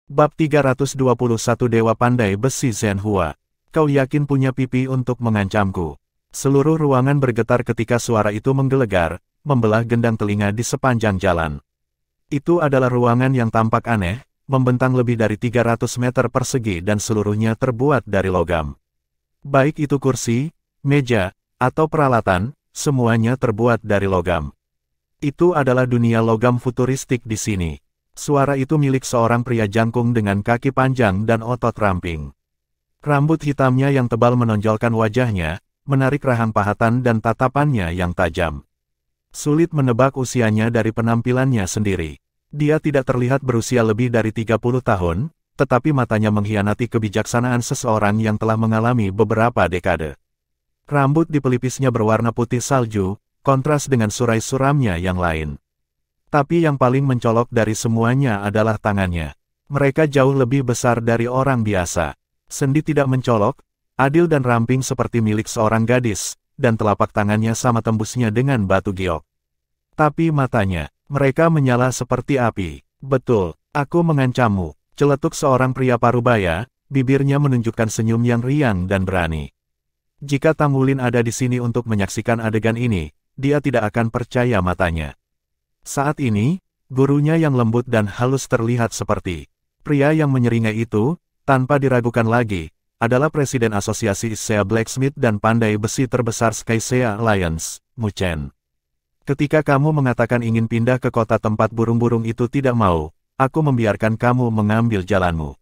Bab 321 Dewa Pandai Besi Zhenhua. Kau yakin punya pipi untuk mengancamku? Seluruh ruangan bergetar ketika suara itu menggelegar, membelah gendang telinga di sepanjang jalan. Itu adalah ruangan yang tampak aneh, membentang lebih dari 300 meter persegi dan seluruhnya terbuat dari logam. Baik itu kursi, meja, atau peralatan, semuanya terbuat dari logam. Itu adalah dunia logam futuristik di sini. Suara itu milik seorang pria jangkung dengan kaki panjang dan otot ramping. Rambut hitamnya yang tebal menonjolkan wajahnya, menarik rahang pahatan dan tatapannya yang tajam. Sulit menebak usianya dari penampilannya sendiri. Dia tidak terlihat berusia lebih dari 30 tahun, tetapi matanya mengkhianati kebijaksanaan seseorang yang telah mengalami beberapa dekade. Rambut di pelipisnya berwarna putih salju, kontras dengan surai suramnya yang lain. Tapi yang paling mencolok dari semuanya adalah tangannya. Mereka jauh lebih besar dari orang biasa. Sendi tidak mencolok, adil dan ramping seperti milik seorang gadis, dan telapak tangannya sama tembusnya dengan batu giok. Tapi matanya, mereka menyala seperti api. Betul, aku mengancammu, celetuk seorang pria parubaya, bibirnya menunjukkan senyum yang riang dan berani. Jika Tangulin ada di sini untuk menyaksikan adegan ini, dia tidak akan percaya matanya. Saat ini, gurunya yang lembut dan halus terlihat seperti pria yang menyeringai itu, tanpa diragukan lagi, adalah Presiden Asosiasi Sea Blacksmith dan Pandai Besi terbesar Sky Sea Alliance, Mu Chen. Ketika kamu mengatakan ingin pindah ke kota tempat burung-burung itu tidak mau, aku membiarkan kamu mengambil jalanmu.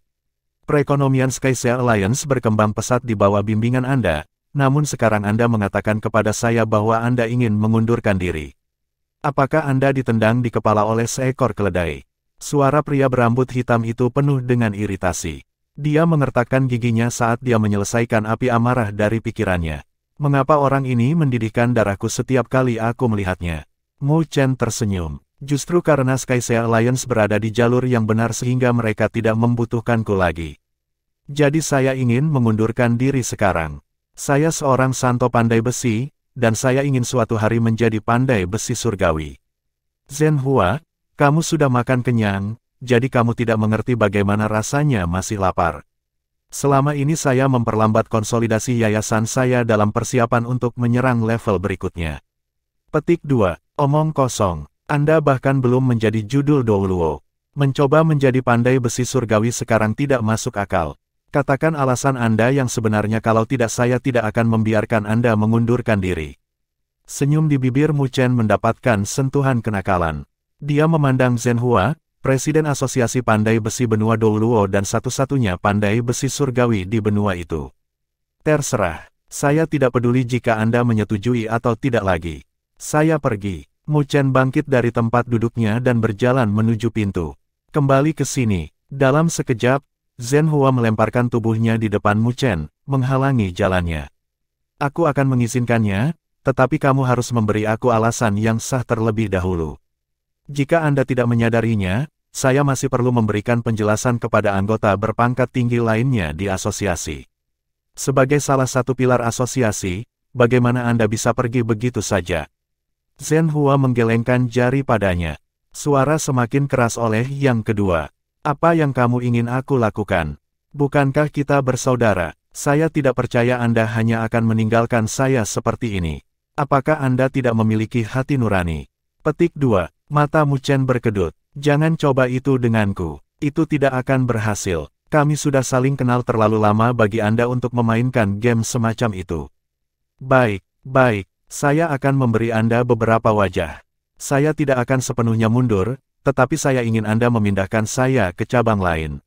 Perekonomian Sky Sea Alliance berkembang pesat di bawah bimbingan Anda, namun sekarang Anda mengatakan kepada saya bahwa Anda ingin mengundurkan diri. Apakah Anda ditendang di kepala oleh seekor keledai? Suara pria berambut hitam itu penuh dengan iritasi. Dia mengertakkan giginya saat dia menyelesaikan api amarah dari pikirannya. Mengapa orang ini mendidihkan darahku setiap kali aku melihatnya? Mu Chen tersenyum. Justru karena Sky Sea Alliance berada di jalur yang benar sehingga mereka tidak membutuhkanku lagi. Jadi saya ingin mengundurkan diri sekarang. Saya seorang santo pandai besi, dan saya ingin suatu hari menjadi pandai besi surgawi. Zhenhua, kamu sudah makan kenyang, jadi kamu tidak mengerti bagaimana rasanya masih lapar. Selama ini saya memperlambat konsolidasi yayasan saya dalam persiapan untuk menyerang level berikutnya. Petik 2. Omong kosong. Anda bahkan belum menjadi judul Douluo. Mencoba menjadi pandai besi surgawi sekarang tidak masuk akal. Katakan alasan Anda yang sebenarnya kalau tidak saya tidak akan membiarkan Anda mengundurkan diri. Senyum di bibir Mu Chen mendapatkan sentuhan kenakalan. Dia memandang Zhenhua, Presiden Asosiasi Pandai Besi Benua Douluo dan satu-satunya pandai besi surgawi di benua itu. Terserah, saya tidak peduli jika Anda menyetujui atau tidak lagi. Saya pergi. Mu Chen bangkit dari tempat duduknya dan berjalan menuju pintu. Kembali ke sini. Dalam sekejap, Zhenhua melemparkan tubuhnya di depan Mu Chen, menghalangi jalannya. Aku akan mengizinkannya, tetapi kamu harus memberi aku alasan yang sah terlebih dahulu. Jika Anda tidak menyadarinya, saya masih perlu memberikan penjelasan kepada anggota berpangkat tinggi lainnya di asosiasi. Sebagai salah satu pilar asosiasi, bagaimana Anda bisa pergi begitu saja? Zhenhua menggelengkan jari padanya. Suara semakin keras oleh yang kedua. Apa yang kamu ingin aku lakukan? Bukankah kita bersaudara? Saya tidak percaya Anda hanya akan meninggalkan saya seperti ini. Apakah Anda tidak memiliki hati nurani? Petik 2. Mata Mu Chen berkedut. Jangan coba itu denganku. Itu tidak akan berhasil. Kami sudah saling kenal terlalu lama bagi Anda untuk memainkan game semacam itu. Baik, baik. Saya akan memberi Anda beberapa wajah. Saya tidak akan sepenuhnya mundur, tetapi saya ingin Anda memindahkan saya ke cabang lain.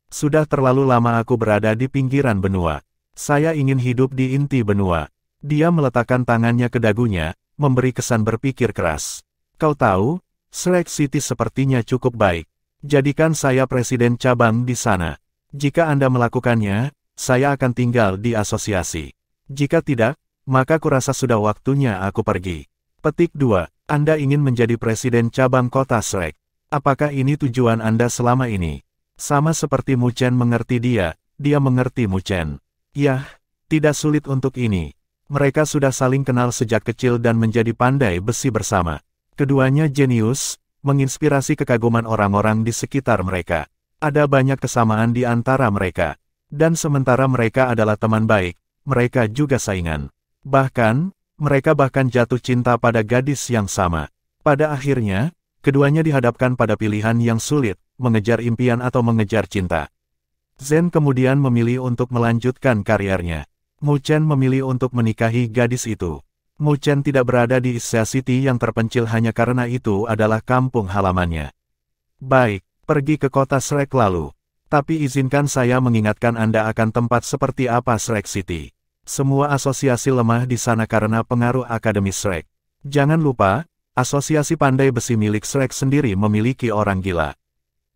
Sudah terlalu lama aku berada di pinggiran benua. Saya ingin hidup di inti benua. Dia meletakkan tangannya ke dagunya, memberi kesan berpikir keras. Kau tahu, Shrek City sepertinya cukup baik. Jadikan saya presiden cabang di sana. Jika Anda melakukannya, saya akan tinggal di asosiasi. Jika tidak, maka kurasa sudah waktunya aku pergi. Petik 2. Anda ingin menjadi presiden cabang kota Shrek. Apakah ini tujuan Anda selama ini? Sama seperti Mu Chen mengerti dia mengerti Mu Chen. Yah, tidak sulit untuk ini. Mereka sudah saling kenal sejak kecil dan menjadi pandai besi bersama. Keduanya jenius, menginspirasi kekaguman orang-orang di sekitar mereka. Ada banyak kesamaan di antara mereka. Dan sementara mereka adalah teman baik, mereka juga saingan. Bahkan, mereka bahkan jatuh cinta pada gadis yang sama. Pada akhirnya, keduanya dihadapkan pada pilihan yang sulit, mengejar impian atau mengejar cinta. Zhen kemudian memilih untuk melanjutkan karirnya. Mu Chen memilih untuk menikahi gadis itu. Mu Chen tidak berada di Xia City yang terpencil hanya karena itu adalah kampung halamannya. Baik, pergi ke kota Shrek lalu. Tapi izinkan saya mengingatkan Anda akan tempat seperti apa Shrek City. Semua asosiasi lemah di sana karena pengaruh Akademi Shrek. Jangan lupa, asosiasi pandai besi milik Shrek sendiri memiliki orang gila.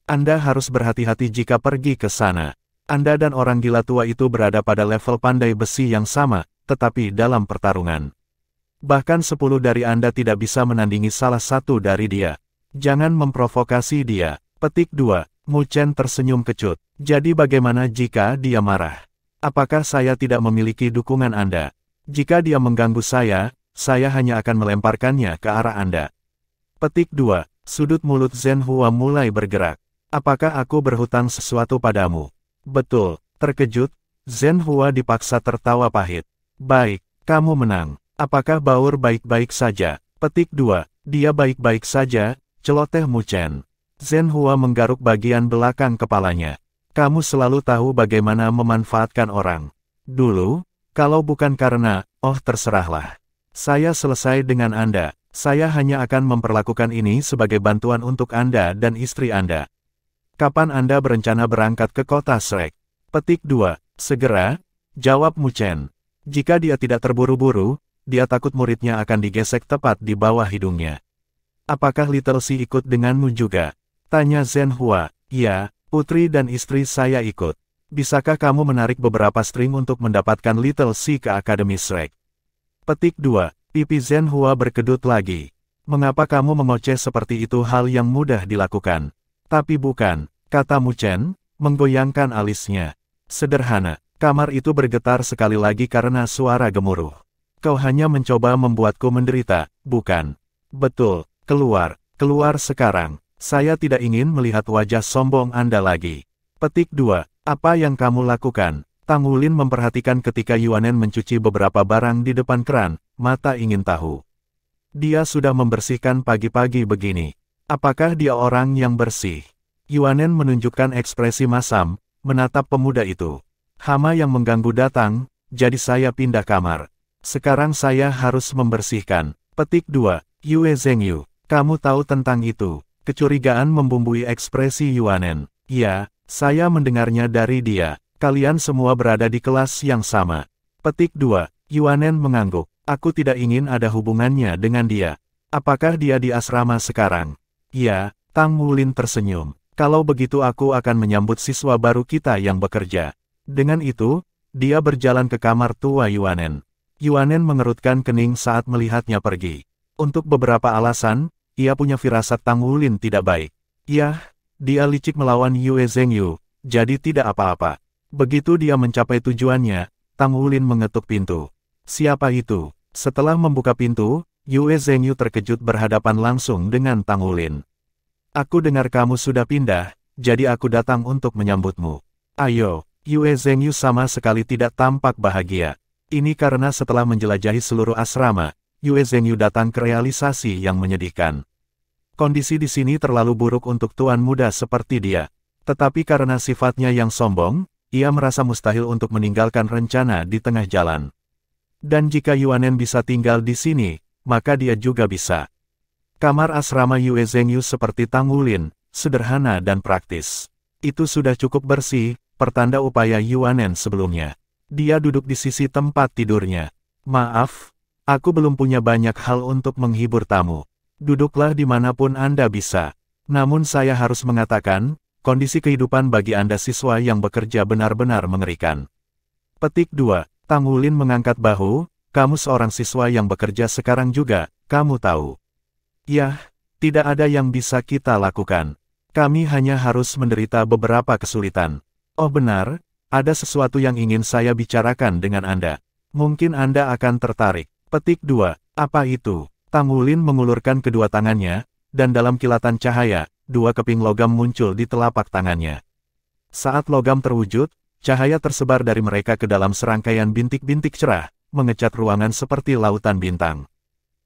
Anda harus berhati-hati jika pergi ke sana. Anda dan orang gila tua itu berada pada level pandai besi yang sama, tetapi dalam pertarungan. Bahkan 10 dari Anda tidak bisa menandingi salah satu dari dia. Jangan memprovokasi dia. Petik 2. Mu Chen tersenyum kecut. Jadi bagaimana jika dia marah? Apakah saya tidak memiliki dukungan Anda? Jika dia mengganggu saya hanya akan melemparkannya ke arah Anda. Petik 2. Sudut mulut Zhen Hua mulai bergerak. Apakah aku berhutang sesuatu padamu? Betul, terkejut, Zhen Hua dipaksa tertawa pahit. Baik, kamu menang. Apakah Baur baik-baik saja? Petik 2. Dia baik-baik saja, celoteh Mu Chen. Zhen Hua menggaruk bagian belakang kepalanya. Kamu selalu tahu bagaimana memanfaatkan orang. Dulu, kalau bukan karena, terserahlah. Saya selesai dengan Anda. Saya hanya akan memperlakukan ini sebagai bantuan untuk Anda dan istri Anda. Kapan Anda berencana berangkat ke kota Shrek? Petik 2. Segera, jawab Mu Chen. Jika dia tidak terburu-buru, dia takut muridnya akan digesek tepat di bawah hidungnya. Apakah Little Si ikut denganmu juga? Tanya Zhen Hua. Ya, putri dan istri saya ikut. Bisakah kamu menarik beberapa string untuk mendapatkan Little Si ke Akademi Shrek? Petik 2. Pipi Zhen Hua berkedut lagi. Mengapa kamu mengoceh seperti itu hal yang mudah dilakukan? Tapi bukan, kata Mu Chen, menggoyangkan alisnya. Sederhana, kamar itu bergetar sekali lagi karena suara gemuruh. Kau hanya mencoba membuatku menderita, bukan? Betul, keluar sekarang. Saya tidak ingin melihat wajah sombong Anda lagi. Petik 2. Apa yang kamu lakukan? Tang Wulin memperhatikan ketika Yuanen mencuci beberapa barang di depan keran, mata ingin tahu. Dia sudah membersihkan pagi-pagi begini. Apakah dia orang yang bersih? Yuanen menunjukkan ekspresi masam, menatap pemuda itu. Hama yang mengganggu datang, jadi saya pindah kamar. Sekarang saya harus membersihkan. Petik 2. Yue Zhengyu, kamu tahu tentang itu? Kecurigaan membumbui ekspresi Yuanen. Ya, saya mendengarnya dari dia. Kalian semua berada di kelas yang sama. Petik 2. Yuanen mengangguk. Aku tidak ingin ada hubungannya dengan dia. Apakah dia di asrama sekarang? Ya, Tang Wulin tersenyum. Kalau begitu aku akan menyambut siswa baru kita yang bekerja. Dengan itu, dia berjalan ke kamar tua Yuanen. Yuanen mengerutkan kening saat melihatnya pergi. Untuk beberapa alasan, ia punya firasat Tang Wulin tidak baik. Yah, dia licik melawan Yue Zhengyu, jadi tidak apa-apa. Begitu dia mencapai tujuannya, Tang Wulin mengetuk pintu. Siapa itu? Setelah membuka pintu, Yue Zhengyu terkejut berhadapan langsung dengan Tang Wulin. Aku dengar kamu sudah pindah, jadi aku datang untuk menyambutmu. Ayo, Yue Zhengyu sama sekali tidak tampak bahagia. Ini karena setelah menjelajahi seluruh asrama, Yue Zhengyu datang ke realisasi yang menyedihkan. Kondisi di sini terlalu buruk untuk tuan muda seperti dia. Tetapi karena sifatnya yang sombong, ia merasa mustahil untuk meninggalkan rencana di tengah jalan. Dan jika Yuanen bisa tinggal di sini, maka dia juga bisa. Kamar asrama Yue Zhengyu seperti Tang Wulin, sederhana dan praktis. Itu sudah cukup bersih, pertanda upaya Yuanen sebelumnya. Dia duduk di sisi tempat tidurnya. Maaf, aku belum punya banyak hal untuk menghibur tamu. Duduklah dimanapun Anda bisa. Namun saya harus mengatakan, kondisi kehidupan bagi Anda siswa yang bekerja benar-benar mengerikan. Petik 2. Tang Wulin mengangkat bahu, kamu seorang siswa yang bekerja sekarang juga, kamu tahu. Yah, tidak ada yang bisa kita lakukan. Kami hanya harus menderita beberapa kesulitan. Oh benar, ada sesuatu yang ingin saya bicarakan dengan Anda. Mungkin Anda akan tertarik. Petik 2. Apa itu? Tang Wulin mengulurkan kedua tangannya, dan dalam kilatan cahaya, dua keping logam muncul di telapak tangannya. Saat logam terwujud, cahaya tersebar dari mereka ke dalam serangkaian bintik-bintik cerah, mengecat ruangan seperti lautan bintang.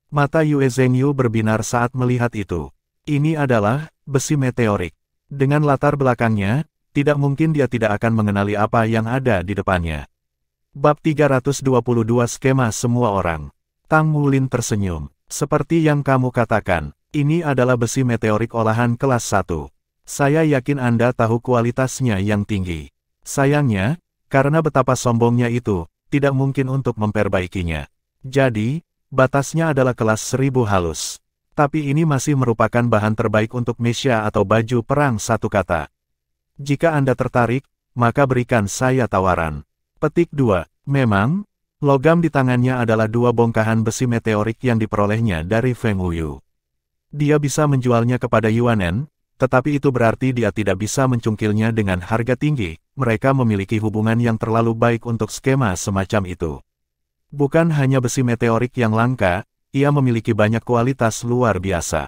Mata Yue Zhengyu berbinar saat melihat itu. Ini adalah besi meteorik. Dengan latar belakangnya, tidak mungkin dia tidak akan mengenali apa yang ada di depannya. Bab 322 Skema Semua Orang. Tang Wulin tersenyum. Seperti yang kamu katakan, ini adalah besi meteorik olahan kelas 1. Saya yakin Anda tahu kualitasnya yang tinggi. Sayangnya, karena betapa sombongnya itu, tidak mungkin untuk memperbaikinya. Jadi, batasnya adalah kelas 1000 halus. Tapi ini masih merupakan bahan terbaik untuk mecha atau baju perang satu kata. Jika Anda tertarik, maka berikan saya tawaran. Petik 2. Memang, logam di tangannya adalah 2 bongkahan besi meteorik yang diperolehnya dari Feng Wuyu. Dia bisa menjualnya kepada Yuanen, tetapi itu berarti dia tidak bisa mencungkilnya dengan harga tinggi. Mereka memiliki hubungan yang terlalu baik untuk skema semacam itu. Bukan hanya besi meteorik yang langka, ia memiliki banyak kualitas luar biasa.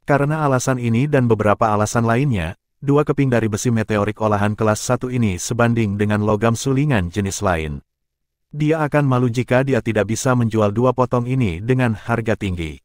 Karena alasan ini dan beberapa alasan lainnya, 2 keping dari besi meteorik olahan kelas 1 ini sebanding dengan logam sulingan jenis lain. Dia akan malu jika dia tidak bisa menjual 2 potong ini dengan harga tinggi.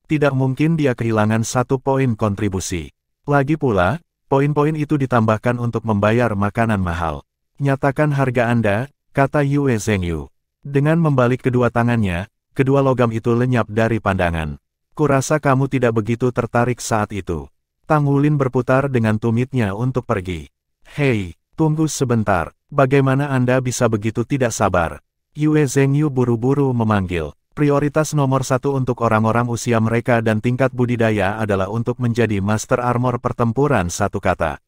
Tidak mungkin dia kehilangan 1 poin kontribusi. Lagi pula, poin-poin itu ditambahkan untuk membayar makanan mahal. Nyatakan harga Anda, kata Yue Zhengyu. Dengan membalik kedua tangannya, kedua logam itu lenyap dari pandangan. Kurasa kamu tidak begitu tertarik saat itu. Tang Wulin berputar dengan tumitnya untuk pergi. Hei, tunggu sebentar. Bagaimana Anda bisa begitu tidak sabar? Yue Zhengyu buru-buru memanggil. Prioritas nomor 1 untuk orang-orang usia mereka dan tingkat budidaya adalah untuk menjadi Master Armor pertempuran satu kata.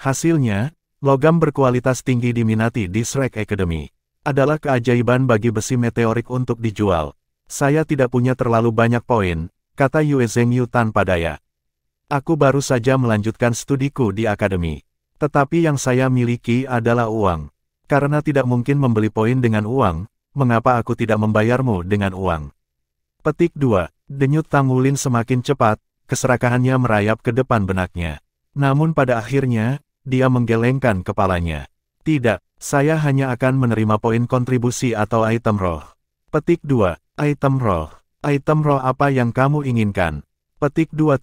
Hasilnya, logam berkualitas tinggi diminati di Shrek Academy. Adalah keajaiban bagi besi meteorik untuk dijual. Saya tidak punya terlalu banyak poin, kata Yue Zhengyu tanpa daya. Aku baru saja melanjutkan studiku di akademi. Tetapi yang saya miliki adalah uang. Karena tidak mungkin membeli poin dengan uang, mengapa aku tidak membayarmu dengan uang? Petik 2. Denyut Tang Wulin semakin cepat, keserakahannya merayap ke depan benaknya. Namun pada akhirnya, dia menggelengkan kepalanya. Tidak, saya hanya akan menerima poin kontribusi atau item roh. Petik 2. Item roh. Item roh apa yang kamu inginkan? Petik 2.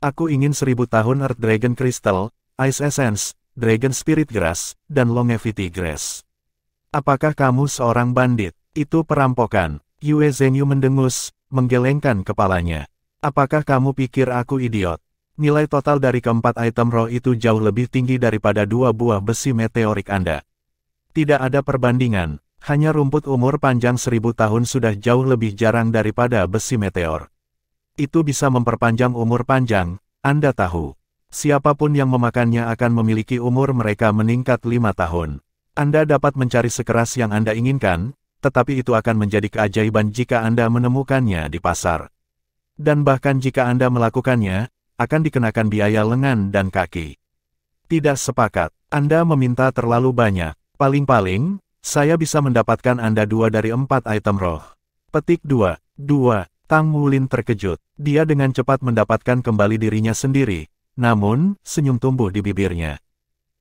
Aku ingin 1000 tahun Earth Dragon Crystal, Ice Essence, Dragon Spirit Grass, dan Longevity Grass. Apakah kamu seorang bandit? Itu perampokan. Yue Zhengyu mendengus, menggelengkan kepalanya. Apakah kamu pikir aku idiot? Nilai total dari keempat item roh itu jauh lebih tinggi daripada 2 buah besi meteorik Anda. Tidak ada perbandingan, hanya rumput umur panjang 1000 tahun sudah jauh lebih jarang daripada besi meteor. Itu bisa memperpanjang umur panjang, Anda tahu. Siapapun yang memakannya akan memiliki umur mereka meningkat 5 tahun. Anda dapat mencari sekeras yang Anda inginkan, tetapi itu akan menjadi keajaiban jika Anda menemukannya di pasar. Dan bahkan jika Anda melakukannya, akan dikenakan biaya lengan dan kaki. Tidak sepakat, Anda meminta terlalu banyak. Paling-paling, saya bisa mendapatkan Anda 2 dari 4 item roh. Petik 2. Tang Wulin terkejut. Dia dengan cepat mendapatkan kembali dirinya sendiri, namun, senyum tumbuh di bibirnya.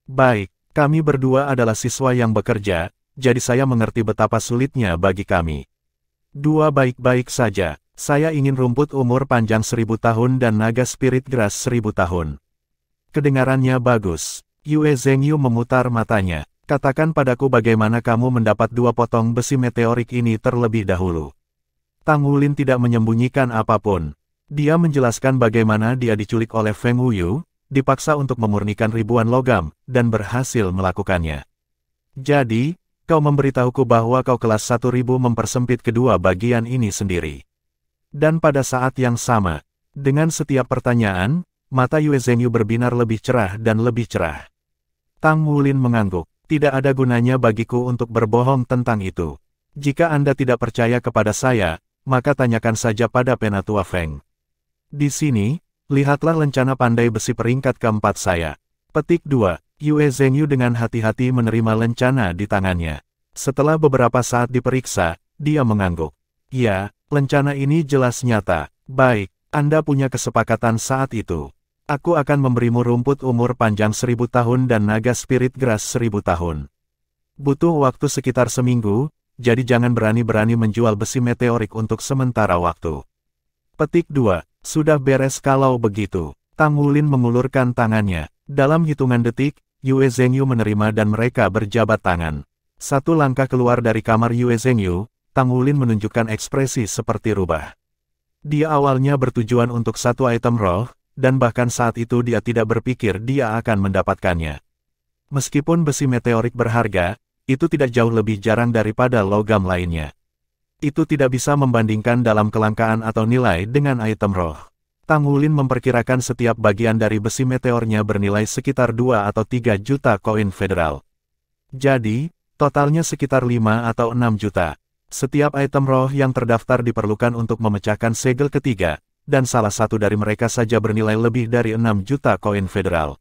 Baik, kami berdua adalah siswa yang bekerja, jadi saya mengerti betapa sulitnya bagi kami. 2 baik-baik saja. Saya ingin rumput umur panjang 1000 tahun dan naga spirit grass 1000 tahun. Kedengarannya bagus. Yue Zhengyu memutar matanya. Katakan padaku bagaimana kamu mendapat 2 potong besi meteorik ini terlebih dahulu. Tang Wulin tidak menyembunyikan apapun. Dia menjelaskan bagaimana dia diculik oleh Feng Wuyu, dipaksa untuk memurnikan ribuan logam, dan berhasil melakukannya. Jadi, kau memberitahuku bahwa kau kelas 1000 mempersempit kedua bagian ini sendiri. Dan pada saat yang sama, dengan setiap pertanyaan, mata Yue Zhengyu berbinar lebih cerah dan lebih cerah. Tang Wulin mengangguk. Tidak ada gunanya bagiku untuk berbohong tentang itu. Jika Anda tidak percaya kepada saya, maka tanyakan saja pada Penatua Feng. Di sini, lihatlah lencana pandai besi peringkat keempat saya. Petik 2. Yue Zhengyu dengan hati-hati menerima lencana di tangannya. Setelah beberapa saat diperiksa, dia mengangguk. Ya, lencana ini jelas nyata. Baik, Anda punya kesepakatan saat itu. Aku akan memberimu rumput umur panjang 1000 tahun dan naga spirit grass 1000 tahun. Butuh waktu sekitar seminggu, jadi jangan berani-berani menjual besi meteorik untuk sementara waktu. Petik 2. Sudah beres kalau begitu. Tang Wulin mengulurkan tangannya. Dalam hitungan detik, Yue Zhengyu menerima dan mereka berjabat tangan. Satu langkah keluar dari kamar Yue Zhengyu, Tang Wulin menunjukkan ekspresi seperti rubah. Dia awalnya bertujuan untuk satu item roh, dan bahkan saat itu dia tidak berpikir dia akan mendapatkannya. Meskipun besi meteorik berharga, itu tidak jauh lebih jarang daripada logam lainnya. Itu tidak bisa membandingkan dalam kelangkaan atau nilai dengan item roh. Tang Wulin memperkirakan setiap bagian dari besi meteornya bernilai sekitar 2 atau 3 juta koin federal. Jadi, totalnya sekitar 5 atau 6 juta. Setiap item roh yang terdaftar diperlukan untuk memecahkan segel ketiga, dan salah satu dari mereka saja bernilai lebih dari 6 juta koin federal.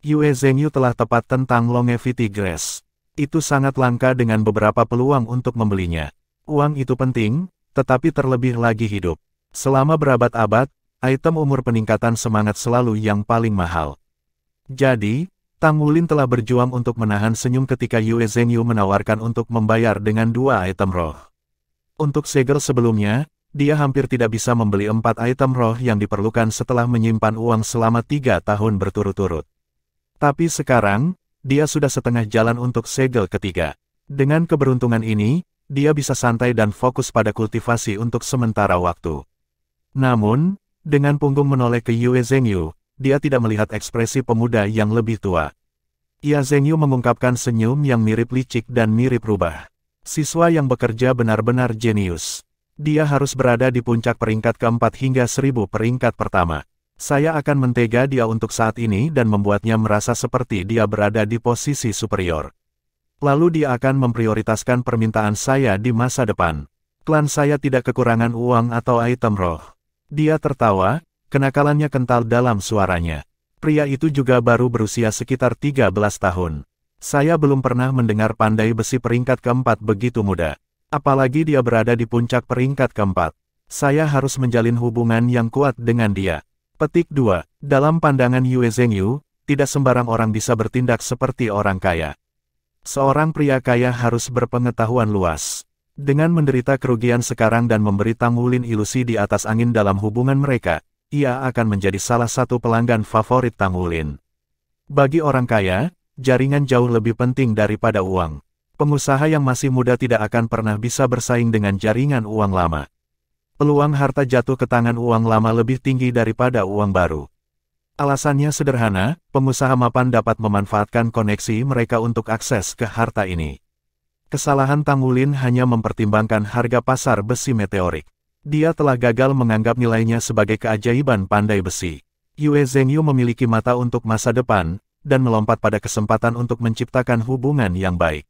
Yue Zhengyu telah tepat tentang longevity grass. Itu sangat langka dengan beberapa peluang untuk membelinya. Uang itu penting, tetapi terlebih lagi hidup. Selama berabad-abad, item umur peningkatan semangat selalu yang paling mahal. Jadi, Tang Wulin telah berjuang untuk menahan senyum ketika Yue Zhengyu menawarkan untuk membayar dengan 2 item roh. Untuk segel sebelumnya, dia hampir tidak bisa membeli 4 item roh yang diperlukan setelah menyimpan uang selama 3 tahun berturut-turut. Tapi sekarang, dia sudah setengah jalan untuk segel ketiga. Dengan keberuntungan ini, dia bisa santai dan fokus pada kultivasi untuk sementara waktu. Namun, dengan punggung menoleh ke Yue Zhengyu, dia tidak melihat ekspresi pemuda yang lebih tua. Yue Zhengyu mengungkapkan senyum yang mirip licik dan mirip rubah. Siswa yang bekerja benar-benar jenius. Dia harus berada di puncak peringkat keempat hingga 1000 peringkat pertama. Saya akan mentega dia untuk saat ini dan membuatnya merasa seperti dia berada di posisi superior. Lalu dia akan memprioritaskan permintaan saya di masa depan. Klan saya tidak kekurangan uang atau item roh. Dia tertawa, kenakalannya kental dalam suaranya. Pria itu juga baru berusia sekitar 13 tahun. Saya belum pernah mendengar pandai besi peringkat keempat begitu muda. Apalagi dia berada di puncak peringkat keempat. Saya harus menjalin hubungan yang kuat dengan dia. Petik 2. Dalam pandangan Yue Zhengyu, tidak sembarang orang bisa bertindak seperti orang kaya. Seorang pria kaya harus berpengetahuan luas. Dengan menderita kerugian sekarang dan memberi Tang Wulin ilusi di atas angin dalam hubungan mereka, ia akan menjadi salah satu pelanggan favorit Tang Wulin. Bagi orang kaya, jaringan jauh lebih penting daripada uang. Pengusaha yang masih muda tidak akan pernah bisa bersaing dengan jaringan uang lama. Peluang harta jatuh ke tangan uang lama lebih tinggi daripada uang baru. Alasannya sederhana, pengusaha mapan dapat memanfaatkan koneksi mereka untuk akses ke harta ini. Kesalahan Tang Wulin hanya mempertimbangkan harga pasar besi meteorik. Dia telah gagal menganggap nilainya sebagai keajaiban pandai besi. Yue Zhengyu memiliki mata untuk masa depan, dan melompat pada kesempatan untuk menciptakan hubungan yang baik.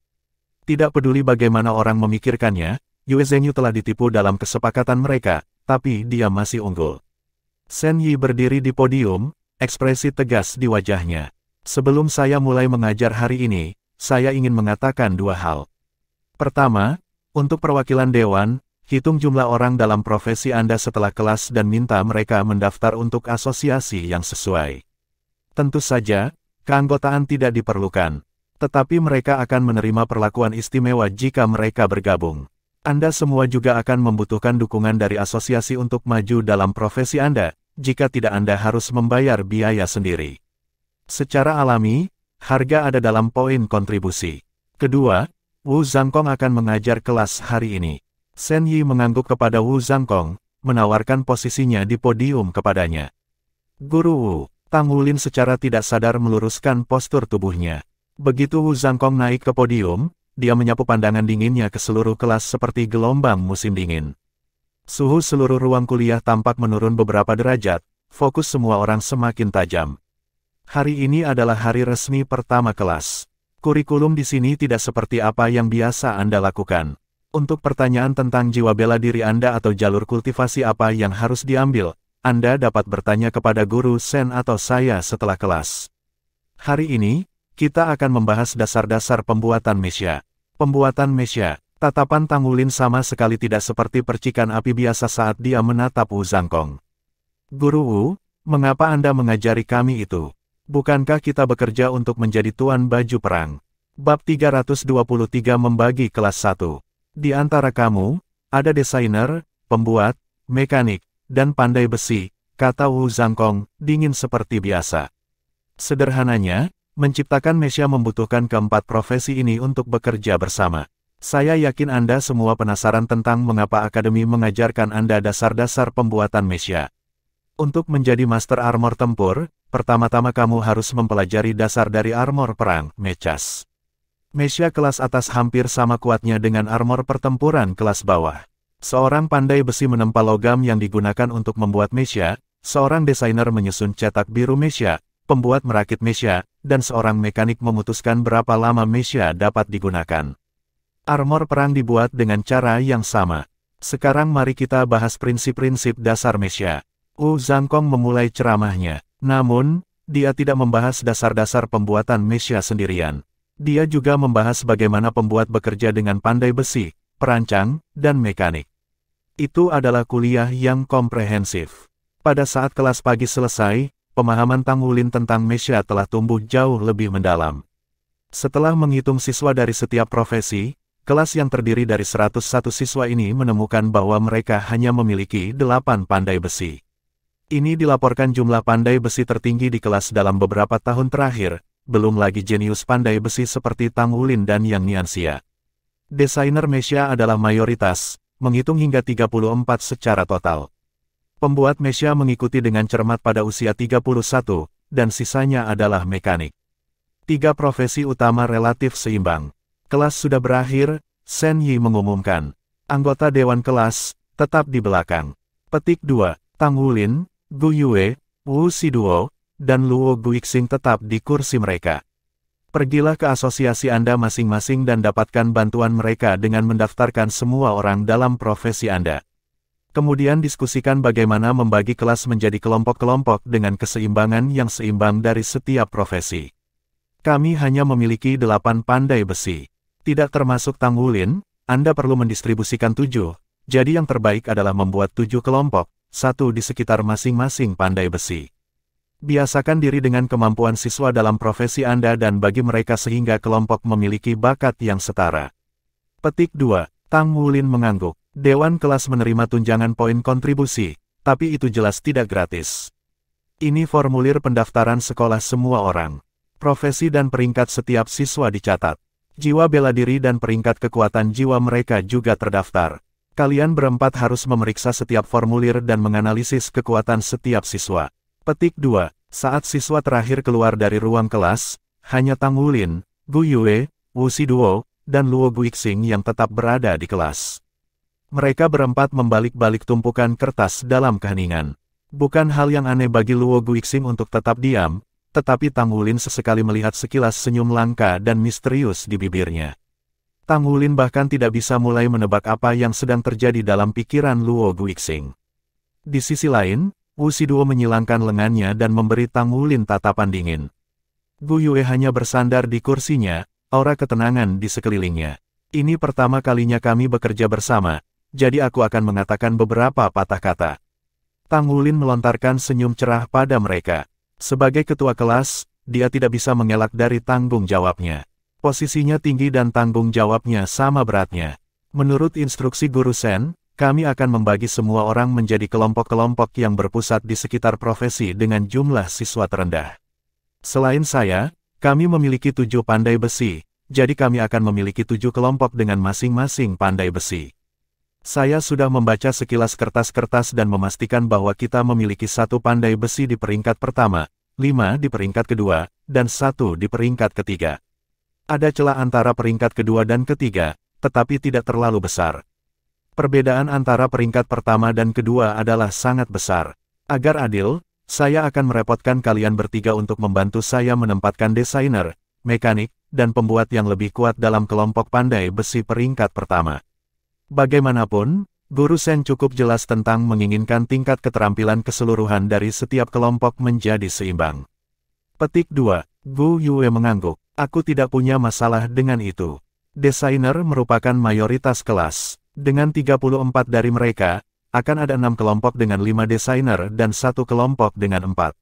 Tidak peduli bagaimana orang memikirkannya, Yue Zhengyu telah ditipu dalam kesepakatan mereka, tapi dia masih unggul. Shen Yi berdiri di podium, ekspresi tegas di wajahnya. Sebelum saya mulai mengajar hari ini, saya ingin mengatakan 2 hal. Pertama, untuk perwakilan dewan, hitung jumlah orang dalam profesi Anda setelah kelas dan minta mereka mendaftar untuk asosiasi yang sesuai. Tentu saja, keanggotaan tidak diperlukan. Tetapi mereka akan menerima perlakuan istimewa jika mereka bergabung. Anda semua juga akan membutuhkan dukungan dari asosiasi untuk maju dalam profesi Anda, jika tidak Anda harus membayar biaya sendiri. Secara alami, harga ada dalam poin kontribusi. Kedua, Wu Zhangkong akan mengajar kelas hari ini. Shen Yi mengangguk kepada Wu Zhangkong, menawarkan posisinya di podium kepadanya. Guru Wu, Tang Wulin secara tidak sadar meluruskan postur tubuhnya. Begitu Wu Zhangkong naik ke podium, dia menyapu pandangan dinginnya ke seluruh kelas seperti gelombang musim dingin. Suhu seluruh ruang kuliah tampak menurun beberapa derajat, fokus semua orang semakin tajam. Hari ini adalah hari resmi pertama kelas. Kurikulum di sini tidak seperti apa yang biasa Anda lakukan. Untuk pertanyaan tentang jiwa bela diri Anda atau jalur kultivasi apa yang harus diambil, Anda dapat bertanya kepada Guru Shen atau saya setelah kelas. Hari ini, kita akan membahas dasar-dasar pembuatan mesya. Pembuatan mesya, tatapan Tang Wulin sama sekali tidak seperti percikan api biasa saat dia menatap Wu Zhangkong. Guru Wu, Mengapa Anda mengajari kami itu? Bukankah kita bekerja untuk menjadi tuan baju perang? Bab 323 membagi kelas 1. Di antara kamu, ada desainer, pembuat, mekanik, dan pandai besi, kata Wu Zhangkong, dingin seperti biasa. Sederhananya, menciptakan mesia membutuhkan keempat profesi ini untuk bekerja bersama. Saya yakin Anda semua penasaran tentang mengapa Akademi mengajarkan Anda dasar-dasar pembuatan mesia. Untuk menjadi Master Armor Tempur, pertama-tama kamu harus mempelajari dasar dari armor perang, mechas. Mesia kelas atas hampir sama kuatnya dengan armor pertempuran kelas bawah. Seorang pandai besi menempa logam yang digunakan untuk membuat mesia, seorang desainer menyusun cetak biru mesia, pembuat merakit mesia, dan seorang mekanik memutuskan berapa lama mesia dapat digunakan. Armor perang dibuat dengan cara yang sama. Sekarang mari kita bahas prinsip-prinsip dasar mesia. Wu Zhangkong memulai ceramahnya. Namun, dia tidak membahas dasar-dasar pembuatan mesia sendirian. Dia juga membahas bagaimana pembuat bekerja dengan pandai besi, perancang, dan mekanik. Itu adalah kuliah yang komprehensif. Pada saat kelas pagi selesai, pemahaman Tang Wulin tentang mesia telah tumbuh jauh lebih mendalam. Setelah menghitung siswa dari setiap profesi, kelas yang terdiri dari 101 siswa ini menemukan bahwa mereka hanya memiliki 8 pandai besi. Ini dilaporkan jumlah pandai besi tertinggi di kelas dalam beberapa tahun terakhir, belum lagi jenius pandai besi seperti Tang Wulin dan Yang Nianxia. Desainer mesia adalah mayoritas, menghitung hingga 34 secara total. Pembuat mesia mengikuti dengan cermat pada usia 31, dan sisanya adalah mekanik. 3 profesi utama relatif seimbang. Kelas sudah berakhir, Shen Yi mengumumkan. Anggota Dewan Kelas, tetap di belakang. Petik 2, Tang Wulin, Gu Yue, Wu Siduo, dan Luo Guixing tetap di kursi mereka. Pergilah ke asosiasi Anda masing-masing dan dapatkan bantuan mereka dengan mendaftarkan semua orang dalam profesi Anda. Kemudian diskusikan bagaimana membagi kelas menjadi kelompok-kelompok dengan keseimbangan yang seimbang dari setiap profesi. Kami hanya memiliki 8 pandai besi. Tidak termasuk Tang Wulin, Anda perlu mendistribusikan 7, jadi yang terbaik adalah membuat 7 kelompok, 1 di sekitar masing-masing pandai besi. Biasakan diri dengan kemampuan siswa dalam profesi Anda dan bagi mereka sehingga kelompok memiliki bakat yang setara. Petik 2, Tang Wulin mengangguk. Dewan kelas menerima tunjangan poin kontribusi, tapi itu jelas tidak gratis. Ini formulir pendaftaran sekolah semua orang. Profesi dan peringkat setiap siswa dicatat. Jiwa bela diri dan peringkat kekuatan jiwa mereka juga terdaftar. Kalian berempat harus memeriksa setiap formulir dan menganalisis kekuatan setiap siswa. Petik 2. Saat siswa terakhir keluar dari ruang kelas, hanya Tang Wulin, Gu Yue, Wu Siduo, dan Luo Guixing yang tetap berada di kelas. Mereka berempat membalik-balik tumpukan kertas dalam keheningan. Bukan hal yang aneh bagi Luo Guixing untuk tetap diam, tetapi Tang Wulin sesekali melihat sekilas senyum langka dan misterius di bibirnya. Tang Wulin bahkan tidak bisa mulai menebak apa yang sedang terjadi dalam pikiran Luo Guixing. Di sisi lain, Wu Siduo menyilangkan lengannya dan memberi Tang Wulin tatapan dingin. Gu Yue hanya bersandar di kursinya, aura ketenangan di sekelilingnya. Ini pertama kalinya kami bekerja bersama, jadi aku akan mengatakan beberapa patah kata. Tang Wulin melontarkan senyum cerah pada mereka. Sebagai ketua kelas, dia tidak bisa mengelak dari tanggung jawabnya. Posisinya tinggi dan tanggung jawabnya sama beratnya. Menurut instruksi Guru Shen, kami akan membagi semua orang menjadi kelompok-kelompok yang berpusat di sekitar profesi dengan jumlah siswa terendah. Selain saya, kami memiliki 7 pandai besi, jadi kami akan memiliki 7 kelompok dengan masing-masing pandai besi. Saya sudah membaca sekilas kertas-kertas dan memastikan bahwa kita memiliki 1 pandai besi di peringkat pertama, 5 di peringkat kedua, dan 1 di peringkat ketiga. Ada celah antara peringkat kedua dan ketiga, tetapi tidak terlalu besar. Perbedaan antara peringkat pertama dan kedua adalah sangat besar. Agar adil, saya akan merepotkan kalian bertiga untuk membantu saya menempatkan desainer, mekanik, dan pembuat yang lebih kuat dalam kelompok pandai besi peringkat pertama. Bagaimanapun, Guru Shen cukup jelas tentang menginginkan tingkat keterampilan keseluruhan dari setiap kelompok menjadi seimbang. Petik 2. Gu Yue mengangguk. Aku tidak punya masalah dengan itu. Desainer merupakan mayoritas kelas. Dengan 34 dari mereka, akan ada 6 kelompok dengan 5 desainer dan 1 kelompok dengan 4.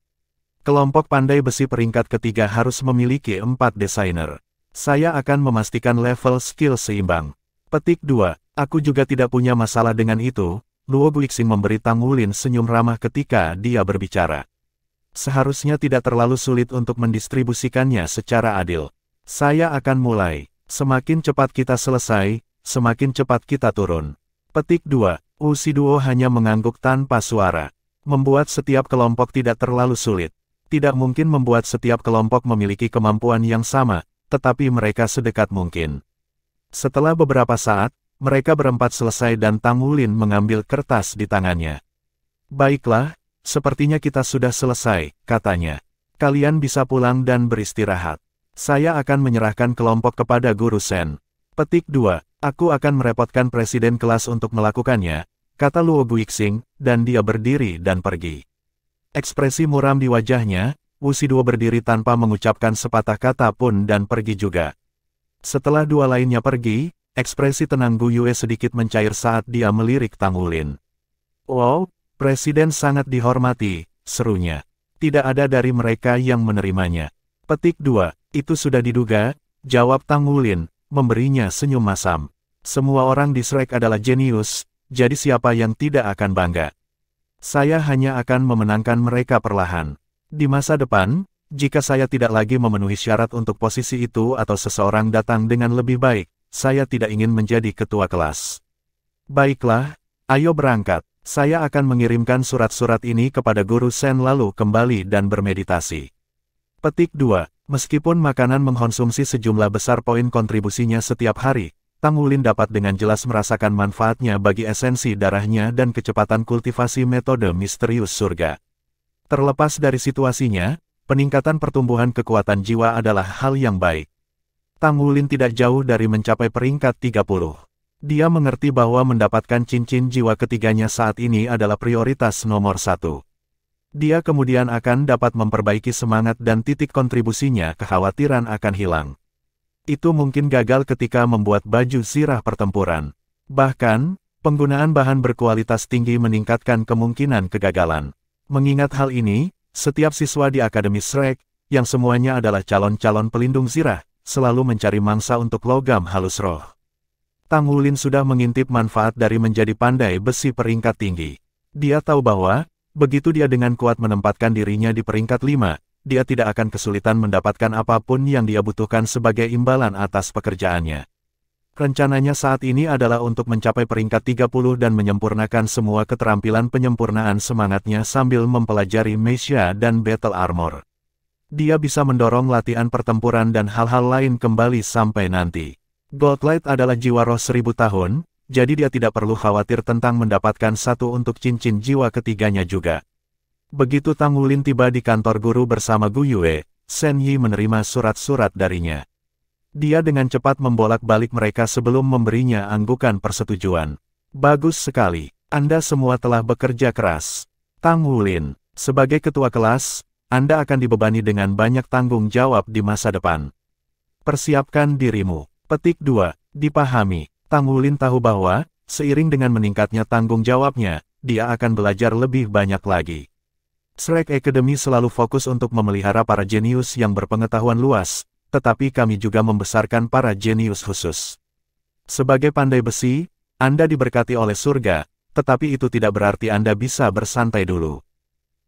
Kelompok pandai besi peringkat ketiga harus memiliki 4 desainer. Saya akan memastikan level skill seimbang. Petik 2. Aku juga tidak punya masalah dengan itu. Luo Guixing memberi Tang Wulin senyum ramah ketika dia berbicara. Seharusnya tidak terlalu sulit untuk mendistribusikannya secara adil. Saya akan mulai. Semakin cepat kita selesai, semakin cepat kita turun. Petik 2. Wu Shiduo hanya mengangguk tanpa suara. Membuat setiap kelompok tidak terlalu sulit. Tidak mungkin membuat setiap kelompok memiliki kemampuan yang sama, tetapi mereka sedekat mungkin. Setelah beberapa saat, mereka berempat selesai dan Tang Wulin mengambil kertas di tangannya. Baiklah, sepertinya kita sudah selesai, katanya. Kalian bisa pulang dan beristirahat. Saya akan menyerahkan kelompok kepada Guru Shen. Petik 2. Aku akan merepotkan presiden kelas untuk melakukannya, kata Luo Guixing, dan dia berdiri dan pergi. Ekspresi muram di wajahnya, Wu Shiduo berdiri tanpa mengucapkan sepatah kata pun dan pergi juga. Setelah dua lainnya pergi, ekspresi tenang Gu Yue sedikit mencair saat dia melirik Tang Wulin. "Wow, presiden sangat dihormati," serunya. Tidak ada dari mereka yang menerimanya. Petik 2. Itu sudah diduga, jawab Tang Wulin, memberinya senyum masam. Semua orang di Shrek adalah jenius, jadi siapa yang tidak akan bangga? Saya hanya akan memenangkan mereka perlahan. Di masa depan, jika saya tidak lagi memenuhi syarat untuk posisi itu atau seseorang datang dengan lebih baik, saya tidak ingin menjadi ketua kelas. Baiklah, ayo berangkat. Saya akan mengirimkan surat-surat ini kepada Guru Shen lalu kembali dan bermeditasi. Petik 2. Meskipun makanan mengkonsumsi sejumlah besar poin kontribusinya setiap hari, Tang Wulin dapat dengan jelas merasakan manfaatnya bagi esensi darahnya dan kecepatan kultivasi metode misterius surga. Terlepas dari situasinya, peningkatan pertumbuhan kekuatan jiwa adalah hal yang baik. Tang Wulin tidak jauh dari mencapai peringkat 30. Dia mengerti bahwa mendapatkan cincin jiwa ketiganya saat ini adalah prioritas nomor 1. Dia kemudian akan dapat memperbaiki semangat dan titik kontribusinya, kekhawatiran akan hilang. Itu mungkin gagal ketika membuat baju zirah pertempuran. Bahkan, penggunaan bahan berkualitas tinggi meningkatkan kemungkinan kegagalan. Mengingat hal ini, setiap siswa di Akademi Shrek, yang semuanya adalah calon-calon pelindung zirah, selalu mencari mangsa untuk logam halus roh. Tang Wulin sudah mengintip manfaat dari menjadi pandai besi peringkat tinggi. Dia tahu bahwa, begitu dia dengan kuat menempatkan dirinya di peringkat 5, dia tidak akan kesulitan mendapatkan apapun yang dia butuhkan sebagai imbalan atas pekerjaannya. Rencananya saat ini adalah untuk mencapai peringkat 30 dan menyempurnakan semua keterampilan penyempurnaan semangatnya sambil mempelajari Meisha dan Battle Armor. Dia bisa mendorong latihan pertempuran dan hal-hal lain kembali sampai nanti. Goldlight adalah jiwa roh 1000 tahun, jadi dia tidak perlu khawatir tentang mendapatkan satu untuk cincin jiwa ketiganya juga. Begitu Tang Wulin tiba di kantor guru bersama Gu Yue, Shen Yi menerima surat-surat darinya. Dia dengan cepat membolak-balik mereka sebelum memberinya anggukan persetujuan. Bagus sekali, Anda semua telah bekerja keras. Tang Wulin, sebagai ketua kelas, Anda akan dibebani dengan banyak tanggung jawab di masa depan. Persiapkan dirimu. Petik 2. Dipahami. Tang Wulin tahu bahwa, seiring dengan meningkatnya tanggung jawabnya, dia akan belajar lebih banyak lagi. Shrek Academy selalu fokus untuk memelihara para jenius yang berpengetahuan luas, tetapi kami juga membesarkan para jenius khusus. Sebagai pandai besi, Anda diberkati oleh surga, tetapi itu tidak berarti Anda bisa bersantai dulu.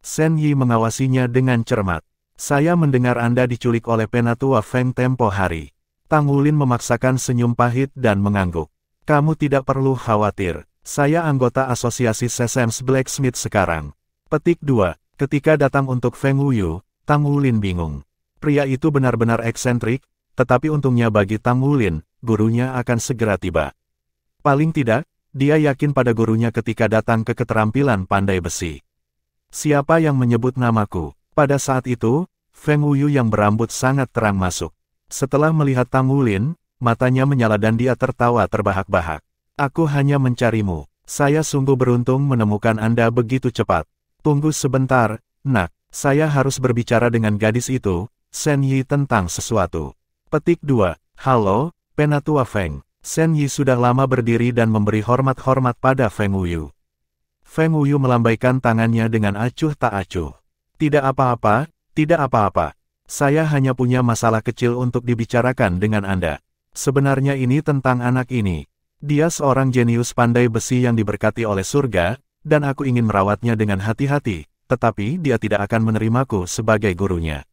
Shen Yi mengawasinya dengan cermat. Saya mendengar Anda diculik oleh Penatua Feng tempo hari. Tang Wulin memaksakan senyum pahit dan mengangguk. Kamu tidak perlu khawatir, saya anggota asosiasi Sesam's Blacksmith sekarang. Petik 2. Ketika datang untuk Feng Wuyu, Tang Wulin bingung. Pria itu benar-benar eksentrik, tetapi untungnya bagi Tang Wulin, gurunya akan segera tiba. Paling tidak, dia yakin pada gurunya ketika datang ke keterampilan pandai besi. Siapa yang menyebut namaku? Pada saat itu, Feng Wuyu yang berambut sangat terang masuk. Setelah melihat Tang Wulin, matanya menyala dan dia tertawa terbahak-bahak. Aku hanya mencarimu. Saya sungguh beruntung menemukan Anda begitu cepat. Tunggu sebentar, nak. Saya harus berbicara dengan gadis itu, Shen Yi tentang sesuatu. Petik 2. Halo, Penatua Feng. Shen Yi sudah lama berdiri dan memberi hormat-hormat pada Feng Wuyu. Feng Wuyu melambaikan tangannya dengan acuh tak acuh. Tidak apa-apa, tidak apa-apa. Saya hanya punya masalah kecil untuk dibicarakan dengan Anda. Sebenarnya ini tentang anak ini. Dia seorang jenius pandai besi yang diberkati oleh surga, dan aku ingin merawatnya dengan hati-hati, tetapi dia tidak akan menerimaku sebagai gurunya.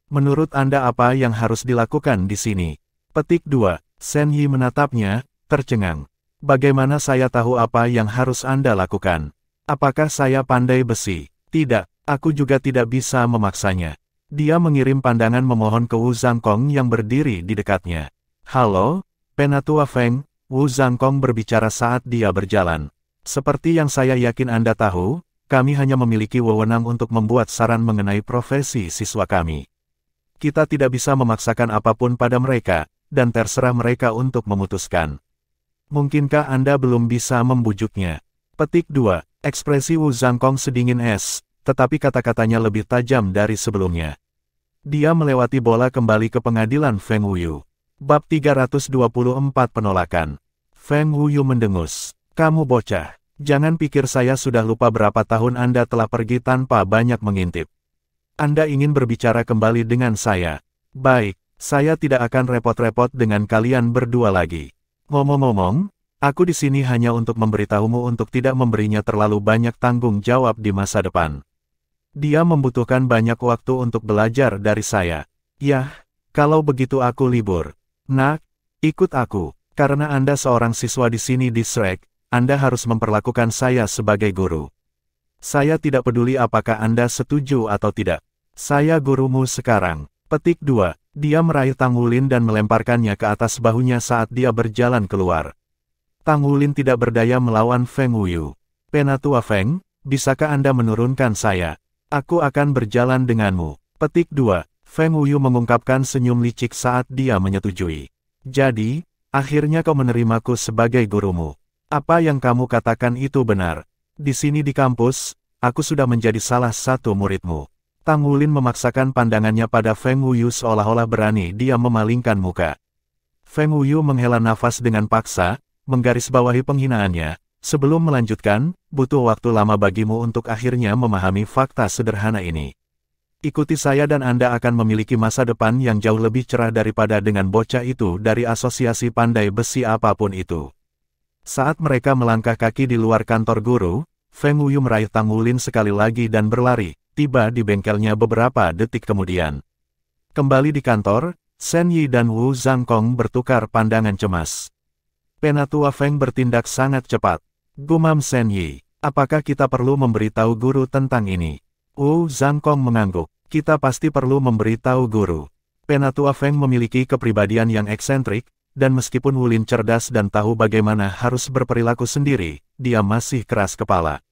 Menurut Anda apa yang harus dilakukan di sini? Petik 2. Shen Yi menatapnya, tercengang. Bagaimana saya tahu apa yang harus Anda lakukan? Apakah saya pandai besi? Tidak, aku juga tidak bisa memaksanya. Dia mengirim pandangan memohon ke Wu Zhangkong yang berdiri di dekatnya. Halo, Penatua Feng, Wu Zhangkong berbicara saat dia berjalan. Seperti yang saya yakin Anda tahu, kami hanya memiliki wewenang untuk membuat saran mengenai profesi siswa kami. Kita tidak bisa memaksakan apapun pada mereka, dan terserah mereka untuk memutuskan. Mungkinkah Anda belum bisa membujuknya? Petik 2. Ekspresi Wu Zhangkong sedingin es, tetapi kata-katanya lebih tajam dari sebelumnya. Dia melewati bola kembali ke pengadilan Feng Wuyu. Bab 324 penolakan. Feng Wuyu mendengus. Kamu bocah, jangan pikir saya sudah lupa berapa tahun Anda telah pergi tanpa banyak mengintip. Anda ingin berbicara kembali dengan saya. Baik, saya tidak akan repot-repot dengan kalian berdua lagi. Ngomong-ngomong, aku di sini hanya untuk memberitahumu untuk tidak memberinya terlalu banyak tanggung jawab di masa depan. Dia membutuhkan banyak waktu untuk belajar dari saya. Yah, kalau begitu aku libur. Nak, ikut aku. Karena Anda seorang siswa di sini di Shrek, Anda harus memperlakukan saya sebagai guru. Saya tidak peduli apakah Anda setuju atau tidak. Saya gurumu sekarang. Petik 2. Dia meraih Tang Wulin dan melemparkannya ke atas bahunya saat dia berjalan keluar. Tang Wulin tidak berdaya melawan Feng Wuyu. Penatua Feng, bisakah Anda menurunkan saya? Aku akan berjalan denganmu. Petik 2. Feng Wuyu mengungkapkan senyum licik saat dia menyetujui. Jadi, akhirnya kau menerimaku sebagai gurumu. Apa yang kamu katakan itu benar. Di sini di kampus, aku sudah menjadi salah satu muridmu. Tang Wulin memaksakan pandangannya pada Feng Wuyu seolah-olah berani dia memalingkan muka. Feng Wuyu menghela nafas dengan paksa, menggarisbawahi penghinaannya. Sebelum melanjutkan, butuh waktu lama bagimu untuk akhirnya memahami fakta sederhana ini. Ikuti saya dan Anda akan memiliki masa depan yang jauh lebih cerah daripada dengan bocah itu dari asosiasi pandai besi apapun itu. Saat mereka melangkah kaki di luar kantor guru, Feng Wuyu meraih Tang Wulin sekali lagi dan berlari, tiba di bengkelnya beberapa detik kemudian. Kembali di kantor, Shen Yi dan Wu Zhangkong bertukar pandangan cemas. Penatua Feng bertindak sangat cepat. Gumam Shen Yi, apakah kita perlu memberitahu guru tentang ini? Wu Zhangkong mengangguk. Kita pasti perlu memberitahu guru. Penatua Feng memiliki kepribadian yang eksentrik, dan meskipun Wulin cerdas dan tahu bagaimana harus berperilaku sendiri, dia masih keras kepala.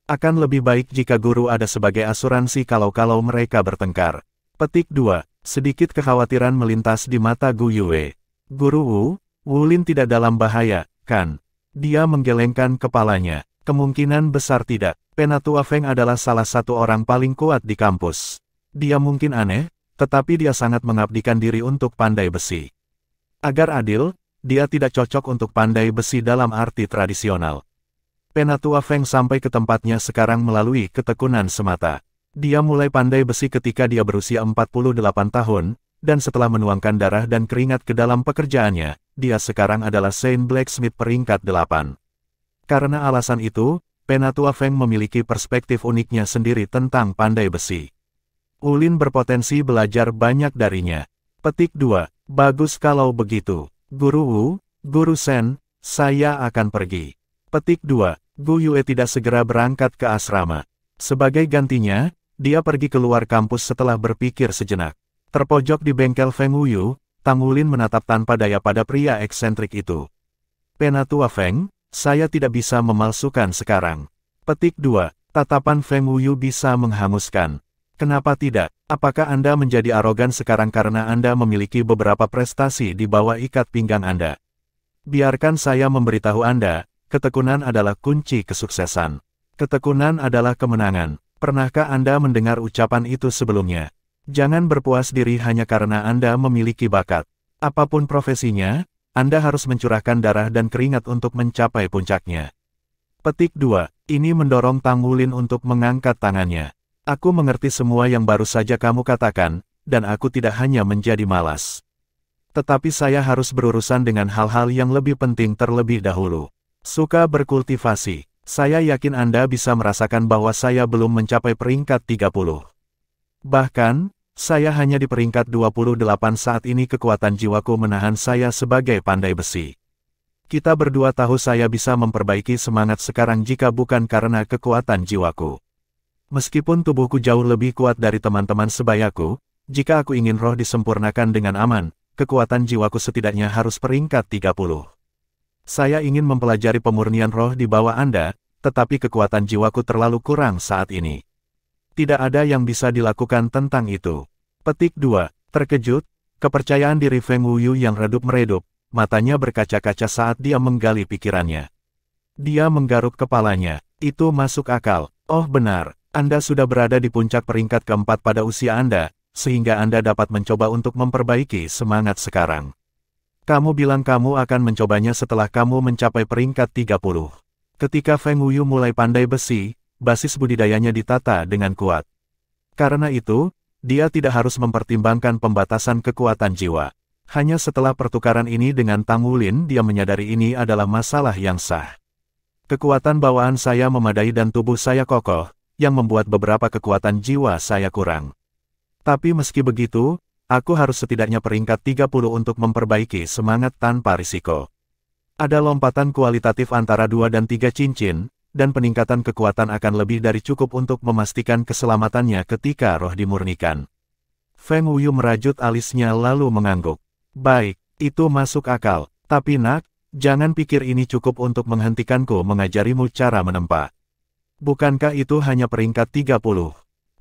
Akan lebih baik jika guru ada sebagai asuransi kalau mereka bertengkar. Petik 2. Sedikit kekhawatiran melintas di mata Gu Yue. Guru Wu, Wulin tidak dalam bahaya, kan? Dia menggelengkan kepalanya. Kemungkinan besar tidak. Penatua Feng adalah salah satu orang paling kuat di kampus. Dia mungkin aneh, tetapi dia sangat mengabdikan diri untuk pandai besi. Agar adil, dia tidak cocok untuk pandai besi dalam arti tradisional. Penatua Feng sampai ke tempatnya sekarang melalui ketekunan semata. Dia mulai pandai besi ketika dia berusia 48 tahun, dan setelah menuangkan darah dan keringat ke dalam pekerjaannya, dia sekarang adalah Saint Blacksmith peringkat 8. Karena alasan itu, Penatua Feng memiliki perspektif uniknya sendiri tentang pandai besi. Wulin berpotensi belajar banyak darinya. Petik 2. Bagus kalau begitu. Guru Wu, Guru Shen, saya akan pergi. Petik 2. Gu Yue tidak segera berangkat ke asrama. Sebagai gantinya, dia pergi keluar kampus setelah berpikir sejenak. Terpojok di bengkel Feng Wuyu, Tang Wulin menatap tanpa daya pada pria eksentrik itu. Penatua Feng, saya tidak bisa memalsukan sekarang. Petik 2. Tatapan Feng Wuyu bisa menghanguskan. Kenapa tidak? Apakah Anda menjadi arogan sekarang karena Anda memiliki beberapa prestasi di bawah ikat pinggang Anda? Biarkan saya memberitahu Anda, ketekunan adalah kunci kesuksesan. Ketekunan adalah kemenangan. Pernahkah Anda mendengar ucapan itu sebelumnya? Jangan berpuas diri hanya karena Anda memiliki bakat. Apapun profesinya, Anda harus mencurahkan darah dan keringat untuk mencapai puncaknya. Petik 2. Ini mendorong Tang Wulin untuk mengangkat tangannya. Aku mengerti semua yang baru saja kamu katakan, dan aku tidak hanya menjadi malas. Tetapi saya harus berurusan dengan hal-hal yang lebih penting terlebih dahulu. Suka berkultivasi. Saya yakin Anda bisa merasakan bahwa saya belum mencapai peringkat 30. Bahkan, saya hanya di peringkat 28 saat ini. Kekuatan jiwaku menahan saya sebagai pandai besi. Kita berdua tahu saya bisa memperbaiki semangat sekarang jika bukan karena kekuatan jiwaku. Meskipun tubuhku jauh lebih kuat dari teman-teman sebayaku, jika aku ingin roh disempurnakan dengan aman, kekuatan jiwaku setidaknya harus peringkat 30. Saya ingin mempelajari pemurnian roh di bawah Anda, tetapi kekuatan jiwaku terlalu kurang saat ini. Tidak ada yang bisa dilakukan tentang itu. Petik 2. Terkejut, kepercayaan diri Feng Wuyu yang redup-meredup, matanya berkaca-kaca saat dia menggali pikirannya. Dia menggaruk kepalanya. Itu masuk akal. Oh benar, Anda sudah berada di puncak peringkat keempat pada usia Anda, sehingga Anda dapat mencoba untuk memperbaiki semangat sekarang. Kamu bilang kamu akan mencobanya setelah kamu mencapai peringkat 30. Ketika Feng Wuyu mulai pandai besi, basis budidayanya ditata dengan kuat. Karena itu, dia tidak harus mempertimbangkan pembatasan kekuatan jiwa. Hanya setelah pertukaran ini dengan Tang Wulin dia menyadari ini adalah masalah yang sah. Kekuatan bawaan saya memadai dan tubuh saya kokoh, yang membuat beberapa kekuatan jiwa saya kurang. Tapi meski begitu, aku harus setidaknya peringkat 30 untuk memperbaiki semangat tanpa risiko. Ada lompatan kualitatif antara 2 dan 3 cincin, dan peningkatan kekuatan akan lebih dari cukup untuk memastikan keselamatannya ketika roh dimurnikan. Feng Wuyu merajut alisnya lalu mengangguk. Baik, itu masuk akal. Tapi nak, jangan pikir ini cukup untuk menghentikanku mengajarimu cara menempa. Bukankah itu hanya peringkat 30?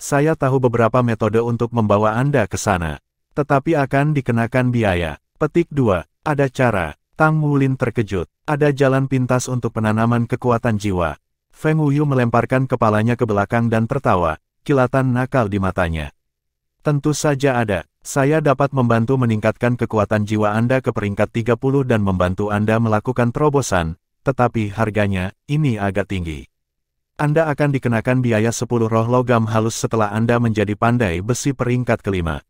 Saya tahu beberapa metode untuk membawa Anda ke sana. Tetapi akan dikenakan biaya. Petik 2. Ada cara. Tang Wulin terkejut. Ada jalan pintas untuk penanaman kekuatan jiwa. Feng Wuyu melemparkan kepalanya ke belakang dan tertawa, kilatan nakal di matanya. Tentu saja ada. Saya dapat membantu meningkatkan kekuatan jiwa Anda ke peringkat 30 dan membantu Anda melakukan terobosan, tetapi harganya, ini agak tinggi. Anda akan dikenakan biaya 10 roh logam halus setelah Anda menjadi pandai besi peringkat kelima.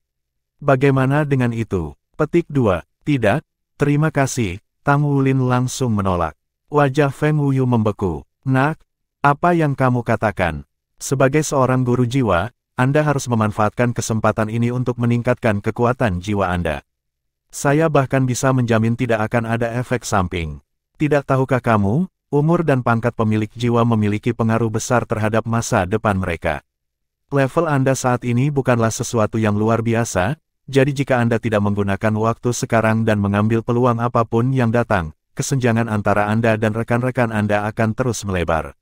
Bagaimana dengan itu? Petik 2. Tidak, terima kasih. Tang Wulin langsung menolak. Wajah Feng Wuyu membeku. Nak, apa yang kamu katakan? Sebagai seorang guru jiwa, Anda harus memanfaatkan kesempatan ini untuk meningkatkan kekuatan jiwa Anda. Saya bahkan bisa menjamin tidak akan ada efek samping. Tidak tahukah kamu, umur dan pangkat pemilik jiwa memiliki pengaruh besar terhadap masa depan mereka. Level Anda saat ini bukanlah sesuatu yang luar biasa, jadi jika Anda tidak menggunakan waktu sekarang dan mengambil peluang apapun yang datang, kesenjangan antara Anda dan rekan-rekan Anda akan terus melebar.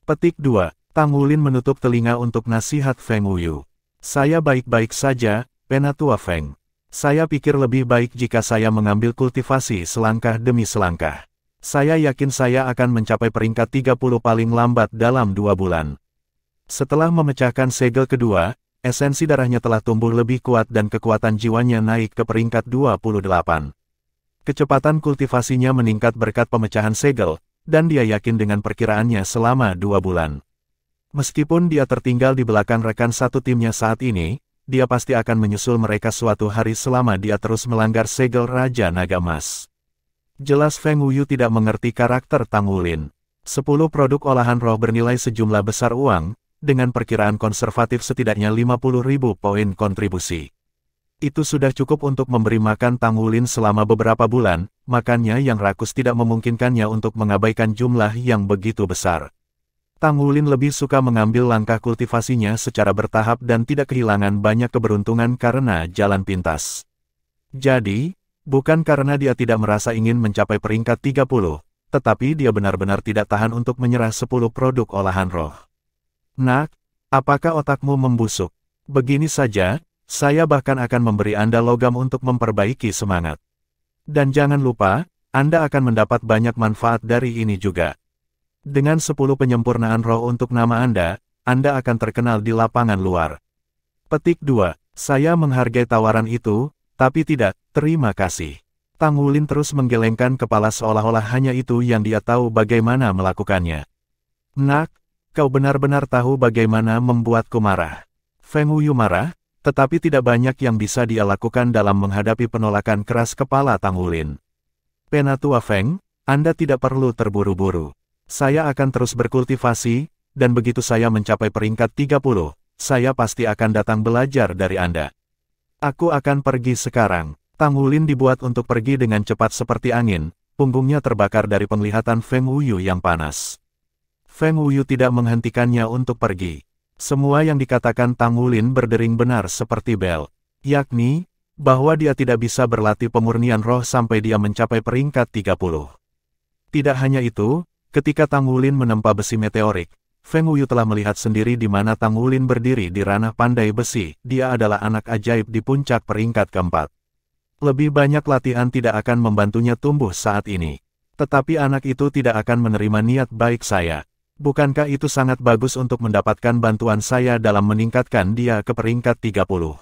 Petik 2. Tang Wulin menutup telinga untuk nasihat Feng Wuyu. Saya baik-baik saja, Penatua Feng. Saya pikir lebih baik jika saya mengambil kultivasi selangkah demi selangkah. Saya yakin saya akan mencapai peringkat 30 paling lambat dalam 2 bulan. Setelah memecahkan segel kedua, esensi darahnya telah tumbuh lebih kuat dan kekuatan jiwanya naik ke peringkat 28. Kecepatan kultivasinya meningkat berkat pemecahan segel, dan dia yakin dengan perkiraannya selama 2 bulan. Meskipun dia tertinggal di belakang rekan satu timnya saat ini, dia pasti akan menyusul mereka suatu hari selama dia terus melanggar segel Raja Naga Emas. Jelas Feng Wuyu tidak mengerti karakter Tang Wulin. 10 produk olahan roh bernilai sejumlah besar uang, dengan perkiraan konservatif setidaknya 50.000 poin kontribusi. Itu sudah cukup untuk memberi makan Tang Wulin selama beberapa bulan, makannya yang rakus tidak memungkinkannya untuk mengabaikan jumlah yang begitu besar. Tang Wulin lebih suka mengambil langkah kultivasinya secara bertahap dan tidak kehilangan banyak keberuntungan karena jalan pintas. Jadi, bukan karena dia tidak merasa ingin mencapai peringkat 30, tetapi dia benar-benar tidak tahan untuk menyerah 10 produk olahan roh. Nak, apakah otakmu membusuk? Begini saja, saya bahkan akan memberi Anda logam untuk memperbaiki semangat. Dan jangan lupa, Anda akan mendapat banyak manfaat dari ini juga. Dengan 10 penyempurnaan roh untuk nama Anda akan terkenal di lapangan luar. Petik 2. Saya menghargai tawaran itu, tapi tidak, terima kasih. Tang Wulin terus menggelengkan kepala seolah-olah hanya itu yang dia tahu bagaimana melakukannya. Nak, kau benar-benar tahu bagaimana membuatku marah. Feng Wuyu marah, tetapi tidak banyak yang bisa dia lakukan dalam menghadapi penolakan keras kepala Tang Wulin. Penatua Feng, Anda tidak perlu terburu-buru. Saya akan terus berkultivasi, dan begitu saya mencapai peringkat 30, saya pasti akan datang belajar dari Anda. Aku akan pergi sekarang. Tang Wulin dibuat untuk pergi dengan cepat seperti angin, punggungnya terbakar dari penglihatan Feng Wuyu yang panas. Feng Wuyu tidak menghentikannya untuk pergi. Semua yang dikatakan Tang Wulin berdering benar seperti bel, yakni, bahwa dia tidak bisa berlatih pemurnian roh sampai dia mencapai peringkat 30. Tidak hanya itu, ketika Tang Wulin menempa besi meteorik, Feng Wuyu telah melihat sendiri di mana Tang Wulin berdiri di ranah pandai besi, dia adalah anak ajaib di puncak peringkat keempat. Lebih banyak latihan tidak akan membantunya tumbuh saat ini. Tetapi anak itu tidak akan menerima niat baik saya. Bukankah itu sangat bagus untuk mendapatkan bantuan saya dalam meningkatkan dia ke peringkat 30? 10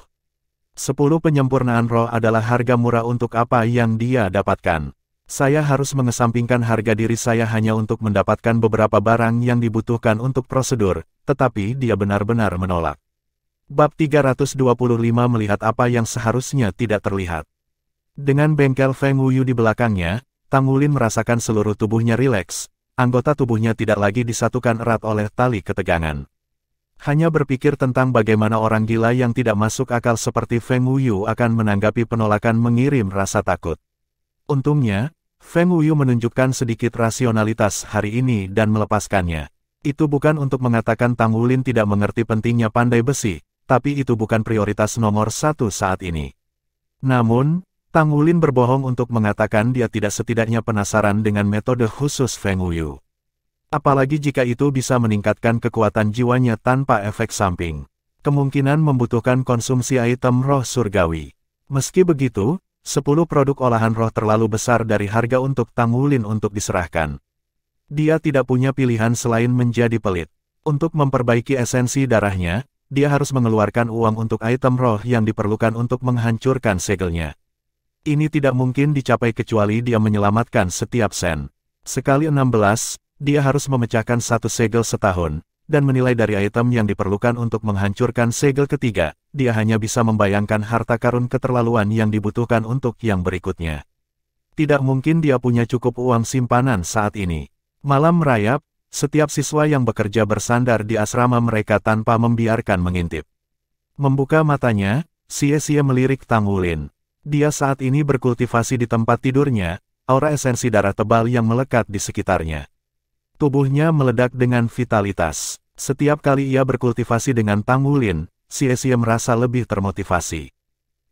penyempurnaan roh adalah harga murah untuk apa yang dia dapatkan. Saya harus mengesampingkan harga diri saya hanya untuk mendapatkan beberapa barang yang dibutuhkan untuk prosedur, tetapi dia benar-benar menolak. Bab 325 melihat apa yang seharusnya tidak terlihat. Dengan bengkel Feng Wuyu di belakangnya, Tang Wulin merasakan seluruh tubuhnya rileks. Anggota tubuhnya tidak lagi disatukan erat oleh tali ketegangan. Hanya berpikir tentang bagaimana orang gila yang tidak masuk akal seperti Feng Wuyu akan menanggapi penolakan mengirim rasa takut. Untungnya, Feng Wuyu menunjukkan sedikit rasionalitas hari ini dan melepaskannya. Itu bukan untuk mengatakan Tang Wulin tidak mengerti pentingnya pandai besi, tapi itu bukan prioritas nomor satu saat ini. Namun, Tang Wulin berbohong untuk mengatakan dia tidak setidaknya penasaran dengan metode khusus Feng Wuyu. Apalagi jika itu bisa meningkatkan kekuatan jiwanya tanpa efek samping. Kemungkinan membutuhkan konsumsi item roh surgawi. Meski begitu, 10 produk olahan roh terlalu besar dari harga untuk Tang Wulin untuk diserahkan. Dia tidak punya pilihan selain menjadi pelit. Untuk memperbaiki esensi darahnya, dia harus mengeluarkan uang untuk item roh yang diperlukan untuk menghancurkan segelnya. Ini tidak mungkin dicapai kecuali dia menyelamatkan setiap sen. Sekali 16, dia harus memecahkan satu segel setahun, dan menilai dari item yang diperlukan untuk menghancurkan segel ketiga, dia hanya bisa membayangkan harta karun keterlaluan yang dibutuhkan untuk yang berikutnya. Tidak mungkin dia punya cukup uang simpanan saat ini. Malam merayap, setiap siswa yang bekerja bersandar di asrama mereka tanpa membiarkan mengintip. Membuka matanya, Xie melirik Tang Wulin. Dia saat ini berkultivasi di tempat tidurnya, aura esensi darah tebal yang melekat di sekitarnya. Tubuhnya meledak dengan vitalitas. Setiap kali ia berkultivasi dengan Tang Wulin, Xie merasa lebih termotivasi.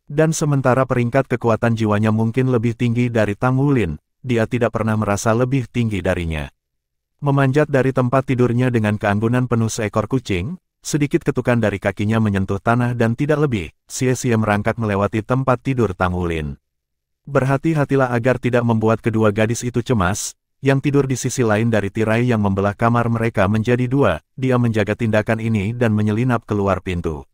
Dan sementara peringkat kekuatan jiwanya mungkin lebih tinggi dari Tang Wulin, dia tidak pernah merasa lebih tinggi darinya. Memanjat dari tempat tidurnya dengan keanggunan penuh seekor kucing, sedikit ketukan dari kakinya menyentuh tanah dan tidak lebih, Xie merangkak melewati tempat tidur Tang Wulin. Berhati-hatilah agar tidak membuat kedua gadis itu cemas, yang tidur di sisi lain dari tirai yang membelah kamar mereka menjadi dua, dia menjaga tindakan ini dan menyelinap keluar pintu.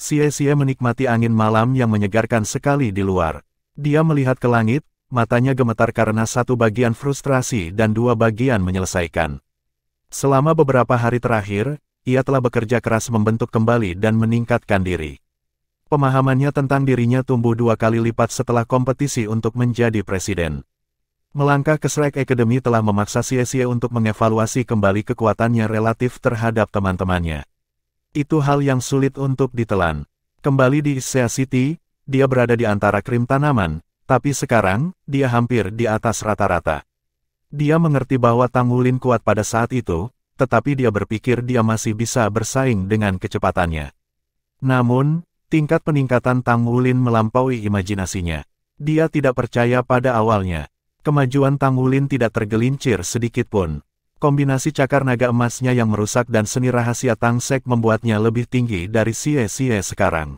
Xie menikmati angin malam yang menyegarkan sekali di luar. Dia melihat ke langit, matanya gemetar karena satu bagian frustrasi dan dua bagian menyelesaikan. Selama beberapa hari terakhir, ia telah bekerja keras membentuk kembali dan meningkatkan diri. Pemahamannya tentang dirinya tumbuh 2 kali lipat setelah kompetisi untuk menjadi presiden. Melangkah ke Shrek Academy telah memaksa Xie untuk mengevaluasi kembali kekuatannya relatif terhadap teman-temannya. Itu hal yang sulit untuk ditelan. Kembali di Sea City, dia berada di antara krim tanaman, tapi sekarang, dia hampir di atas rata-rata. Dia mengerti bahwa Tang Wulin kuat pada saat itu, tetapi dia berpikir dia masih bisa bersaing dengan kecepatannya. Namun, tingkat peningkatan Tang Wulin melampaui imajinasinya. Dia tidak percaya pada awalnya. Kemajuan Tang Wulin tidak tergelincir sedikit pun. Kombinasi cakar naga emasnya yang merusak dan seni rahasia Tang Sek membuatnya lebih tinggi dari Xie sekarang.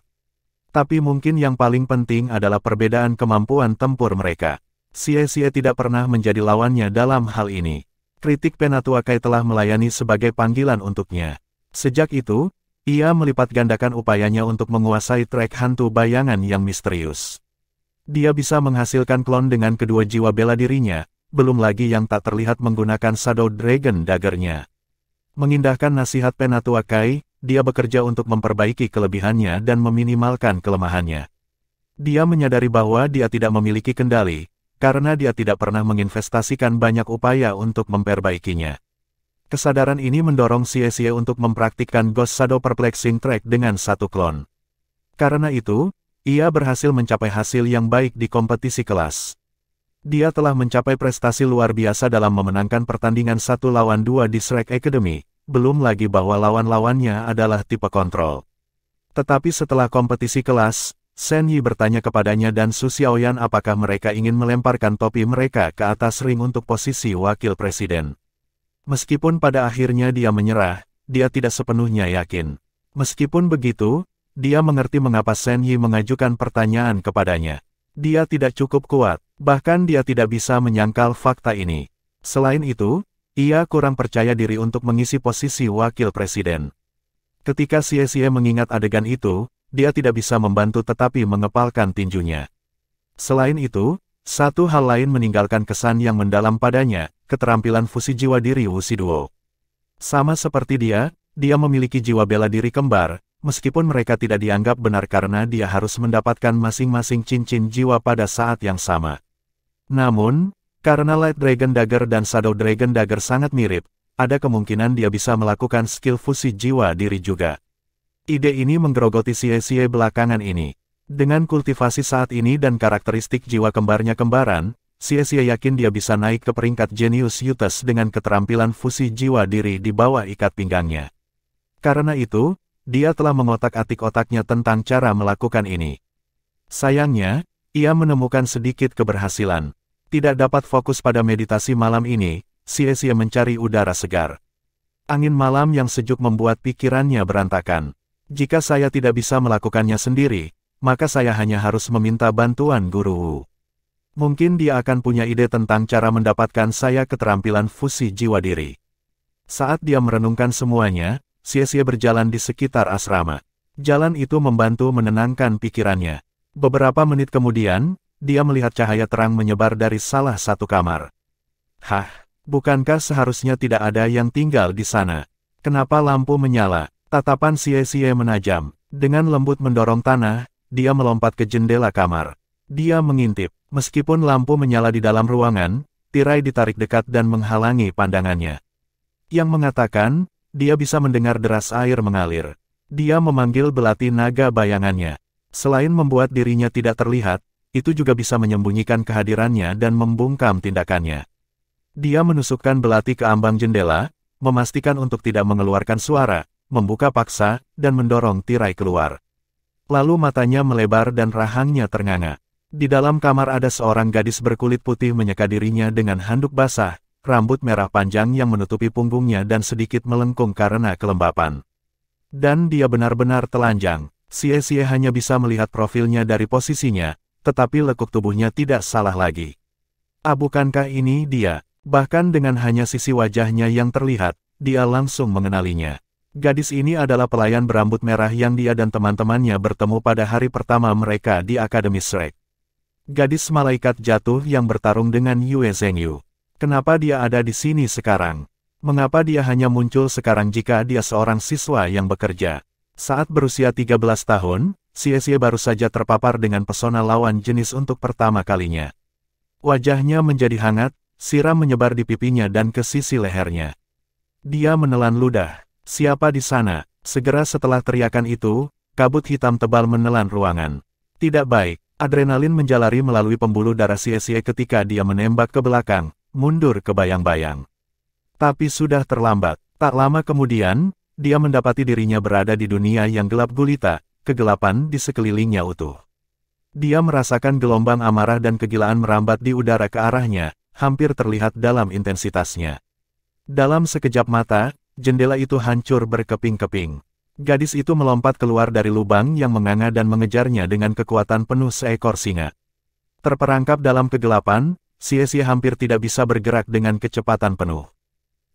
Tapi mungkin yang paling penting adalah perbedaan kemampuan tempur mereka. Xie tidak pernah menjadi lawannya dalam hal ini. Kritik Penatua Kai telah melayani sebagai panggilan untuknya. Sejak itu, ia melipat gandakan upayanya untuk menguasai trek hantu bayangan yang misterius. Dia bisa menghasilkan klon dengan kedua jiwa bela dirinya, belum lagi yang tak terlihat menggunakan Shadow Dragon Dagger-nya. Mengindahkan nasihat Penatua Kai, dia bekerja untuk memperbaiki kelebihannya dan meminimalkan kelemahannya. Dia menyadari bahwa dia tidak memiliki kendali, karena dia tidak pernah menginvestasikan banyak upaya untuk memperbaikinya. Kesadaran ini mendorong Xie untuk mempraktikkan Ghost Shadow Perplexing Track dengan satu klon. Karena itu, ia berhasil mencapai hasil yang baik di kompetisi kelas. Dia telah mencapai prestasi luar biasa dalam memenangkan pertandingan 1 lawan 2 di Shrek Academy, belum lagi bahwa lawan-lawannya adalah tipe kontrol. Tetapi setelah kompetisi kelas, Shen Yi bertanya kepadanya dan Su Xiaoyan apakah mereka ingin melemparkan topi mereka ke atas ring untuk posisi wakil presiden. Meskipun pada akhirnya dia menyerah, dia tidak sepenuhnya yakin. Meskipun begitu, dia mengerti mengapa Shen Yi mengajukan pertanyaan kepadanya. Dia tidak cukup kuat, bahkan dia tidak bisa menyangkal fakta ini. Selain itu, ia kurang percaya diri untuk mengisi posisi wakil presiden. Ketika Xie mengingat adegan itu, dia tidak bisa membantu tetapi mengepalkan tinjunya. Selain itu, satu hal lain meninggalkan kesan yang mendalam padanya, keterampilan fusi jiwa diri Wuxiduo. Sama seperti dia memiliki jiwa bela diri kembar, meskipun mereka tidak dianggap benar karena dia harus mendapatkan masing-masing cincin jiwa pada saat yang sama. Namun, karena Light Dragon Dagger dan Shadow Dragon Dagger sangat mirip, ada kemungkinan dia bisa melakukan skill fusi jiwa diri juga. Ide ini menggerogoti Xie belakangan ini. Dengan kultivasi saat ini dan karakteristik jiwa kembarnya kembaran, Xie yakin dia bisa naik ke peringkat Genius Utes dengan keterampilan fusi jiwa diri di bawah ikat pinggangnya. Karena itu, dia telah mengotak-atik otaknya tentang cara melakukan ini. Sayangnya, ia menemukan sedikit keberhasilan. Tidak dapat fokus pada meditasi malam ini, Xie mencari udara segar. Angin malam yang sejuk membuat pikirannya berantakan. Jika saya tidak bisa melakukannya sendiri, maka saya hanya harus meminta bantuan Guru Wu. Mungkin dia akan punya ide tentang cara mendapatkan saya keterampilan fusi jiwa diri. Saat dia merenungkan semuanya, Xie berjalan di sekitar asrama. Jalan itu membantu menenangkan pikirannya. Beberapa menit kemudian, dia melihat cahaya terang menyebar dari salah satu kamar. Hah, bukankah seharusnya tidak ada yang tinggal di sana? Kenapa lampu menyala? Tatapan Xie menajam. Dengan lembut mendorong tanah, dia melompat ke jendela kamar. Dia mengintip. Meskipun lampu menyala di dalam ruangan, tirai ditarik dekat dan menghalangi pandangannya. Yang mengatakan, dia bisa mendengar deras air mengalir. Dia memanggil belati naga bayangannya. Selain membuat dirinya tidak terlihat, itu juga bisa menyembunyikan kehadirannya dan membungkam tindakannya. Dia menusukkan belati ke ambang jendela, memastikan untuk tidak mengeluarkan suara, membuka paksa, dan mendorong tirai keluar. Lalu matanya melebar dan rahangnya ternganga. Di dalam kamar ada seorang gadis berkulit putih menyeka dirinya dengan handuk basah, rambut merah panjang yang menutupi punggungnya dan sedikit melengkung karena kelembapan. Dan dia benar-benar telanjang. Xie hanya bisa melihat profilnya dari posisinya, tetapi lekuk tubuhnya tidak salah lagi. Bukankah ini dia? Bahkan dengan hanya sisi wajahnya yang terlihat, dia langsung mengenalinya. Gadis ini adalah pelayan berambut merah yang dia dan teman-temannya bertemu pada hari pertama mereka di Akademi Shrek. Gadis malaikat jatuh yang bertarung dengan Yue Zhengyu. Kenapa dia ada di sini sekarang? Mengapa dia hanya muncul sekarang jika dia seorang siswa yang bekerja? Saat berusia 13 tahun, Xie baru saja terpapar dengan pesona lawan jenis untuk pertama kalinya. Wajahnya menjadi hangat, siram menyebar di pipinya dan ke sisi lehernya. Dia menelan ludah. Siapa di sana? Segera setelah teriakan itu, kabut hitam tebal menelan ruangan. Tidak baik, adrenalin menjalari melalui pembuluh darah Xie ketika dia menembak ke belakang, mundur ke bayang-bayang. Tapi sudah terlambat. Tak lama kemudian, dia mendapati dirinya berada di dunia yang gelap gulita, kegelapan di sekelilingnya utuh. Dia merasakan gelombang amarah dan kegilaan merambat di udara ke arahnya, hampir terlihat dalam intensitasnya. Dalam sekejap mata, jendela itu hancur berkeping-keping. Gadis itu melompat keluar dari lubang yang menganga dan mengejarnya dengan kekuatan penuh seekor singa. Terperangkap dalam kegelapan, Xie hampir tidak bisa bergerak dengan kecepatan penuh.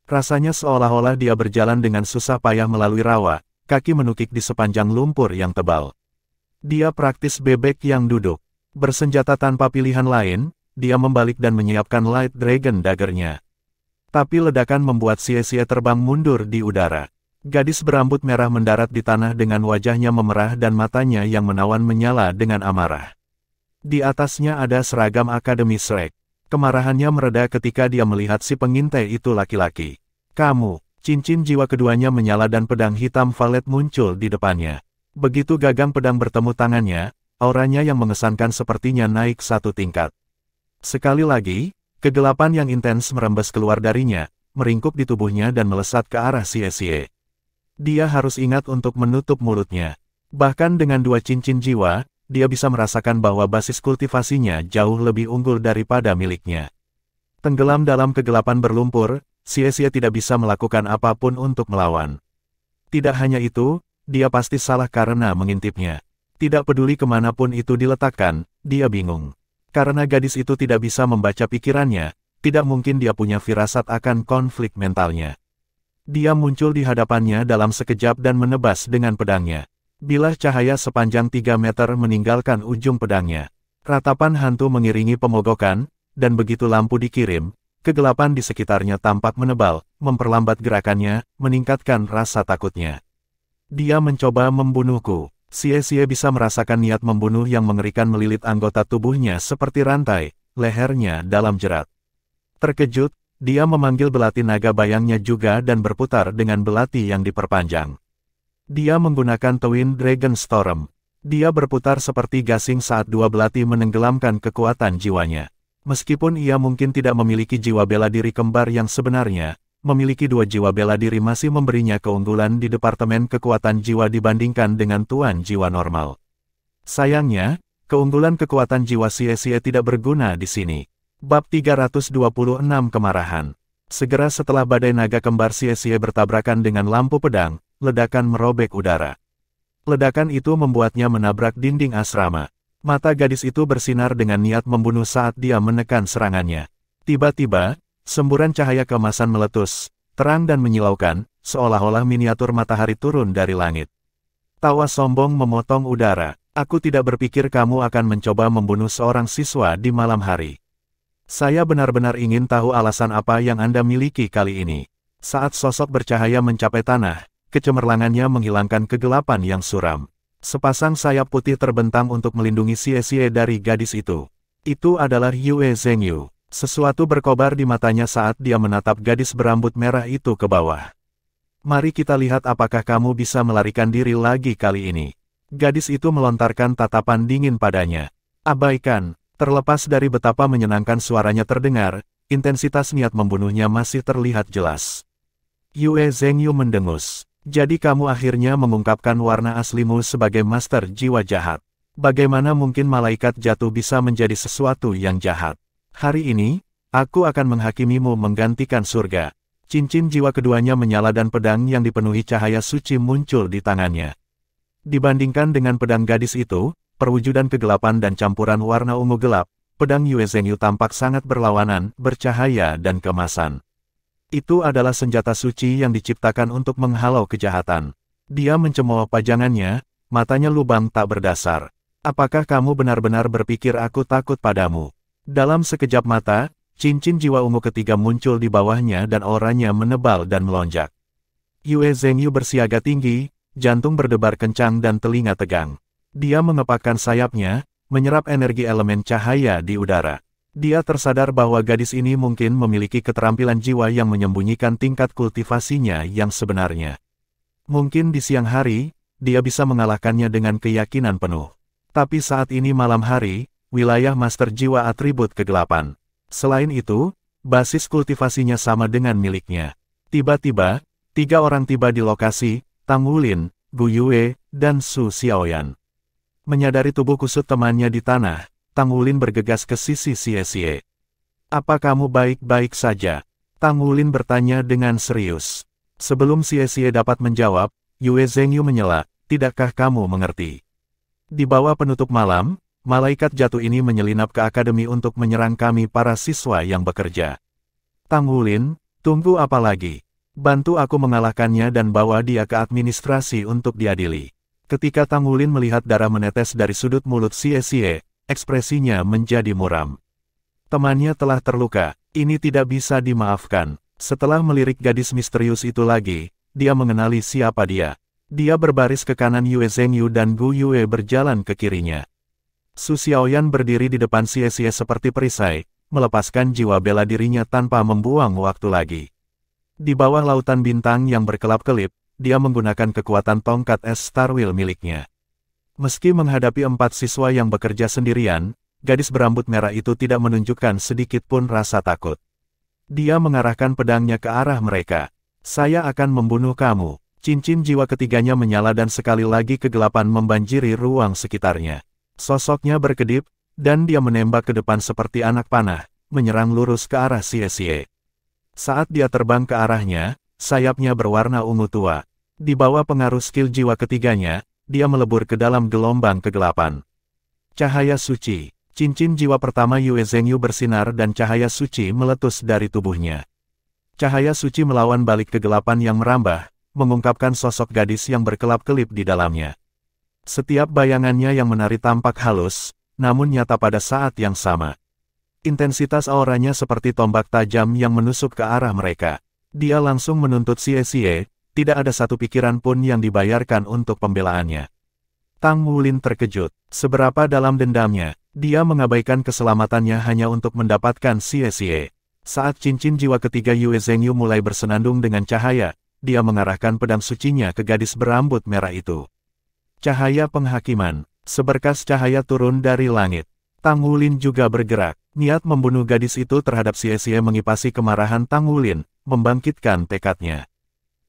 Rasanya seolah-olah dia berjalan dengan susah payah melalui rawa, kaki menukik di sepanjang lumpur yang tebal. Dia praktis bebek yang duduk. Bersenjata tanpa pilihan lain, dia membalik dan menyiapkan Light Dragon Dagger-nya. Tapi ledakan membuat Xie terbang mundur di udara. Gadis berambut merah mendarat di tanah dengan wajahnya memerah dan matanya yang menawan menyala dengan amarah. Di atasnya ada seragam Akademi Shrek. Kemarahannya mereda ketika dia melihat si pengintai itu laki-laki. Kamu, cincin jiwa keduanya menyala dan pedang hitam valet muncul di depannya. Begitu gagang pedang bertemu tangannya, auranya yang mengesankan sepertinya naik satu tingkat. Sekali lagi, kegelapan yang intens merembes keluar darinya, meringkup di tubuhnya dan melesat ke arah Xie. Dia harus ingat untuk menutup mulutnya. Bahkan dengan 2 cincin jiwa, dia bisa merasakan bahwa basis kultivasinya jauh lebih unggul daripada miliknya. Tenggelam dalam kegelapan berlumpur, Xie tidak bisa melakukan apapun untuk melawan. Tidak hanya itu, dia pasti salah karena mengintipnya. Tidak peduli kemanapun itu diletakkan, dia bingung. Karena gadis itu tidak bisa membaca pikirannya, tidak mungkin dia punya firasat akan konflik mentalnya. Dia muncul di hadapannya dalam sekejap dan menebas dengan pedangnya. Bilah cahaya sepanjang 3 meter meninggalkan ujung pedangnya. Ratapan hantu mengiringi pemogokan, dan begitu lampu dikirim, kegelapan di sekitarnya tampak menebal, memperlambat gerakannya, meningkatkan rasa takutnya. Dia mencoba membunuhku. Xie bisa merasakan niat membunuh yang mengerikan melilit anggota tubuhnya seperti rantai, lehernya dalam jerat. Terkejut, dia memanggil belati naga bayangnya juga dan berputar dengan belati yang diperpanjang. Dia menggunakan Twin Dragon Storm. Dia berputar seperti gasing saat 2 belati menenggelamkan kekuatan jiwanya. Meskipun ia mungkin tidak memiliki jiwa bela diri kembar yang sebenarnya, memiliki 2 jiwa bela diri masih memberinya keunggulan di departemen kekuatan jiwa dibandingkan dengan tuan jiwa normal. Sayangnya, keunggulan kekuatan jiwa Xie tidak berguna di sini. Bab 326 Kemarahan. Segera setelah badai naga kembar Xie bertabrakan dengan lampu pedang, ledakan merobek udara. Ledakan itu membuatnya menabrak dinding asrama. Mata gadis itu bersinar dengan niat membunuh saat dia menekan serangannya. Tiba-tiba, semburan cahaya keemasan meletus, terang dan menyilaukan, seolah-olah miniatur matahari turun dari langit. Tawa sombong memotong udara. Aku tidak berpikir kamu akan mencoba membunuh seorang siswa di malam hari. Saya benar-benar ingin tahu alasan apa yang Anda miliki kali ini. Saat sosok bercahaya mencapai tanah, kecemerlangannya menghilangkan kegelapan yang suram. Sepasang sayap putih terbentang untuk melindungi Xie dari gadis itu. Itu adalah Yue Zhengyu. Sesuatu berkobar di matanya saat dia menatap gadis berambut merah itu ke bawah. Mari kita lihat apakah kamu bisa melarikan diri lagi kali ini. Gadis itu melontarkan tatapan dingin padanya. Abaikan, terlepas dari betapa menyenangkan suaranya terdengar, intensitas niat membunuhnya masih terlihat jelas. Yue Zhengyu mendengus. Jadi kamu akhirnya mengungkapkan warna aslimu sebagai master jiwa jahat. Bagaimana mungkin malaikat jatuh bisa menjadi sesuatu yang jahat? Hari ini, aku akan menghakimimu menggantikan surga. Cincin jiwa keduanya menyala dan pedang yang dipenuhi cahaya suci muncul di tangannya. Dibandingkan dengan pedang gadis itu, perwujudan kegelapan dan campuran warna ungu gelap, pedang Yue Zhengyu tampak sangat berlawanan, bercahaya dan keemasan. Itu adalah senjata suci yang diciptakan untuk menghalau kejahatan. Dia mencemooh pajangannya, matanya lubang tak berdasar. Apakah kamu benar-benar berpikir aku takut padamu? Dalam sekejap mata, cincin jiwa ungu ketiga muncul di bawahnya dan auranya menebal dan melonjak. Yue Zhengyu bersiaga tinggi, jantung berdebar kencang dan telinga tegang. Dia mengepakkan sayapnya, menyerap energi elemen cahaya di udara. Dia tersadar bahwa gadis ini mungkin memiliki keterampilan jiwa yang menyembunyikan tingkat kultivasinya yang sebenarnya. Mungkin di siang hari, dia bisa mengalahkannya dengan keyakinan penuh. Tapi saat ini malam hari, wilayah master jiwa atribut kegelapan. Selain itu, basis kultivasinya sama dengan miliknya. Tiba-tiba, 3 orang tiba di lokasi, Tang Wulin, Gu Yue, dan Su Xiaoyan. Menyadari tubuh kusut temannya di tanah, Tang Wulin bergegas ke sisi Xie. Apa kamu baik-baik saja? Tang Wulin bertanya dengan serius. Sebelum Xie dapat menjawab, Yue Zhengyu menyela, tidakkah kamu mengerti? Di bawah penutup malam, malaikat jatuh ini menyelinap ke akademi untuk menyerang kami para siswa yang bekerja. Tang Wulin, tunggu apa lagi? Bantu aku mengalahkannya dan bawa dia ke administrasi untuk diadili. Ketika Tang Wulin melihat darah menetes dari sudut mulut Xie, ekspresinya menjadi muram. Temannya telah terluka, ini tidak bisa dimaafkan. Setelah melirik gadis misterius itu lagi, dia mengenali siapa dia. Dia berbaris ke kanan Yue Zhengyu dan Gu Yue berjalan ke kirinya. Su Xiaoyan berdiri di depan Xie Xie seperti perisai, melepaskan jiwa bela dirinya tanpa membuang waktu lagi. Di bawah lautan bintang yang berkelap-kelip, dia menggunakan kekuatan tongkat es Star Wheel miliknya. Meski menghadapi 4 siswa yang bekerja sendirian, gadis berambut merah itu tidak menunjukkan sedikit pun rasa takut. Dia mengarahkan pedangnya ke arah mereka. Saya akan membunuh kamu. Cincin jiwa ketiganya menyala dan sekali lagi kegelapan membanjiri ruang sekitarnya. Sosoknya berkedip, dan dia menembak ke depan seperti anak panah, menyerang lurus ke arah Xie Xie. Saat dia terbang ke arahnya, sayapnya berwarna ungu tua. Di bawah pengaruh skill jiwa ketiganya, dia melebur ke dalam gelombang kegelapan. Cahaya suci. Cincin jiwa pertama Yue Zhengyu bersinar dan cahaya suci meletus dari tubuhnya. Cahaya suci melawan balik kegelapan yang merambah, mengungkapkan sosok gadis yang berkelap-kelip di dalamnya. Setiap bayangannya yang menari tampak halus, namun nyata pada saat yang sama. Intensitas auranya seperti tombak tajam yang menusuk ke arah mereka. Dia langsung menuntut Xie Xie, tidak ada satu pikiran pun yang dibayarkan untuk pembelaannya. Tang Wulin terkejut. Seberapa dalam dendamnya, dia mengabaikan keselamatannya hanya untuk mendapatkan Xie Xie. Saat cincin jiwa ketiga Yue Zhengyu mulai bersenandung dengan cahaya, dia mengarahkan pedang sucinya ke gadis berambut merah itu. Cahaya penghakiman. Seberkas cahaya turun dari langit. Tang Wulin juga bergerak. Niat membunuh gadis itu terhadap Xie Xie mengipasi kemarahan Tang Wulin, membangkitkan tekadnya.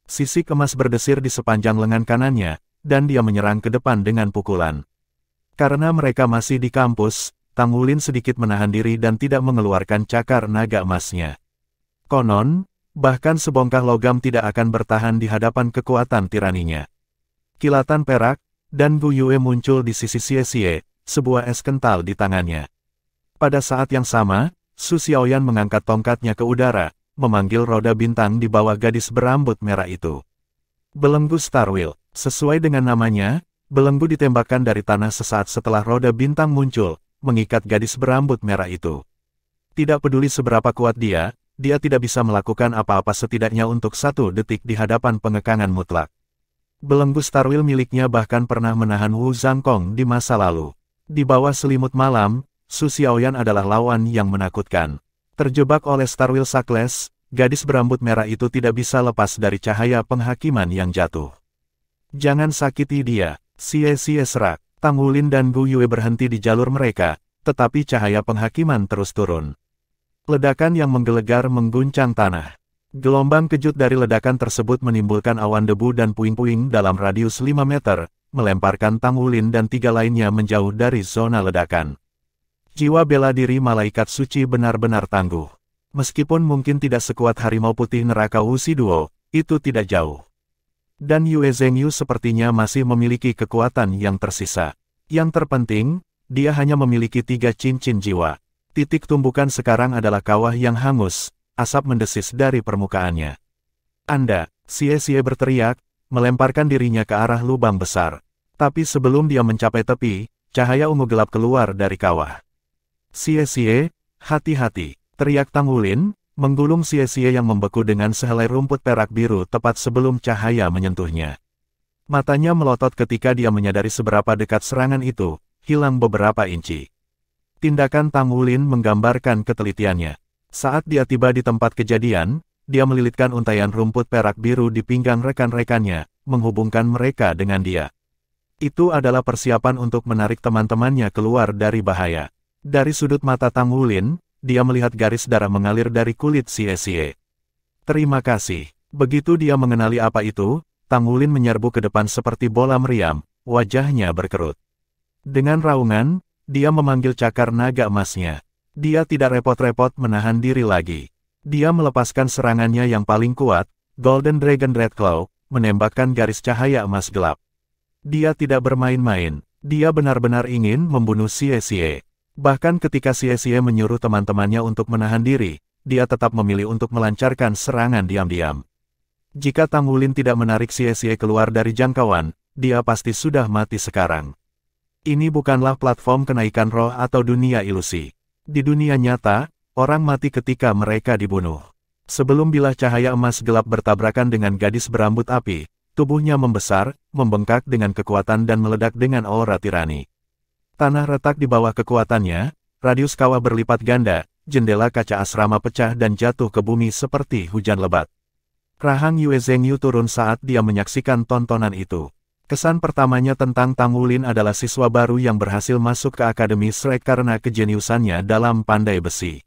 Sisik emas berdesir di sepanjang lengan kanannya, dan dia menyerang ke depan dengan pukulan. Karena mereka masih di kampus, Tang Wulin sedikit menahan diri dan tidak mengeluarkan cakar naga emasnya. Konon, bahkan sebongkah logam tidak akan bertahan di hadapan kekuatan tiraninya. Kilatan perak, dan Gu Yue muncul di sisi Xie Xie, sebuah es kental di tangannya. Pada saat yang sama, Su Xiaoyan mengangkat tongkatnya ke udara, memanggil roda bintang di bawah gadis berambut merah itu. Belenggu Star Wheel. Sesuai dengan namanya, belenggu ditembakkan dari tanah sesaat setelah roda bintang muncul, mengikat gadis berambut merah itu. Tidak peduli seberapa kuat dia tidak bisa melakukan apa-apa setidaknya untuk 1 detik di hadapan pengekangan mutlak. Belenggu Star Wheel miliknya bahkan pernah menahan Wu Zhangkong di masa lalu. Di bawah selimut malam, Su Xiaoyan adalah lawan yang menakutkan. Terjebak oleh Star Wheel Sackless, gadis berambut merah itu tidak bisa lepas dari cahaya penghakiman yang jatuh. Jangan sakiti dia, Xie Xie serak. Tang Wulin dan Gu Yue berhenti di jalur mereka, tetapi cahaya penghakiman terus turun. Ledakan yang menggelegar mengguncang tanah. Gelombang kejut dari ledakan tersebut menimbulkan awan debu dan puing-puing dalam radius 5 meter, melemparkan Tang Wulin dan 3 lainnya menjauh dari zona ledakan. Jiwa bela diri malaikat suci benar-benar tangguh. Meskipun mungkin tidak sekuat harimau putih neraka Wuxi Duo, itu tidak jauh. Dan Yue Zhengyu sepertinya masih memiliki kekuatan yang tersisa. Yang terpenting, dia hanya memiliki 3 cincin jiwa. Titik tumbukan sekarang adalah kawah yang hangus, asap mendesis dari permukaannya. Anda, Xie Xie berteriak, melemparkan dirinya ke arah lubang besar. Tapi sebelum dia mencapai tepi, cahaya ungu gelap keluar dari kawah. Xie Xie, hati-hati, teriak Tang Wulin, menggulung Xie Xie yang membeku dengan sehelai rumput perak biru tepat sebelum cahaya menyentuhnya. Matanya melotot ketika dia menyadari seberapa dekat serangan itu, hilang beberapa inci. Tindakan Tang Wulin menggambarkan ketelitiannya. Saat dia tiba di tempat kejadian, dia melilitkan untaian rumput perak biru di pinggang rekan-rekannya, menghubungkan mereka dengan dia. Itu adalah persiapan untuk menarik teman-temannya keluar dari bahaya. Dari sudut mata Tang Wulin, dia melihat garis darah mengalir dari kulit Xie Xie. Terima kasih. Begitu dia mengenali apa itu, Tang Wulin menyerbu ke depan seperti bola meriam, wajahnya berkerut. Dengan raungan, dia memanggil cakar naga emasnya. Dia tidak repot-repot menahan diri lagi. Dia melepaskan serangannya yang paling kuat, Golden Dragon Red Claw, menembakkan garis cahaya emas gelap. Dia tidak bermain-main. Dia benar-benar ingin membunuh Xie Xie. Bahkan ketika Xie Xie menyuruh teman-temannya untuk menahan diri, dia tetap memilih untuk melancarkan serangan diam-diam. Jika Tang Wulin tidak menarik Xie Xie keluar dari jangkauan, dia pasti sudah mati sekarang. Ini bukanlah platform kenaikan roh atau dunia ilusi. Di dunia nyata, orang mati ketika mereka dibunuh. Sebelum bilah cahaya emas gelap bertabrakan dengan gadis berambut api, tubuhnya membesar, membengkak dengan kekuatan dan meledak dengan aura tirani. Tanah retak di bawah kekuatannya, radius kawah berlipat ganda, jendela kaca asrama pecah dan jatuh ke bumi seperti hujan lebat. Rahang Yue Zhengyu turun saat dia menyaksikan tontonan itu. Kesan pertamanya tentang Tang Wulin adalah siswa baru yang berhasil masuk ke Akademi Shrek karena kejeniusannya dalam pandai besi.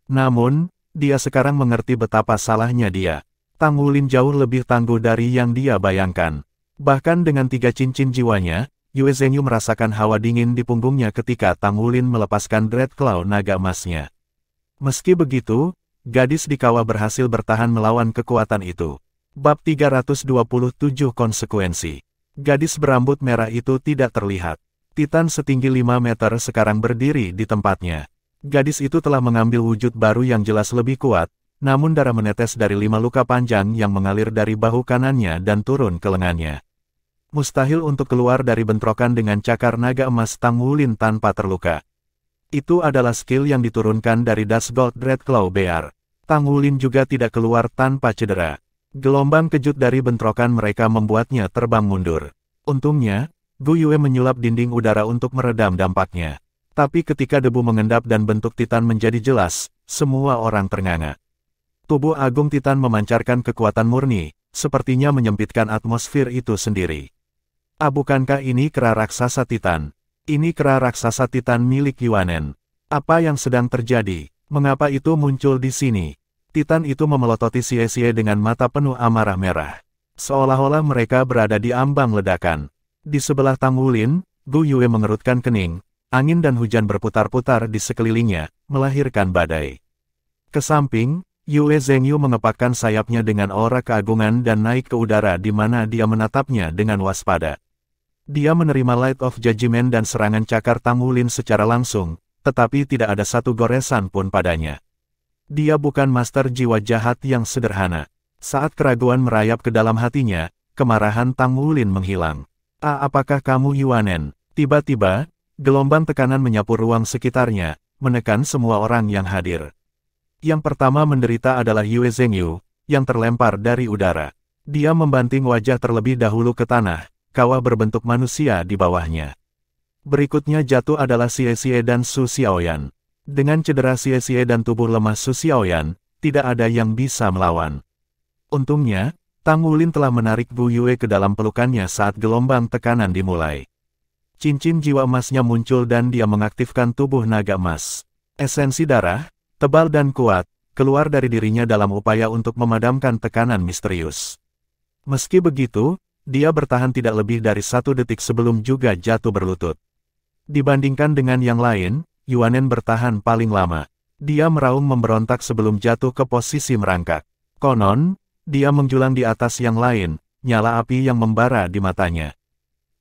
Namun, dia sekarang mengerti betapa salahnya dia. Tang Wulin jauh lebih tangguh dari yang dia bayangkan. Bahkan dengan 3 cincin jiwanya, Yue Zhengyu merasakan hawa dingin di punggungnya ketika Tang Wulin melepaskan Dread Claw naga emasnya. Meski begitu, gadis di kawah berhasil bertahan melawan kekuatan itu. Bab 327 Konsekuensi. Gadis berambut merah itu tidak terlihat. Titan setinggi 5 meter sekarang berdiri di tempatnya. Gadis itu telah mengambil wujud baru yang jelas lebih kuat, namun darah menetes dari 5 luka panjang yang mengalir dari bahu kanannya dan turun ke lengannya. Mustahil untuk keluar dari bentrokan dengan cakar naga emas Tang Wulin tanpa terluka. Itu adalah skill yang diturunkan dari Dust Gold Dread Claw Bear. Tang Wulin juga tidak keluar tanpa cedera. Gelombang kejut dari bentrokan mereka membuatnya terbang mundur. Untungnya, Gu Yue menyulap dinding udara untuk meredam dampaknya. Tapi ketika debu mengendap dan bentuk Titan menjadi jelas, semua orang ternganga. Tubuh agung Titan memancarkan kekuatan murni, sepertinya menyempitkan atmosfer itu sendiri. Bukankah ini kera raksasa Titan? Ini kera raksasa Titan milik Yuanen. Apa yang sedang terjadi? Mengapa itu muncul di sini? Titan itu memelototi Xie dengan mata penuh amarah merah. Seolah-olah mereka berada di ambang ledakan. Di sebelah Tang Wulin, Gu Yue mengerutkan kening, angin dan hujan berputar-putar di sekelilingnya, melahirkan badai. Ke samping, Yue Zhengyu mengepakkan sayapnya dengan aura keagungan dan naik ke udara di mana dia menatapnya dengan waspada. Dia menerima Light of Judgment dan serangan cakar Tang Wulin secara langsung, tetapi tidak ada satu goresan pun padanya. Dia bukan master jiwa jahat yang sederhana. Saat keraguan merayap ke dalam hatinya, kemarahan Tang Wulin menghilang. Apakah kamu Yuanen? Tiba-tiba, gelombang tekanan menyapu ruang sekitarnya, menekan semua orang yang hadir. Yang pertama menderita adalah Yue Zhengyu, yang terlempar dari udara. Dia membanting wajah terlebih dahulu ke tanah, kawah berbentuk manusia di bawahnya. Berikutnya jatuh adalah Xie dan Su Xiaoyan. Dengan cedera Xie dan tubuh lemah Su Xiaoyan, tidak ada yang bisa melawan. Untungnya, Tang Wulin telah menarik Gu Yue ke dalam pelukannya saat gelombang tekanan dimulai. Cincin jiwa emasnya muncul dan dia mengaktifkan tubuh naga emas. Esensi darah, tebal dan kuat, keluar dari dirinya dalam upaya untuk memadamkan tekanan misterius. Meski begitu, dia bertahan tidak lebih dari 1 detik sebelum juga jatuh berlutut. Dibandingkan dengan yang lain, Yuanen bertahan paling lama. Dia meraung memberontak sebelum jatuh ke posisi merangkak. Konon, dia menjulang di atas yang lain, nyala api yang membara di matanya.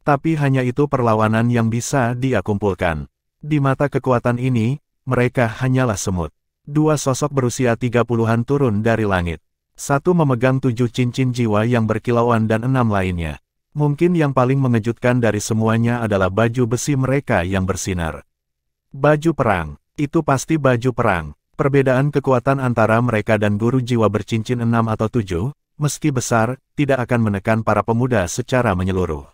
Tapi hanya itu perlawanan yang bisa dia kumpulkan. Di mata kekuatan ini, mereka hanyalah semut. 2 sosok berusia 30-an turun dari langit. Satu memegang 7 cincin jiwa yang berkilauan dan 6 lainnya. Mungkin yang paling mengejutkan dari semuanya adalah baju besi mereka yang bersinar. Baju perang, itu pasti baju perang. Perbedaan kekuatan antara mereka dan guru jiwa bercincin 6 atau 7, meski besar, tidak akan menekan para pemuda secara menyeluruh.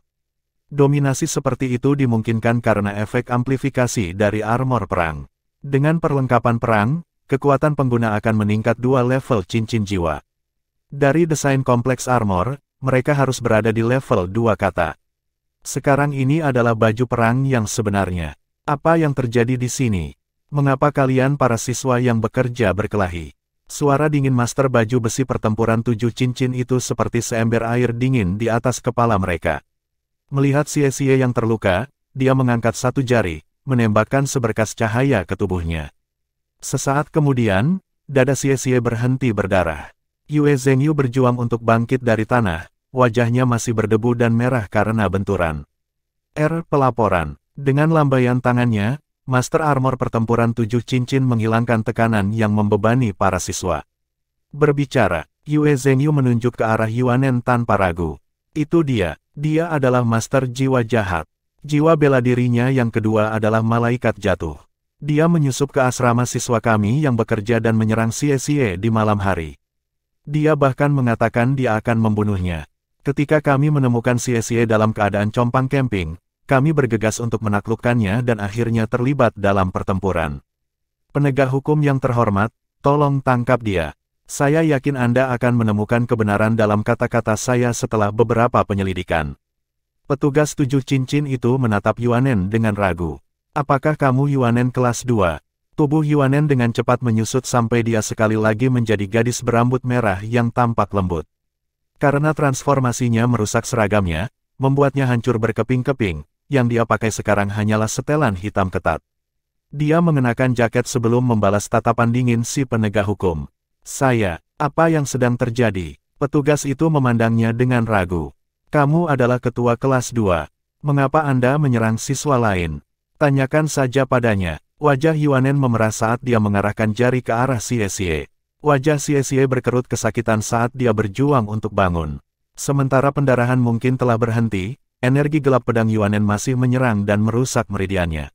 Dominasi seperti itu dimungkinkan karena efek amplifikasi dari armor perang. Dengan perlengkapan perang, kekuatan pengguna akan meningkat 2 level cincin jiwa. Dari desain kompleks armor, mereka harus berada di level 2 kata. Sekarang ini adalah baju perang yang sebenarnya. Apa yang terjadi di sini? Mengapa kalian para siswa yang bekerja berkelahi? Suara dingin master baju besi pertempuran 7 cincin itu seperti seember air dingin di atas kepala mereka. Melihat Xie yang terluka, dia mengangkat 1 jari, menembakkan seberkas cahaya ke tubuhnya. Sesaat kemudian, dada Xie berhenti berdarah. Yue Zhengyu berjuang untuk bangkit dari tanah, wajahnya masih berdebu dan merah karena benturan. Pelaporan. Dengan lambaian tangannya, Master Armor Pertempuran 7 Cincin menghilangkan tekanan yang membebani para siswa. Berbicara, Yue Zhengyu menunjuk ke arah Yuanen tanpa ragu. Itu dia adalah Master Jiwa Jahat. Jiwa bela dirinya yang kedua adalah Malaikat Jatuh. Dia menyusup ke asrama siswa kami yang bekerja dan menyerang Xie di malam hari. Dia bahkan mengatakan dia akan membunuhnya. Ketika kami menemukan Xie dalam keadaan compang camping, kami bergegas untuk menaklukkannya dan akhirnya terlibat dalam pertempuran. Penegak hukum yang terhormat, tolong tangkap dia. Saya yakin Anda akan menemukan kebenaran dalam kata-kata saya setelah beberapa penyelidikan. Petugas 7 cincin itu menatap Yuanen dengan ragu. Apakah kamu Yuanen kelas 2? Tubuh Yuanen dengan cepat menyusut sampai dia sekali lagi menjadi gadis berambut merah yang tampak lembut. Karena transformasinya merusak seragamnya, membuatnya hancur berkeping-keping, yang dia pakai sekarang hanyalah setelan hitam ketat. Dia mengenakan jaket sebelum membalas tatapan dingin si penegak hukum. Saya, apa yang sedang terjadi? Petugas itu memandangnya dengan ragu. Kamu adalah ketua kelas 2. Mengapa Anda menyerang siswa lain? Tanyakan saja padanya. Wajah Yuanen memerah saat dia mengarahkan jari ke arah Xie. Wajah Xie berkerut kesakitan saat dia berjuang untuk bangun. Sementara pendarahan mungkin telah berhenti, energi gelap pedang Yuanen masih menyerang dan merusak meridiannya.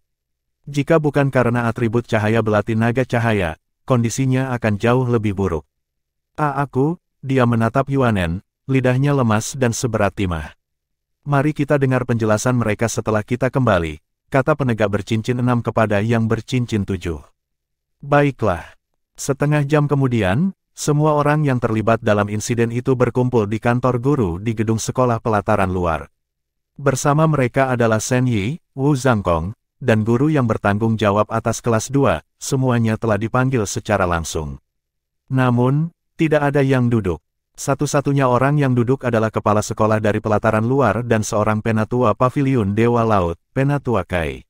Jika bukan karena atribut cahaya belati naga cahaya, kondisinya akan jauh lebih buruk. Dia menatap Yuanen, lidahnya lemas dan seberat timah. Mari kita dengar penjelasan mereka setelah kita kembali, kata penegak bercincin 6 kepada yang bercincin 7. Baiklah. Setengah jam kemudian, semua orang yang terlibat dalam insiden itu berkumpul di kantor guru di gedung sekolah pelataran luar. Bersama mereka adalah Shen Yi, Wu Zhangkong, dan guru yang bertanggung jawab atas kelas 2, semuanya telah dipanggil secara langsung. Namun, tidak ada yang duduk. Satu-satunya orang yang duduk adalah kepala sekolah dari pelataran luar dan seorang penatua paviliun Dewa Laut, Penatua Kai.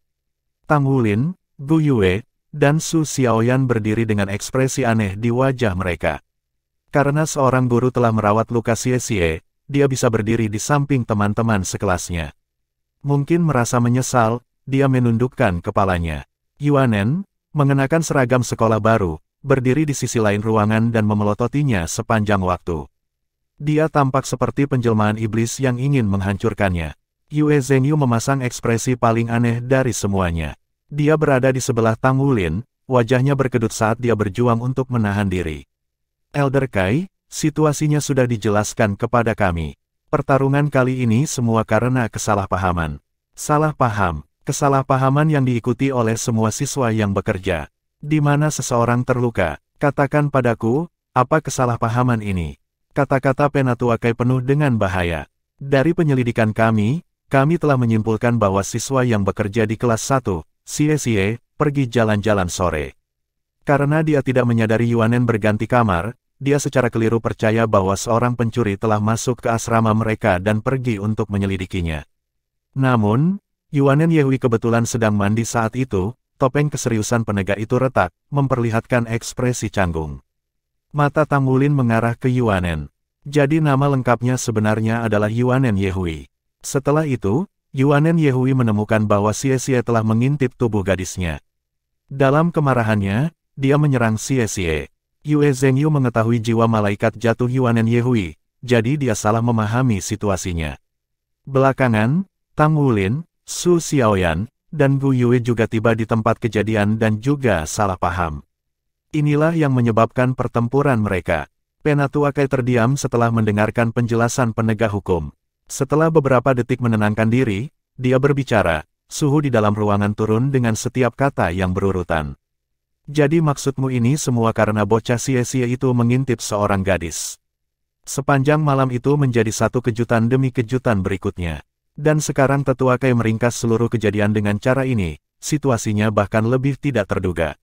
Tang Wulin, Gu Yue, dan Su Xiaoyan berdiri dengan ekspresi aneh di wajah mereka. Karena seorang guru telah merawat luka Xie, dia bisa berdiri di samping teman-teman sekelasnya. Mungkin merasa menyesal, dia menundukkan kepalanya. Yuanen, mengenakan seragam sekolah baru, berdiri di sisi lain ruangan dan memelototinya sepanjang waktu. Dia tampak seperti penjelmaan iblis yang ingin menghancurkannya. Yue Zhengyu memasang ekspresi paling aneh dari semuanya. Dia berada di sebelah Tang Wulin, wajahnya berkedut saat dia berjuang untuk menahan diri. Elder Kai, situasinya sudah dijelaskan kepada kami. Pertarungan kali ini semua karena kesalahpahaman. Salah paham. Kesalahpahaman yang diikuti oleh semua siswa yang bekerja. Di mana seseorang terluka, katakan padaku, apa kesalahpahaman ini? Kata-kata Penatua Kai penuh dengan bahaya. Dari penyelidikan kami telah menyimpulkan bahwa siswa yang bekerja di kelas 1, Xie, pergi jalan-jalan sore. Karena dia tidak menyadari Yuanen berganti kamar, dia secara keliru percaya bahwa seorang pencuri telah masuk ke asrama mereka dan pergi untuk menyelidikinya. Namun, Yuanen Yehui kebetulan sedang mandi saat itu, topeng keseriusan penegak itu retak, memperlihatkan ekspresi canggung. Mata Tang Wulin mengarah ke Yuanen. Jadi nama lengkapnya sebenarnya adalah Yuanen Yehui. Setelah itu, Yuanen Yehui menemukan bahwa Xie telah mengintip tubuh gadisnya. Dalam kemarahannya, dia menyerang Xie. Yue Zhengyu mengetahui jiwa malaikat jatuh Yuanen Yehui, jadi dia salah memahami situasinya. Belakangan, Tang Wulin, Su Xiaoyan, dan Gu Yue juga tiba di tempat kejadian dan juga salah paham. Inilah yang menyebabkan pertempuran mereka. Penatua Kai terdiam setelah mendengarkan penjelasan penegak hukum. Setelah beberapa detik menenangkan diri, dia berbicara, suhu di dalam ruangan turun dengan setiap kata yang berurutan. Jadi maksudmu ini semua karena bocah Xie itu mengintip seorang gadis. Sepanjang malam itu menjadi satu kejutan demi kejutan berikutnya. Dan sekarang Tetua Kai meringkas seluruh kejadian dengan cara ini, situasinya bahkan lebih tidak terduga.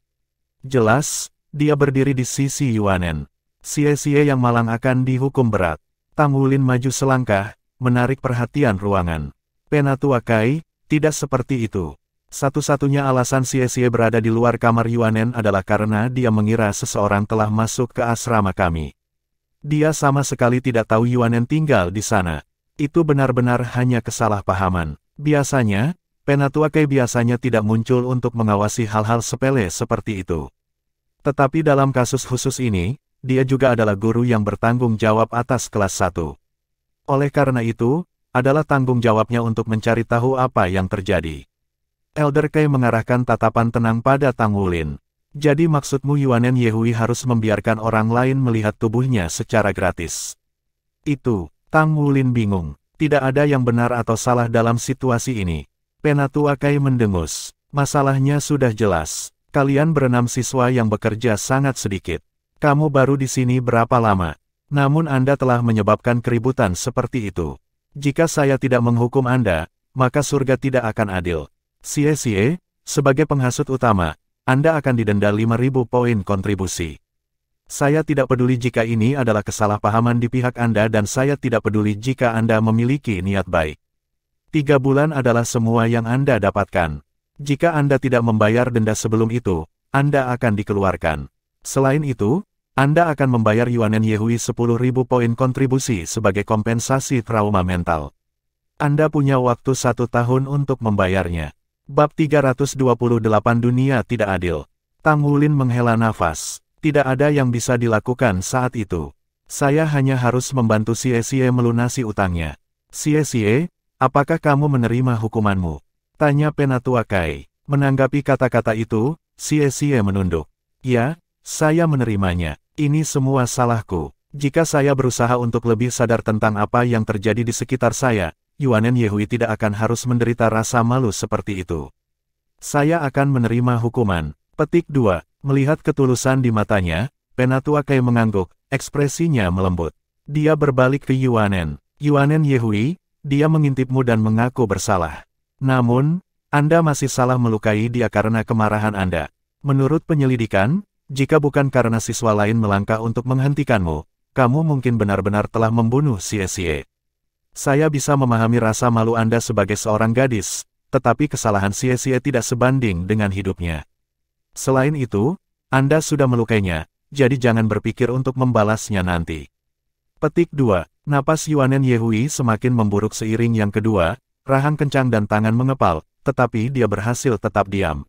Jelas, dia berdiri di sisi Yuanen. Xie yang malang akan dihukum berat. Tang Wulin maju selangkah, menarik perhatian ruangan. Penatua Kai, tidak seperti itu. Satu-satunya alasan Xie berada di luar kamar Yuanen adalah karena dia mengira seseorang telah masuk ke asrama kami. Dia sama sekali tidak tahu Yuanen tinggal di sana. Itu benar-benar hanya kesalahpahaman. Biasanya, Penatua Kai biasanya tidak muncul untuk mengawasi hal-hal sepele seperti itu. Tetapi dalam kasus khusus ini, dia juga adalah guru yang bertanggung jawab atas kelas 1. Oleh karena itu, adalah tanggung jawabnya untuk mencari tahu apa yang terjadi. Elder Kai mengarahkan tatapan tenang pada Tang Wulin. Jadi maksudmu Yuanen Yehui harus membiarkan orang lain melihat tubuhnya secara gratis? Itu, Tang Wulin bingung. Tidak ada yang benar atau salah dalam situasi ini. Penatua Kai mendengus. Masalahnya sudah jelas. Kalian berenam siswa yang bekerja sangat sedikit. Kamu baru di sini berapa lama? Namun Anda telah menyebabkan keributan seperti itu. Jika saya tidak menghukum Anda, maka surga tidak akan adil. Xie, sebagai penghasut utama, Anda akan didenda 5.000 poin kontribusi. Saya tidak peduli jika ini adalah kesalahpahaman di pihak Anda dan saya tidak peduli jika Anda memiliki niat baik. 3 bulan adalah semua yang Anda dapatkan. Jika Anda tidak membayar denda sebelum itu, Anda akan dikeluarkan. Selain itu, Anda akan membayar Yuanen Yehui 10.000 poin kontribusi sebagai kompensasi trauma mental. Anda punya waktu 1 tahun untuk membayarnya. Bab 328 Dunia Tidak Adil. Tang Wulin menghela nafas. Tidak ada yang bisa dilakukan saat itu. Saya hanya harus membantu Xie melunasi utangnya. Xie, apakah kamu menerima hukumanmu? Tanya Penatua Kai. Menanggapi kata-kata itu, Xie menunduk. Ya, saya menerimanya. Ini semua salahku. Jika saya berusaha untuk lebih sadar tentang apa yang terjadi di sekitar saya, Yuanen Yehui tidak akan harus menderita rasa malu seperti itu. Saya akan menerima hukuman. Petik 2. Melihat ketulusan di matanya, Penatua Kai mengangguk, ekspresinya melembut. Dia berbalik ke Yuanen. Yuanen Yehui, dia mengintipmu dan mengaku bersalah. Namun, Anda masih salah melukai dia karena kemarahan Anda. Menurut penyelidikan, jika bukan karena siswa lain melangkah untuk menghentikanmu, kamu mungkin benar-benar telah membunuh Xie. Saya bisa memahami rasa malu Anda sebagai seorang gadis, tetapi kesalahan Xie tidak sebanding dengan hidupnya. Selain itu, Anda sudah melukainya, jadi jangan berpikir untuk membalasnya nanti. Petik 2. Napas Yuanen Yehui semakin memburuk seiring yang kedua, rahang kencang dan tangan mengepal, tetapi dia berhasil tetap diam.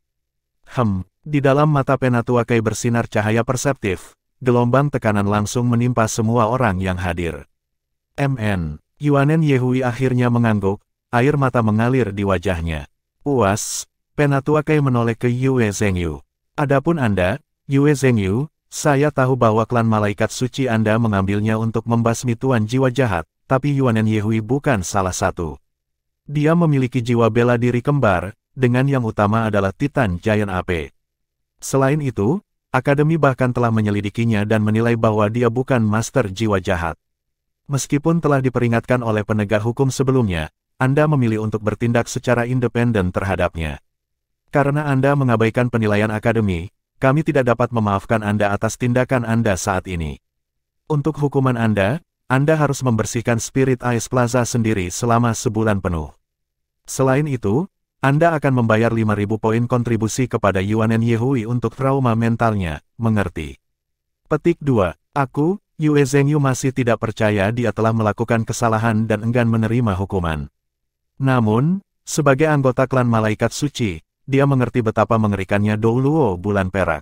Di dalam mata Penatua Kai bersinar cahaya perseptif, gelombang tekanan langsung menimpa semua orang yang hadir. Yuanen Yehui akhirnya mengangguk, air mata mengalir di wajahnya. Puas, Penatua Kai menoleh ke Yue Zhengyu. Adapun Anda, Yue Zhengyu, saya tahu bahwa klan malaikat suci Anda mengambilnya untuk membasmi tuan jiwa jahat, tapi Yuanen Yehui bukan salah satu. Dia memiliki jiwa bela diri kembar, dengan yang utama adalah Titan Giant AP. Selain itu, Akademi bahkan telah menyelidikinya dan menilai bahwa dia bukan master jiwa jahat. Meskipun telah diperingatkan oleh penegak hukum sebelumnya, Anda memilih untuk bertindak secara independen terhadapnya. Karena Anda mengabaikan penilaian Akademi, kami tidak dapat memaafkan Anda atas tindakan Anda saat ini. Untuk hukuman Anda harus membersihkan Spirit Ice Plaza sendiri selama sebulan penuh. Selain itu, Anda akan membayar 5.000 poin kontribusi kepada Yuanen Yehui untuk trauma mentalnya, mengerti? Petik 2. Aku, Yue Zhengyu masih tidak percaya dia telah melakukan kesalahan dan enggan menerima hukuman. Namun, sebagai anggota klan malaikat suci, dia mengerti betapa mengerikannya Douluo bulan perak.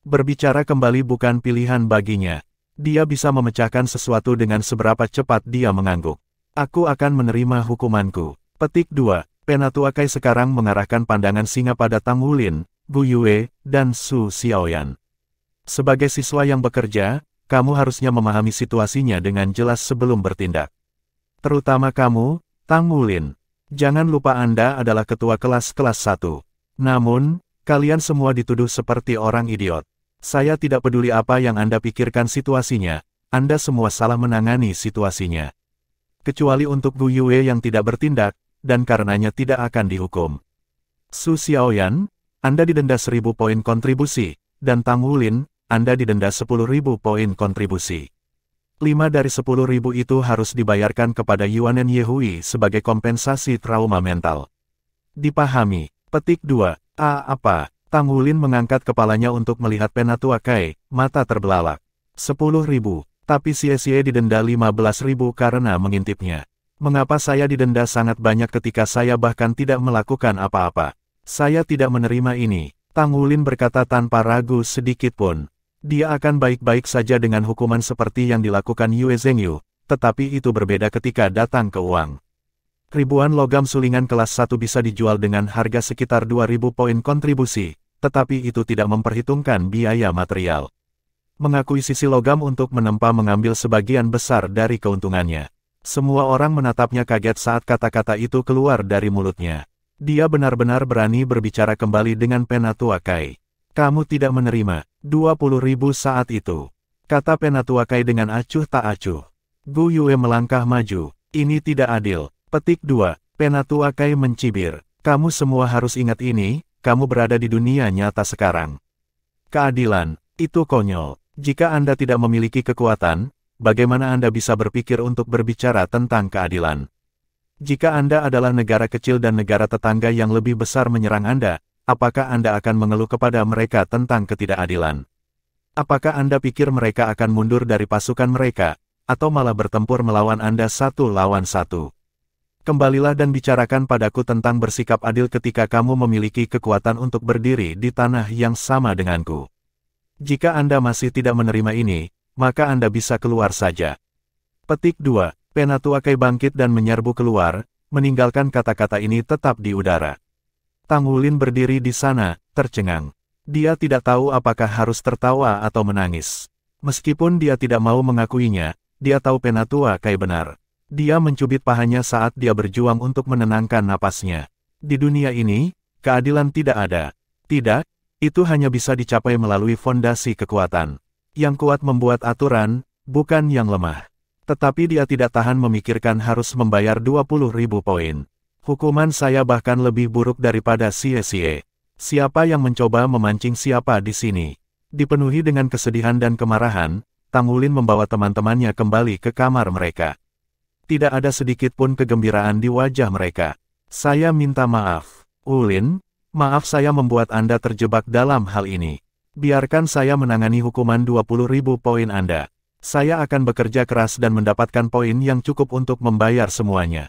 Berbicara kembali bukan pilihan baginya. Dia bisa memecahkan sesuatu dengan seberapa cepat dia mengangguk. Aku akan menerima hukumanku. Petik 2. Penatua Kai sekarang mengarahkan pandangan singa pada Tang Wulin, Gu Yue, dan Su Xiaoyan. Sebagai siswa yang bekerja, kamu harusnya memahami situasinya dengan jelas sebelum bertindak. Terutama kamu, Tang Wulin. Jangan lupa Anda adalah ketua kelas 1. Namun, kalian semua dituduh seperti orang idiot. Saya tidak peduli apa yang Anda pikirkan situasinya, Anda semua salah menangani situasinya. Kecuali untuk Gu Yue yang tidak bertindak, dan karenanya tidak akan dihukum. Su Xiaoyan, Anda didenda 1.000 poin kontribusi, dan Tang Wulin, Anda didenda 10.000 poin kontribusi. 5 dari 10.000 itu harus dibayarkan kepada Yuanen Yehui sebagai kompensasi trauma mental. Dipahami. Petik 2. Apa? Tang Wulin mengangkat kepalanya untuk melihat Penatua Kai, mata terbelalak. 10.000, tapi Xie didenda 15.000 karena mengintipnya. Mengapa saya didenda sangat banyak ketika saya bahkan tidak melakukan apa-apa? Saya tidak menerima ini. Tang Wulin berkata tanpa ragu sedikit pun. Dia akan baik-baik saja dengan hukuman seperti yang dilakukan Yue Zhengyu, tetapi itu berbeda ketika datang ke uang. Ribuan logam sulingan kelas 1 bisa dijual dengan harga sekitar 2.000 poin kontribusi, tetapi itu tidak memperhitungkan biaya material. Mengakuisisi logam untuk menempa mengambil sebagian besar dari keuntungannya. Semua orang menatapnya kaget saat kata-kata itu keluar dari mulutnya. Dia benar-benar berani berbicara kembali dengan Penatua Kai. Kamu tidak menerima 20.000 saat itu, kata Penatua Kai dengan acuh tak acuh. Gu Yue melangkah maju. Ini tidak adil. Petik 2. Penatua Kai mencibir. Kamu semua harus ingat ini, kamu berada di dunia nyata sekarang. Keadilan, itu konyol. Jika Anda tidak memiliki kekuatan, bagaimana Anda bisa berpikir untuk berbicara tentang keadilan? Jika Anda adalah negara kecil dan negara tetangga yang lebih besar menyerang Anda, apakah Anda akan mengeluh kepada mereka tentang ketidakadilan? Apakah Anda pikir mereka akan mundur dari pasukan mereka, atau malah bertempur melawan Anda 1 lawan 1? Kembalilah dan bicarakan padaku tentang bersikap adil ketika kamu memiliki kekuatan untuk berdiri di tanah yang sama denganku. Jika Anda masih tidak menerima ini, maka Anda bisa keluar saja. Petik 2. Penatua Kai bangkit dan menyerbu keluar, meninggalkan kata-kata ini tetap di udara. Tang Wulin berdiri di sana, tercengang. Dia tidak tahu apakah harus tertawa atau menangis. Meskipun dia tidak mau mengakuinya, dia tahu Penatua Kai benar. Dia mencubit pahanya saat dia berjuang untuk menenangkan napasnya. Di dunia ini, keadilan tidak ada. Tidak, itu hanya bisa dicapai melalui fondasi kekuatan. Yang kuat membuat aturan, bukan yang lemah. Tetapi dia tidak tahan memikirkan harus membayar 20.000 poin. Hukuman saya bahkan lebih buruk daripada Xie. Siapa yang mencoba memancing siapa di sini? Dipenuhi dengan kesedihan dan kemarahan, Tang Wulin membawa teman-temannya kembali ke kamar mereka. Tidak ada sedikit pun kegembiraan di wajah mereka. Saya minta maaf, Wulin. Maaf saya membuat Anda terjebak dalam hal ini. Biarkan saya menangani hukuman 20.000 poin Anda. Saya akan bekerja keras dan mendapatkan poin yang cukup untuk membayar semuanya.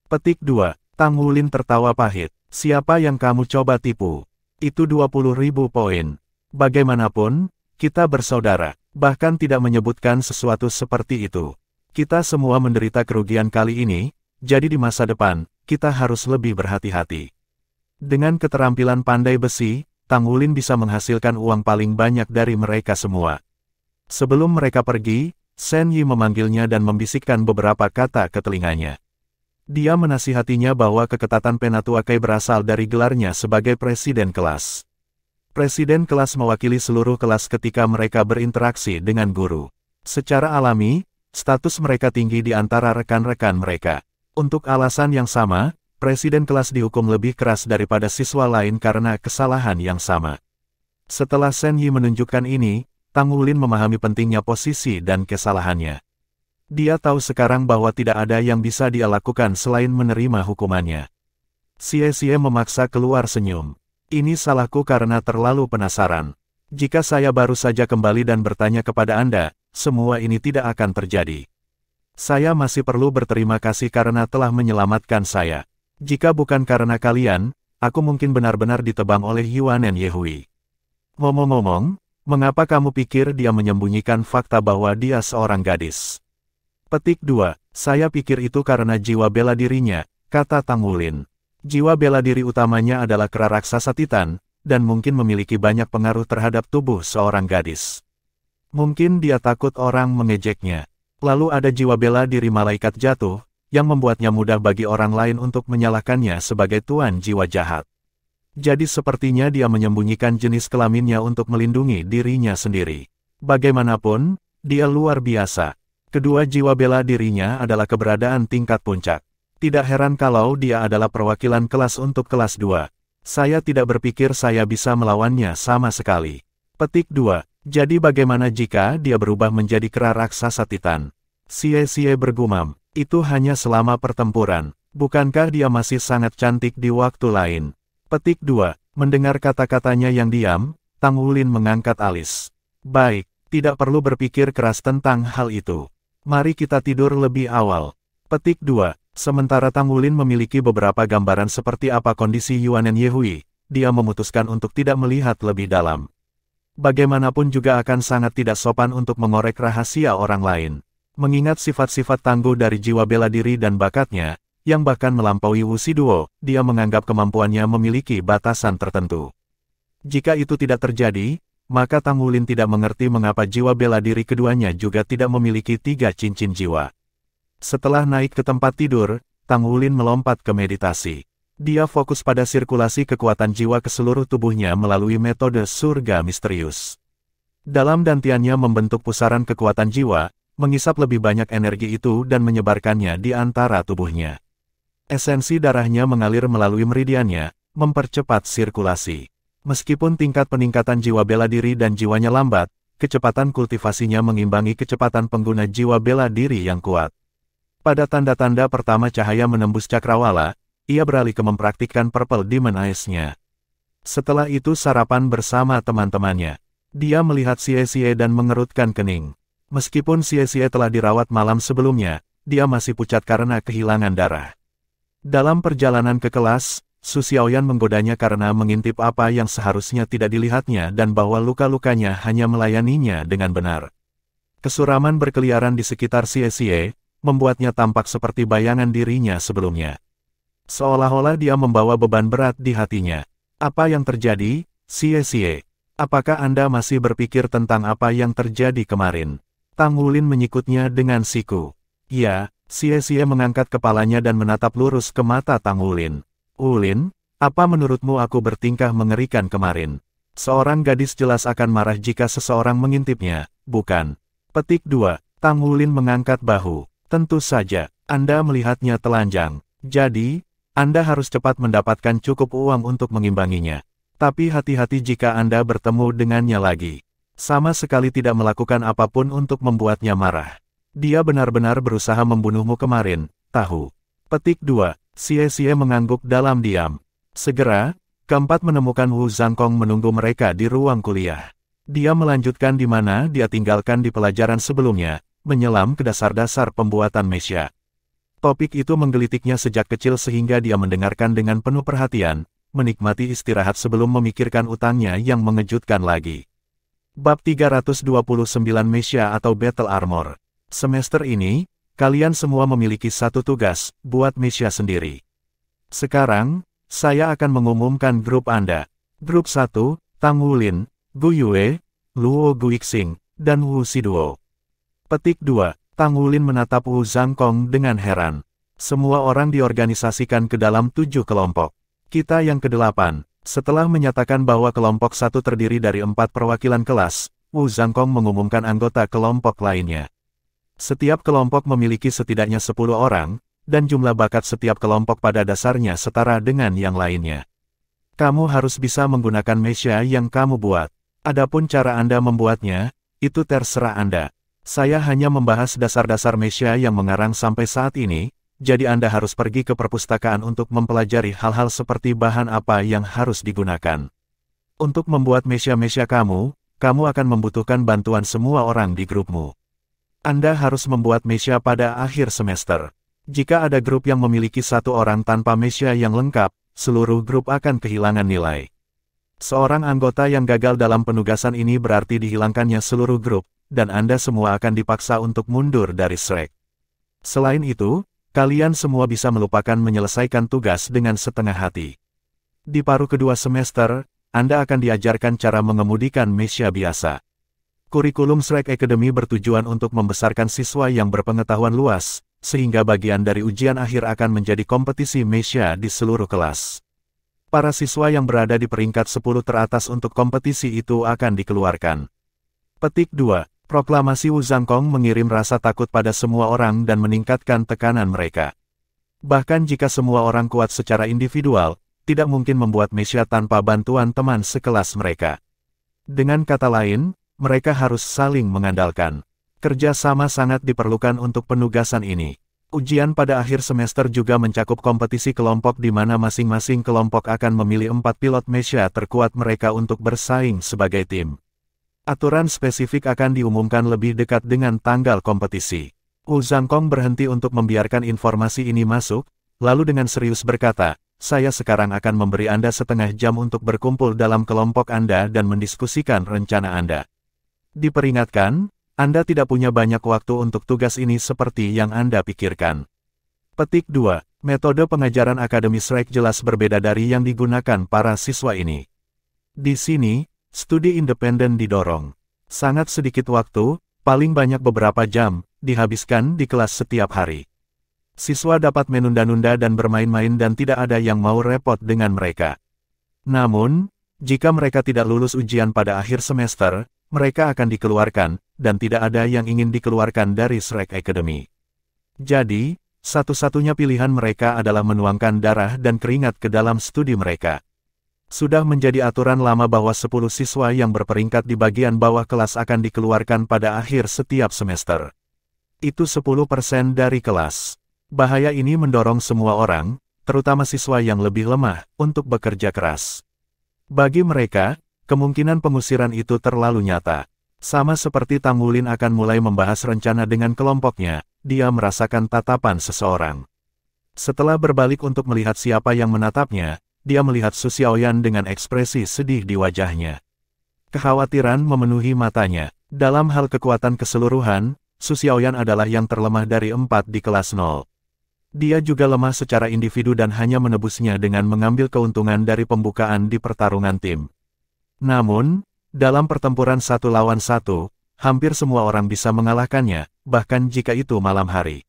Petik 2. Tang Wulin tertawa pahit. Siapa yang kamu coba tipu? Itu 20.000 poin. Bagaimanapun, kita bersaudara. Bahkan tidak menyebutkan sesuatu seperti itu. Kita semua menderita kerugian kali ini, jadi di masa depan, kita harus lebih berhati-hati. Dengan keterampilan pandai besi, Tang Wulin bisa menghasilkan uang paling banyak dari mereka semua. Sebelum mereka pergi, Shen Yi memanggilnya dan membisikkan beberapa kata ke telinganya. Dia menasihatinya bahwa keketatan Penatua Kai berasal dari gelarnya sebagai presiden kelas. Presiden kelas mewakili seluruh kelas ketika mereka berinteraksi dengan guru. Secara alami, status mereka tinggi di antara rekan-rekan mereka. Untuk alasan yang sama, presiden kelas dihukum lebih keras daripada siswa lain karena kesalahan yang sama. Setelah Shen Yi menunjukkan ini, Tang Wulin memahami pentingnya posisi dan kesalahannya. Dia tahu sekarang bahwa tidak ada yang bisa dia lakukan selain menerima hukumannya. Xie memaksa keluar senyum. Ini salahku karena terlalu penasaran. Jika saya baru saja kembali dan bertanya kepada Anda, semua ini tidak akan terjadi. Saya masih perlu berterima kasih karena telah menyelamatkan saya. Jika bukan karena kalian, aku mungkin benar-benar ditebang oleh Yuanen Yehui. Ngomong-ngomong, mengapa kamu pikir dia menyembunyikan fakta bahwa dia seorang gadis? Petik 2. Saya pikir itu karena jiwa bela dirinya, kata Tang Wulin. Jiwa bela diri utamanya adalah kera raksasa Titan, dan mungkin memiliki banyak pengaruh terhadap tubuh seorang gadis. Mungkin dia takut orang mengejeknya. Lalu ada jiwa bela diri malaikat jatuh, yang membuatnya mudah bagi orang lain untuk menyalahkannya sebagai tuan jiwa jahat. Jadi sepertinya dia menyembunyikan jenis kelaminnya untuk melindungi dirinya sendiri. Bagaimanapun, dia luar biasa. Kedua jiwa bela dirinya adalah keberadaan tingkat puncak. Tidak heran kalau dia adalah perwakilan kelas untuk kelas 2. Saya tidak berpikir saya bisa melawannya sama sekali. Petik 2. Jadi bagaimana jika dia berubah menjadi kera raksasa Titan? Xie bergumam, itu hanya selama pertempuran. Bukankah dia masih sangat cantik di waktu lain? Petik 2. Mendengar kata-katanya yang diam, Tang Wulin mengangkat alis. Baik, tidak perlu berpikir keras tentang hal itu. Mari kita tidur lebih awal. Petik 2. Sementara Tang Wulin memiliki beberapa gambaran seperti apa kondisi Yuanen Yehui, dia memutuskan untuk tidak melihat lebih dalam. Bagaimanapun juga akan sangat tidak sopan untuk mengorek rahasia orang lain. Mengingat sifat-sifat tangguh dari jiwa bela diri dan bakatnya, yang bahkan melampaui Wu Shiduo, dia menganggap kemampuannya memiliki batasan tertentu. Jika itu tidak terjadi, maka Tang Wulin tidak mengerti mengapa jiwa bela diri keduanya juga tidak memiliki 3 cincin jiwa. Setelah naik ke tempat tidur, Tang Wulin melompat ke meditasi. Dia fokus pada sirkulasi kekuatan jiwa ke seluruh tubuhnya melalui metode surga misterius. Dalam dantiannya membentuk pusaran kekuatan jiwa, mengisap lebih banyak energi itu dan menyebarkannya di antara tubuhnya. Esensi darahnya mengalir melalui meridiannya, mempercepat sirkulasi. Meskipun tingkat peningkatan jiwa bela diri dan jiwanya lambat, kecepatan kultivasinya mengimbangi kecepatan pengguna jiwa bela diri yang kuat. Pada tanda-tanda pertama cahaya menembus cakrawala, ia beralih ke mempraktikkan Purple Demon Eyes-nya. Setelah itu sarapan bersama teman-temannya. Dia melihat Xie dan mengerutkan kening. Meskipun Xie telah dirawat malam sebelumnya, dia masih pucat karena kehilangan darah. Dalam perjalanan ke kelas, Su Xiaoyan menggodanya karena mengintip apa yang seharusnya tidak dilihatnya dan bahwa luka-lukanya hanya melayaninya dengan benar. Kesuraman berkeliaran di sekitar Xie, membuatnya tampak seperti bayangan dirinya sebelumnya. Seolah-olah dia membawa beban berat di hatinya. Apa yang terjadi, Xie? Apakah Anda masih berpikir tentang apa yang terjadi kemarin? Tang Wulin menyikutnya dengan siku. Ya, Xie mengangkat kepalanya dan menatap lurus ke mata Tang Wulin. Wulin, apa menurutmu aku bertingkah mengerikan kemarin? Seorang gadis jelas akan marah jika seseorang mengintipnya, bukan? Petik 2. Tang Wulin mengangkat bahu. Tentu saja, Anda melihatnya telanjang. Jadi, Anda harus cepat mendapatkan cukup uang untuk mengimbanginya. Tapi hati-hati jika Anda bertemu dengannya lagi. Sama sekali tidak melakukan apapun untuk membuatnya marah. Dia benar-benar berusaha membunuhmu kemarin, tahu. Petik 2. Xie mengangguk dalam diam. Segera, keempat menemukan Wu Zhangkong menunggu mereka di ruang kuliah. Dia melanjutkan di mana dia tinggalkan di pelajaran sebelumnya, menyelam ke dasar-dasar pembuatan mesya. Topik itu menggelitiknya sejak kecil sehingga dia mendengarkan dengan penuh perhatian, menikmati istirahat sebelum memikirkan utangnya yang mengejutkan lagi. Bab 329 Mesya atau Battle Armor. Semester ini, kalian semua memiliki satu tugas, buat mesya sendiri. Sekarang, saya akan mengumumkan grup Anda. Grup 1, Tang Wulin, Gu Yue, Luo Guixing, dan Wu Shiduo. Petik 2. Tang Wulin menatap Wu Zhangkong dengan heran. Semua orang diorganisasikan ke dalam 7 kelompok. Kita yang ke-8. Setelah menyatakan bahwa kelompok 1 terdiri dari 4 perwakilan kelas, Wu Zhangkong mengumumkan anggota kelompok lainnya. Setiap kelompok memiliki setidaknya 10 orang, dan jumlah bakat setiap kelompok pada dasarnya setara dengan yang lainnya. Kamu harus bisa menggunakan mesya yang kamu buat. Adapun cara Anda membuatnya, itu terserah Anda. Saya hanya membahas dasar-dasar mesya yang mengarang sampai saat ini, jadi Anda harus pergi ke perpustakaan untuk mempelajari hal-hal seperti bahan apa yang harus digunakan. Untuk membuat mesya-mesya kamu akan membutuhkan bantuan semua orang di grupmu. Anda harus membuat mesya pada akhir semester. Jika ada grup yang memiliki 1 orang tanpa mesya yang lengkap, seluruh grup akan kehilangan nilai. Seorang anggota yang gagal dalam penugasan ini berarti dihilangkannya seluruh grup, dan Anda semua akan dipaksa untuk mundur dari Shrek. Selain itu, kalian semua bisa melupakan menyelesaikan tugas dengan setengah hati. Di paruh kedua semester, Anda akan diajarkan cara mengemudikan mesya biasa. Kurikulum Shrek Academy bertujuan untuk membesarkan siswa yang berpengetahuan luas, sehingga bagian dari ujian akhir akan menjadi kompetisi mesya di seluruh kelas. Para siswa yang berada di peringkat 10 teratas untuk kompetisi itu akan dikeluarkan. Petik 2. Proklamasi Wu Zhangkong mengirim rasa takut pada semua orang dan meningkatkan tekanan mereka. Bahkan jika semua orang kuat secara individual, tidak mungkin membuat mesya tanpa bantuan teman sekelas mereka. Dengan kata lain, mereka harus saling mengandalkan. Kerja sama sangat diperlukan untuk penugasan ini. Ujian pada akhir semester juga mencakup kompetisi kelompok di mana masing-masing kelompok akan memilih 4 pilot mesya terkuat mereka untuk bersaing sebagai tim. Aturan spesifik akan diumumkan lebih dekat dengan tanggal kompetisi. Wu Zhangkong berhenti untuk membiarkan informasi ini masuk, lalu dengan serius berkata, saya sekarang akan memberi Anda setengah jam untuk berkumpul dalam kelompok Anda dan mendiskusikan rencana Anda. Diperingatkan, Anda tidak punya banyak waktu untuk tugas ini seperti yang Anda pikirkan. Petik 2. Metode pengajaran Akademi Shrek jelas berbeda dari yang digunakan para siswa ini. Di sini, studi independen didorong. Sangat sedikit waktu, paling banyak beberapa jam, dihabiskan di kelas setiap hari. Siswa dapat menunda-nunda dan bermain-main dan tidak ada yang mau repot dengan mereka. Namun, jika mereka tidak lulus ujian pada akhir semester, mereka akan dikeluarkan, dan tidak ada yang ingin dikeluarkan dari Shrek Academy. Jadi, satu-satunya pilihan mereka adalah menuangkan darah dan keringat ke dalam studi mereka. Sudah menjadi aturan lama bahwa 10 siswa yang berperingkat di bagian bawah kelas akan dikeluarkan pada akhir setiap semester. Itu 10% dari kelas. Bahaya ini mendorong semua orang, terutama siswa yang lebih lemah, untuk bekerja keras. Bagi mereka, kemungkinan pengusiran itu terlalu nyata. Sama seperti Tang Wulin akan mulai membahas rencana dengan kelompoknya, dia merasakan tatapan seseorang. Setelah berbalik untuk melihat siapa yang menatapnya, dia melihat Su Xiaoyan dengan ekspresi sedih di wajahnya. Kekhawatiran memenuhi matanya. Dalam hal kekuatan keseluruhan, Su Xiaoyan adalah yang terlemah dari 4 di kelas 0. Dia juga lemah secara individu dan hanya menebusnya dengan mengambil keuntungan dari pembukaan di pertarungan tim. Namun, dalam pertempuran 1 lawan 1, hampir semua orang bisa mengalahkannya, bahkan jika itu malam hari.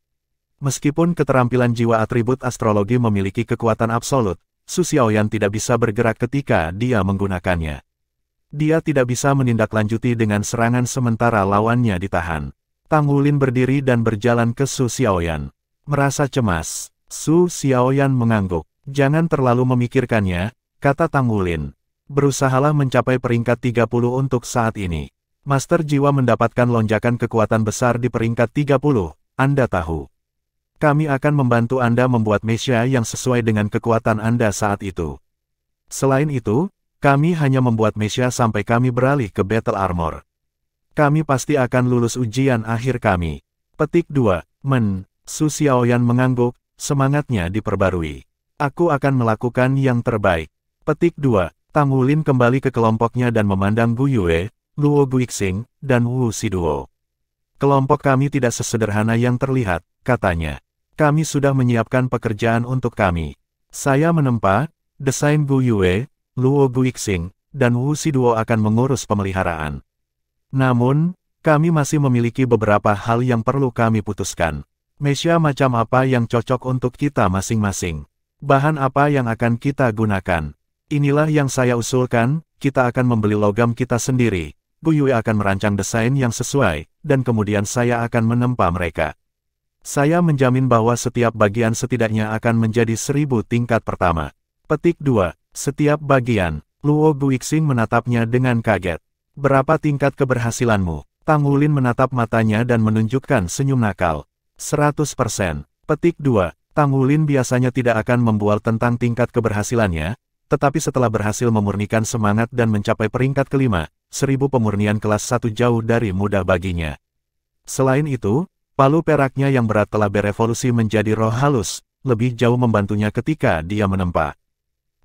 Meskipun keterampilan jiwa atribut astrologi memiliki kekuatan absolut, Su Xiaoyan tidak bisa bergerak ketika dia menggunakannya. Dia tidak bisa menindaklanjuti dengan serangan sementara lawannya ditahan. Tang Wulin berdiri dan berjalan ke Su Xiaoyan. Merasa cemas, Su Xiaoyan mengangguk. Jangan terlalu memikirkannya, kata Tang Wulin. Berusahalah mencapai peringkat 30 untuk saat ini. Master Jiwa mendapatkan lonjakan kekuatan besar di peringkat 30, Anda tahu. Kami akan membantu Anda membuat mecha yang sesuai dengan kekuatan Anda saat itu. Selain itu, kami hanya membuat mecha sampai kami beralih ke Battle Armor. Kami pasti akan lulus ujian akhir kami. Petik 2. Su Xiaoyan mengangguk, semangatnya diperbarui. Aku akan melakukan yang terbaik. Petik 2. Tang Wulin kembali ke kelompoknya dan memandang Gu Yue, Luo Guixing, dan Wu Shiduo. Kelompok kami tidak sesederhana yang terlihat, katanya. Kami sudah menyiapkan pekerjaan untuk kami. Saya menempa, desain Gu Yue, Luo Guixing, dan Wu Shiduo akan mengurus pemeliharaan. Namun, kami masih memiliki beberapa hal yang perlu kami putuskan. Mecha macam apa yang cocok untuk kita masing-masing? Bahan apa yang akan kita gunakan? Inilah yang saya usulkan, kita akan membeli logam kita sendiri. Gu Yue akan merancang desain yang sesuai, dan kemudian saya akan menempa mereka. Saya menjamin bahwa setiap bagian setidaknya akan menjadi 1000 tingkat pertama. Petik 2. Setiap bagian. Luo Guixing menatapnya dengan kaget. Berapa tingkat keberhasilanmu? Tang Wulin menatap matanya dan menunjukkan senyum nakal. 100%. Petik 2. Tang Wulin biasanya tidak akan membual tentang tingkat keberhasilannya, tetapi setelah berhasil memurnikan semangat dan mencapai peringkat kelima, 1000 pemurnian kelas 1 jauh dari mudah baginya. Selain itu, palu peraknya yang berat telah berevolusi menjadi roh halus, lebih jauh membantunya ketika dia menempa.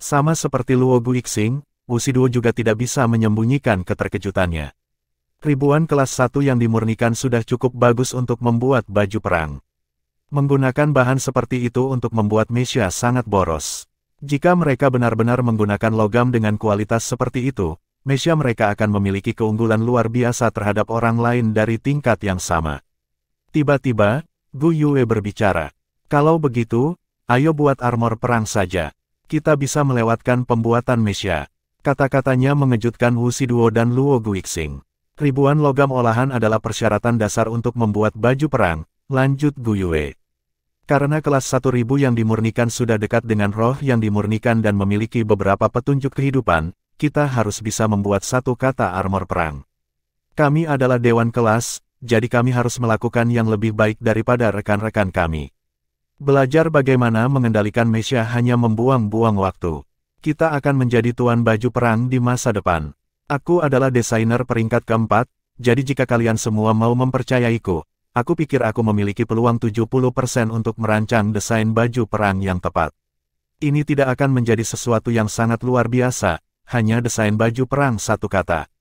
Sama seperti Luo Guixing, Wu Shiduo juga tidak bisa menyembunyikan keterkejutannya. Ribuan kelas 1 yang dimurnikan sudah cukup bagus untuk membuat baju perang. Menggunakan bahan seperti itu untuk membuat mecha sangat boros. Jika mereka benar-benar menggunakan logam dengan kualitas seperti itu, mecha mereka akan memiliki keunggulan luar biasa terhadap orang lain dari tingkat yang sama. Tiba-tiba, Gu Yue berbicara. Kalau begitu, ayo buat armor perang saja. Kita bisa melewatkan pembuatan mecha. Kata-katanya mengejutkan Wu Shiduo dan Luo Guixing. Ribuan logam olahan adalah persyaratan dasar untuk membuat baju perang, lanjut Gu Yue. Karena kelas 1000 yang dimurnikan sudah dekat dengan roh yang dimurnikan dan memiliki beberapa petunjuk kehidupan, kita harus bisa membuat satu kata armor perang. Kami adalah dewan kelas, jadi kami harus melakukan yang lebih baik daripada rekan-rekan kami. Belajar bagaimana mengendalikan mecha hanya membuang-buang waktu. Kita akan menjadi tuan baju perang di masa depan. Aku adalah desainer peringkat keempat, jadi jika kalian semua mau mempercayaiku, aku pikir aku memiliki peluang 70% untuk merancang desain baju perang yang tepat. Ini tidak akan menjadi sesuatu yang sangat luar biasa, hanya desain baju perang satu kata.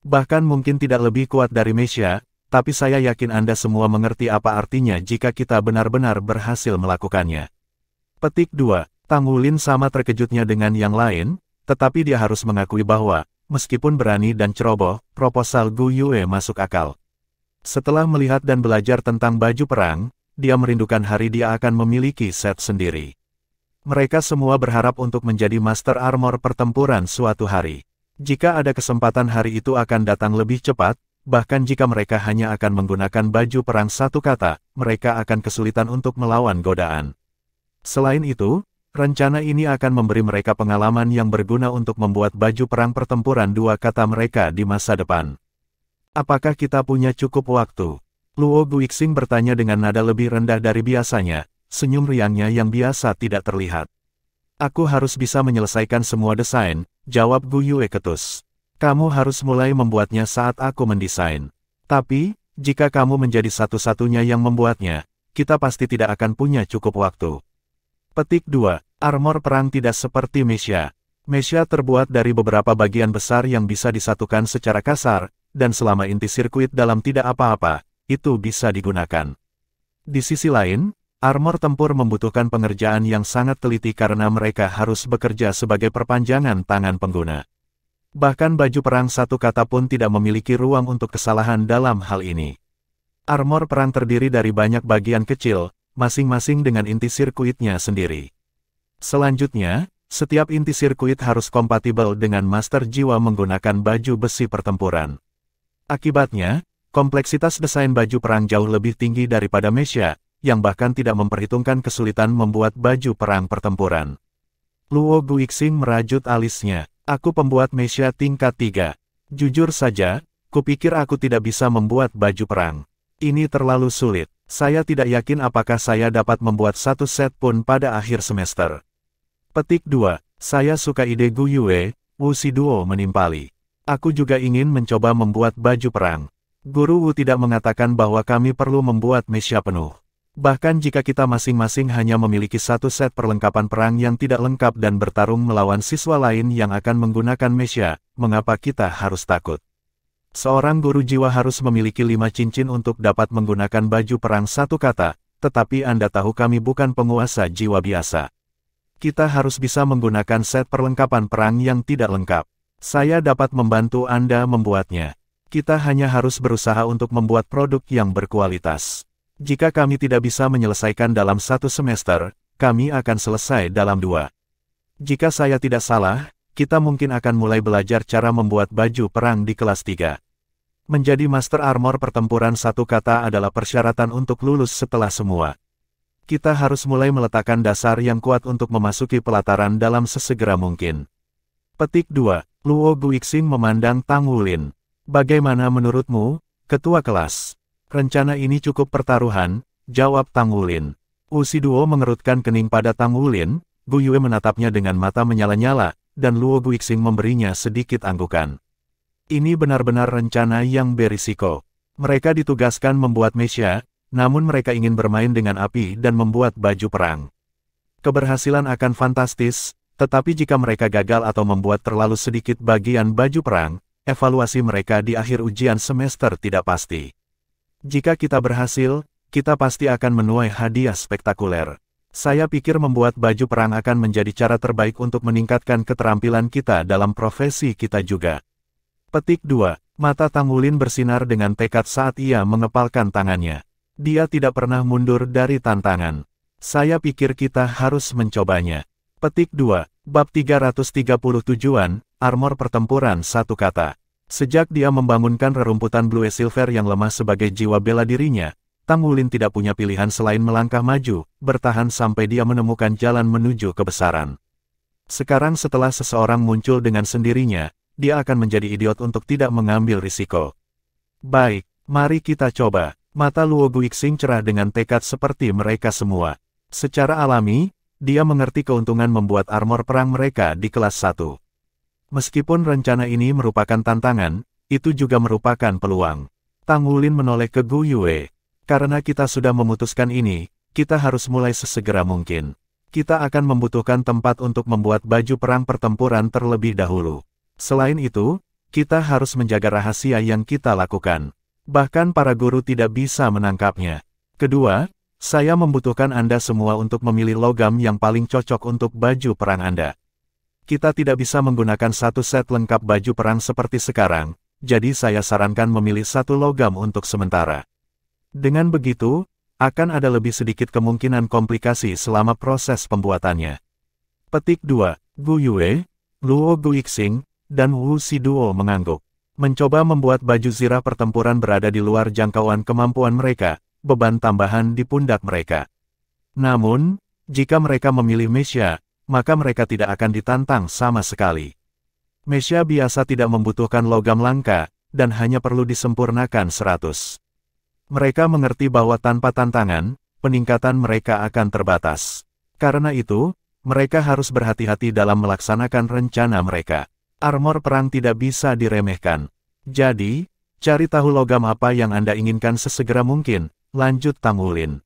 Bahkan mungkin tidak lebih kuat dari mecha, tapi saya yakin Anda semua mengerti apa artinya jika kita benar-benar berhasil melakukannya. Petik 2. Tang Wulin sama terkejutnya dengan yang lain, tetapi dia harus mengakui bahwa, meskipun berani dan ceroboh, proposal Gu Yue masuk akal. Setelah melihat dan belajar tentang baju perang, dia merindukan hari dia akan memiliki set sendiri. Mereka semua berharap untuk menjadi master armor pertempuran suatu hari. Jika ada kesempatan hari itu akan datang lebih cepat, bahkan jika mereka hanya akan menggunakan baju perang satu kata, mereka akan kesulitan untuk melawan godaan. Selain itu, rencana ini akan memberi mereka pengalaman yang berguna untuk membuat baju perang pertempuran dua kata mereka di masa depan. Apakah kita punya cukup waktu? Luo Guixing bertanya dengan nada lebih rendah dari biasanya, senyum riangnya yang biasa tidak terlihat. Aku harus bisa menyelesaikan semua desain, jawab Gu Yue ketus. Kamu harus mulai membuatnya saat aku mendesain. Tapi, jika kamu menjadi satu-satunya yang membuatnya, kita pasti tidak akan punya cukup waktu. Petik 2. Armor perang tidak seperti mecha. Mecha terbuat dari beberapa bagian besar yang bisa disatukan secara kasar, dan selama inti sirkuit dalam tidak apa-apa, itu bisa digunakan. Di sisi lain, armor tempur membutuhkan pengerjaan yang sangat teliti karena mereka harus bekerja sebagai perpanjangan tangan pengguna. Bahkan baju perang satu kata pun tidak memiliki ruang untuk kesalahan dalam hal ini. Armor perang terdiri dari banyak bagian kecil, masing-masing dengan inti sirkuitnya sendiri. Selanjutnya, setiap inti sirkuit harus kompatibel dengan master jiwa menggunakan baju besi pertempuran. Akibatnya, kompleksitas desain baju perang jauh lebih tinggi daripada mecha, yang bahkan tidak memperhitungkan kesulitan membuat baju perang pertempuran. Luo Guixing merajut alisnya. Aku pembuat mecha tingkat 3. Jujur saja, kupikir aku tidak bisa membuat baju perang. Ini terlalu sulit. Saya tidak yakin apakah saya dapat membuat satu set pun pada akhir semester. Petik 2. Saya suka ide Gu Yue, Wu Shiduo menimpali. Aku juga ingin mencoba membuat baju perang. Guru Wu tidak mengatakan bahwa kami perlu membuat mecha penuh. Bahkan jika kita masing-masing hanya memiliki satu set perlengkapan perang yang tidak lengkap dan bertarung melawan siswa lain yang akan menggunakan mecha, mengapa kita harus takut? Seorang guru jiwa harus memiliki 5 cincin untuk dapat menggunakan baju perang satu kata, tetapi Anda tahu kami bukan penguasa jiwa biasa. Kita harus bisa menggunakan set perlengkapan perang yang tidak lengkap. Saya dapat membantu Anda membuatnya. Kita hanya harus berusaha untuk membuat produk yang berkualitas. Jika kami tidak bisa menyelesaikan dalam satu semester, kami akan selesai dalam 2. Jika saya tidak salah, kita mungkin akan mulai belajar cara membuat baju perang di kelas 3. Menjadi master armor pertempuran satu kata adalah persyaratan untuk lulus setelah semua. Kita harus mulai meletakkan dasar yang kuat untuk memasuki pelataran dalam sesegera mungkin. Petik 2. Luo Guixing memandang Tang Wulin. Bagaimana menurutmu, ketua kelas? Rencana ini cukup pertaruhan, jawab Tang Wulin. Wu Shiduo mengerutkan kening pada Tang Wulin, Gu Yue menatapnya dengan mata menyala-nyala, dan Luo Guixing memberinya sedikit anggukan. Ini benar-benar rencana yang berisiko. Mereka ditugaskan membuat mecha, namun mereka ingin bermain dengan api dan membuat baju perang. Keberhasilan akan fantastis, tetapi jika mereka gagal atau membuat terlalu sedikit bagian baju perang, evaluasi mereka di akhir ujian semester tidak pasti. Jika kita berhasil, kita pasti akan menuai hadiah spektakuler. Saya pikir membuat baju perang akan menjadi cara terbaik untuk meningkatkan keterampilan kita dalam profesi kita juga. Petik 2. Mata Tang Wulin bersinar dengan tekad saat ia mengepalkan tangannya. Dia tidak pernah mundur dari tantangan. Saya pikir kita harus mencobanya. Petik 2. Bab 337-an, Armor Pertempuran satu kata. Sejak dia membangunkan rerumputan Blue Silver yang lemah sebagai jiwa bela dirinya, Tang Wulin tidak punya pilihan selain melangkah maju, bertahan sampai dia menemukan jalan menuju kebesaran. Sekarang setelah seseorang muncul dengan sendirinya, dia akan menjadi idiot untuk tidak mengambil risiko. Baik, mari kita coba. Mata Luo Guixing cerah dengan tekad seperti mereka semua. Secara alami, dia mengerti keuntungan membuat armor perang mereka di kelas 1. Meskipun rencana ini merupakan tantangan, itu juga merupakan peluang. Tang Wulin menoleh ke Gu Yue. Karena kita sudah memutuskan ini, kita harus mulai sesegera mungkin. Kita akan membutuhkan tempat untuk membuat baju perang pertempuran terlebih dahulu. Selain itu, kita harus menjaga rahasia yang kita lakukan. Bahkan para guru tidak bisa menangkapnya. Kedua, saya membutuhkan Anda semua untuk memilih logam yang paling cocok untuk baju perang Anda. Kita tidak bisa menggunakan satu set lengkap baju perang seperti sekarang, jadi saya sarankan memilih satu logam untuk sementara. Dengan begitu, akan ada lebih sedikit kemungkinan komplikasi selama proses pembuatannya. Petik 2. Gu Yue, Luo Guixing, dan Wu Shiduo mengangguk. Mencoba membuat baju zirah pertempuran berada di luar jangkauan kemampuan mereka, beban tambahan di pundak mereka. Namun, jika mereka memilih Mesya, maka mereka tidak akan ditantang sama sekali. Mesya biasa tidak membutuhkan logam langka, dan hanya perlu disempurnakan 100. Mereka mengerti bahwa tanpa tantangan, peningkatan mereka akan terbatas. Karena itu, mereka harus berhati-hati dalam melaksanakan rencana mereka. Armor perang tidak bisa diremehkan. Jadi, cari tahu logam apa yang Anda inginkan sesegera mungkin, lanjut Tang Wulin.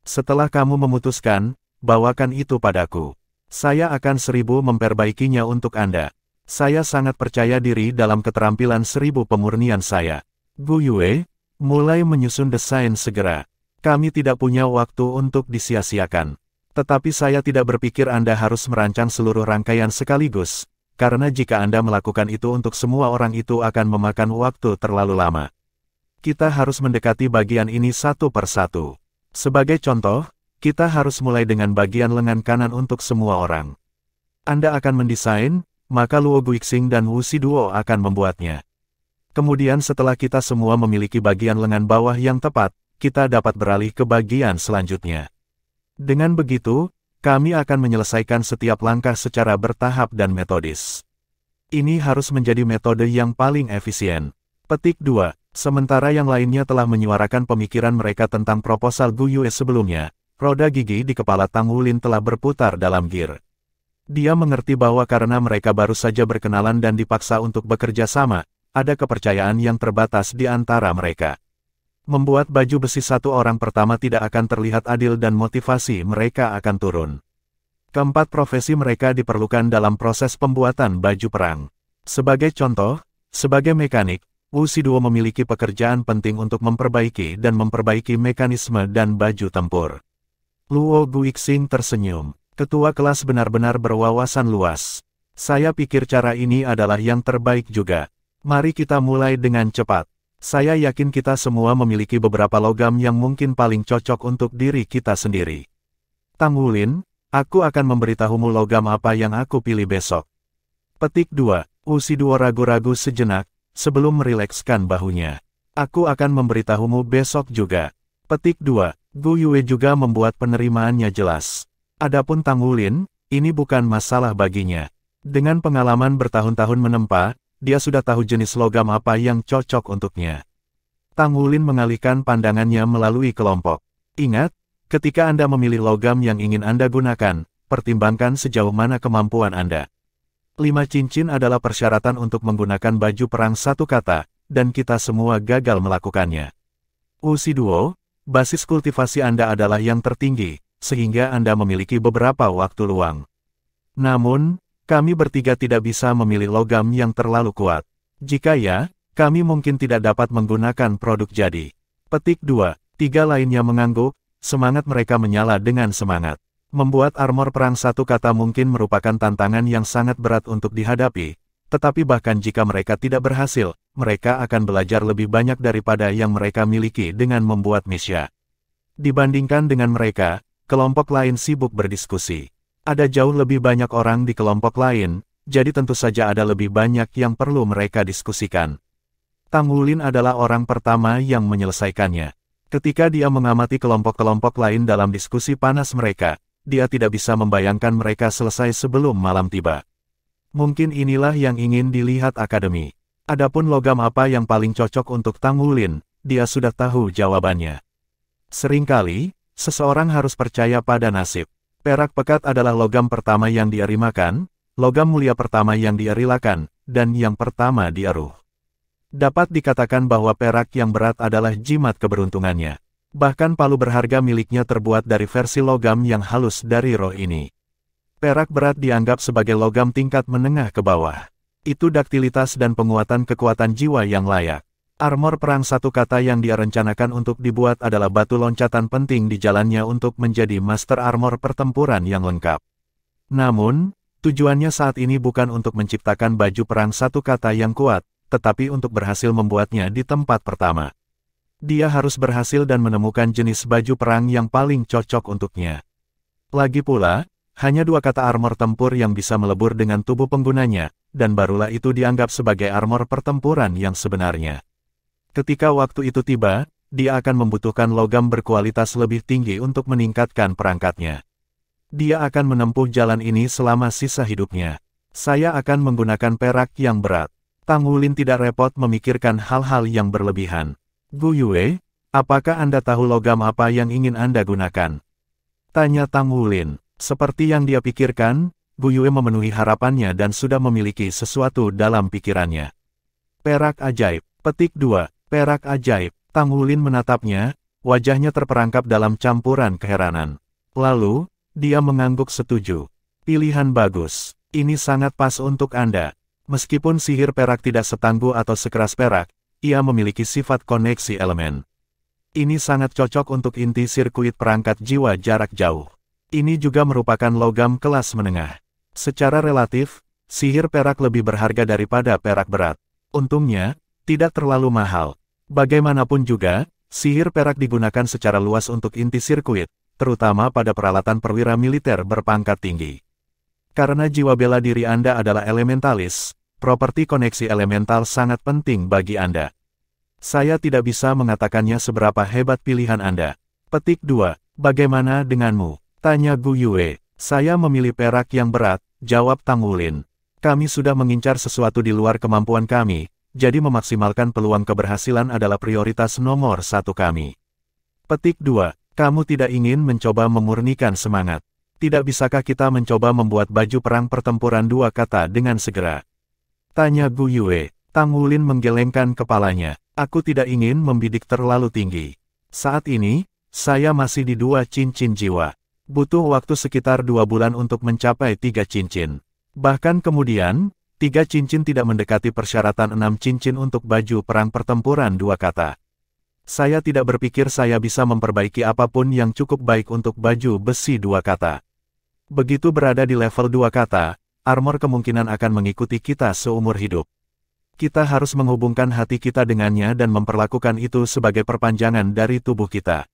Setelah kamu memutuskan, bawakan itu padaku. Saya akan 1000 memperbaikinya untuk Anda. Saya sangat percaya diri dalam keterampilan 1000 pemurnian saya. Gu Yue, mulai menyusun desain segera. Kami tidak punya waktu untuk disia-siakan. Tetapi saya tidak berpikir Anda harus merancang seluruh rangkaian sekaligus. Karena jika Anda melakukan itu untuk semua orang itu akan memakan waktu terlalu lama. Kita harus mendekati bagian ini satu per satu. Sebagai contoh, kita harus mulai dengan bagian lengan kanan untuk semua orang. Anda akan mendesain, maka Luo Guixing dan Wu Shiduo akan membuatnya. Kemudian setelah kita semua memiliki bagian lengan bawah yang tepat, kita dapat beralih ke bagian selanjutnya. Dengan begitu, kami akan menyelesaikan setiap langkah secara bertahap dan metodis. Ini harus menjadi metode yang paling efisien. Petik 2. Sementara yang lainnya telah menyuarakan pemikiran mereka tentang proposal Gu Yue sebelumnya, roda gigi di kepala Tang Wulin telah berputar dalam gir. Dia mengerti bahwa karena mereka baru saja berkenalan dan dipaksa untuk bekerja sama, ada kepercayaan yang terbatas di antara mereka. Membuat baju besi satu orang pertama tidak akan terlihat adil dan motivasi mereka akan turun. Keempat profesi mereka diperlukan dalam proses pembuatan baju perang. Sebagai contoh, sebagai mekanik, Wu Shiduo memiliki pekerjaan penting untuk memperbaiki dan memperbaiki mekanisme dan baju tempur. Luo Guixing tersenyum. Ketua kelas benar-benar berwawasan luas. Saya pikir cara ini adalah yang terbaik juga. Mari kita mulai dengan cepat. Saya yakin kita semua memiliki beberapa logam yang mungkin paling cocok untuk diri kita sendiri. Tang Wulin, aku akan memberitahumu logam apa yang aku pilih besok. Petik 2. Wu Shiduo ragu-ragu sejenak, sebelum merilekskan bahunya. Aku akan memberitahumu besok juga. Petik 2. Gu Yue juga membuat penerimaannya jelas. Adapun Tang Wulin, ini bukan masalah baginya. Dengan pengalaman bertahun-tahun menempa, dia sudah tahu jenis logam apa yang cocok untuknya. Tang Wulin mengalihkan pandangannya melalui kelompok. Ingat, ketika Anda memilih logam yang ingin Anda gunakan, pertimbangkan sejauh mana kemampuan Anda. 5 cincin adalah persyaratan untuk menggunakan baju perang satu kata, dan kita semua gagal melakukannya. Wu Shiduo, basis kultivasi Anda adalah yang tertinggi, sehingga Anda memiliki beberapa waktu luang. Namun, kami bertiga tidak bisa memilih logam yang terlalu kuat. Jika ya, kami mungkin tidak dapat menggunakan produk jadi. Petik 2. 3 lainnya mengangguk, semangat mereka menyala dengan semangat. Membuat armor perang satu kata mungkin merupakan tantangan yang sangat berat untuk dihadapi, tetapi bahkan jika mereka tidak berhasil, mereka akan belajar lebih banyak daripada yang mereka miliki dengan membuat Mesya. Dibandingkan dengan mereka, kelompok lain sibuk berdiskusi. Ada jauh lebih banyak orang di kelompok lain, jadi tentu saja ada lebih banyak yang perlu mereka diskusikan. Tang Wulin adalah orang pertama yang menyelesaikannya. Ketika dia mengamati kelompok-kelompok lain dalam diskusi panas mereka, dia tidak bisa membayangkan mereka selesai sebelum malam tiba. Mungkin inilah yang ingin dilihat akademi. Adapun logam apa yang paling cocok untuk Tang Wulin, dia sudah tahu jawabannya. Seringkali, seseorang harus percaya pada nasib. Perak pekat adalah logam pertama yang dia rimakan, logam mulia pertama yang dia rilakan, dan yang pertama dia ruh. Dapat dikatakan bahwa perak yang berat adalah jimat keberuntungannya. Bahkan palu berharga miliknya terbuat dari versi logam yang halus dari roh ini. Perak berat dianggap sebagai logam tingkat menengah ke bawah. Itu daktilitas dan penguatan kekuatan jiwa yang layak. Armor perang satu kata yang dia rencanakan untuk dibuat adalah batu loncatan penting di jalannya untuk menjadi master armor pertempuran yang lengkap. Namun, tujuannya saat ini bukan untuk menciptakan baju perang satu kata yang kuat, tetapi untuk berhasil membuatnya di tempat pertama. Dia harus berhasil dan menemukan jenis baju perang yang paling cocok untuknya. Lagi pula, hanya 2 kata armor tempur yang bisa melebur dengan tubuh penggunanya, dan barulah itu dianggap sebagai armor pertempuran yang sebenarnya. Ketika waktu itu tiba, dia akan membutuhkan logam berkualitas lebih tinggi untuk meningkatkan perangkatnya. Dia akan menempuh jalan ini selama sisa hidupnya. Saya akan menggunakan perak yang berat. Tang Wulin tidak repot memikirkan hal-hal yang berlebihan. Gu Yue, apakah Anda tahu logam apa yang ingin Anda gunakan? Tanya Tang Wulin. Seperti yang dia pikirkan, Gu Yue memenuhi harapannya dan sudah memiliki sesuatu dalam pikirannya. Perak ajaib. Petik 2. Perak ajaib. Tang Wulin menatapnya, wajahnya terperangkap dalam campuran keheranan. Lalu, dia mengangguk setuju. Pilihan bagus. Ini sangat pas untuk Anda. Meskipun sihir perak tidak setangguh atau sekeras perak, ia memiliki sifat koneksi elemen. Ini sangat cocok untuk inti sirkuit perangkat jiwa jarak jauh. Ini juga merupakan logam kelas menengah. Secara relatif, sihir perak lebih berharga daripada perak berat. Untungnya, tidak terlalu mahal. Bagaimanapun juga, sihir perak digunakan secara luas untuk inti sirkuit, terutama pada peralatan perwira militer berpangkat tinggi. Karena jiwa bela diri Anda adalah elementalis, properti koneksi elemental sangat penting bagi Anda. Saya tidak bisa mengatakannya seberapa hebat pilihan Anda. Petik 2. Bagaimana denganmu? Tanya Gu Yue. Saya memilih perak yang berat, jawab Tang Wulin. Kami sudah mengincar sesuatu di luar kemampuan kami, jadi memaksimalkan peluang keberhasilan adalah prioritas nomor 1 kami. Petik 2. Kamu tidak ingin mencoba memurnikan semangat. Tidak bisakah kita mencoba membuat baju perang pertempuran 2 kata dengan segera? Tanya Gu Yue. Tang Wulin menggelengkan kepalanya. Aku tidak ingin membidik terlalu tinggi. Saat ini, saya masih di 2 cincin jiwa. Butuh waktu sekitar 2 bulan untuk mencapai 3 cincin. Bahkan kemudian, 3 cincin tidak mendekati persyaratan 6 cincin untuk baju perang pertempuran 2 kata. Saya tidak berpikir saya bisa memperbaiki apapun yang cukup baik untuk baju besi 2 kata. Begitu berada di level 2 kata, armor kemungkinan akan mengikuti kita seumur hidup. Kita harus menghubungkan hati kita dengannya dan memperlakukan itu sebagai perpanjangan dari tubuh kita.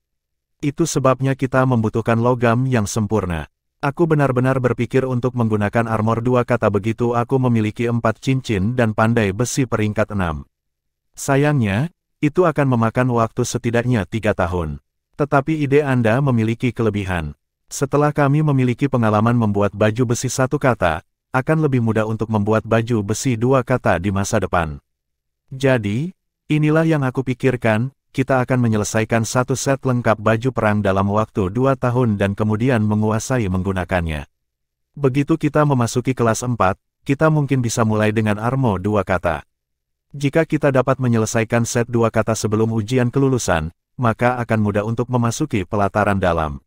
Itu sebabnya kita membutuhkan logam yang sempurna. Aku benar-benar berpikir untuk menggunakan armor 2 kata begitu aku memiliki 4 cincin dan pandai besi peringkat 6. Sayangnya, itu akan memakan waktu setidaknya 3 tahun. Tetapi ide Anda memiliki kelebihan. Setelah kami memiliki pengalaman membuat baju besi 1 kata, akan lebih mudah untuk membuat baju besi 2 kata di masa depan. Jadi, inilah yang aku pikirkan. Kita akan menyelesaikan 1 set lengkap baju perang dalam waktu 2 tahun dan kemudian menguasai menggunakannya. Begitu kita memasuki kelas 4, kita mungkin bisa mulai dengan armor 2 kata. Jika kita dapat menyelesaikan set 2 kata sebelum ujian kelulusan, maka akan mudah untuk memasuki pelataran dalam.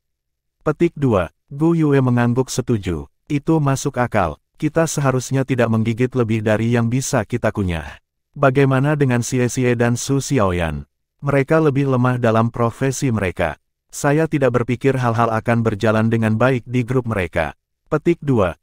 Petik 2. Gu Yue mengangguk setuju. Itu masuk akal. Kita seharusnya tidak menggigit lebih dari yang bisa kita kunyah. Bagaimana dengan Xie Xie dan Su Xiaoyan? Mereka lebih lemah dalam profesi mereka. Saya tidak berpikir hal-hal akan berjalan dengan baik di grup mereka. Petik 2.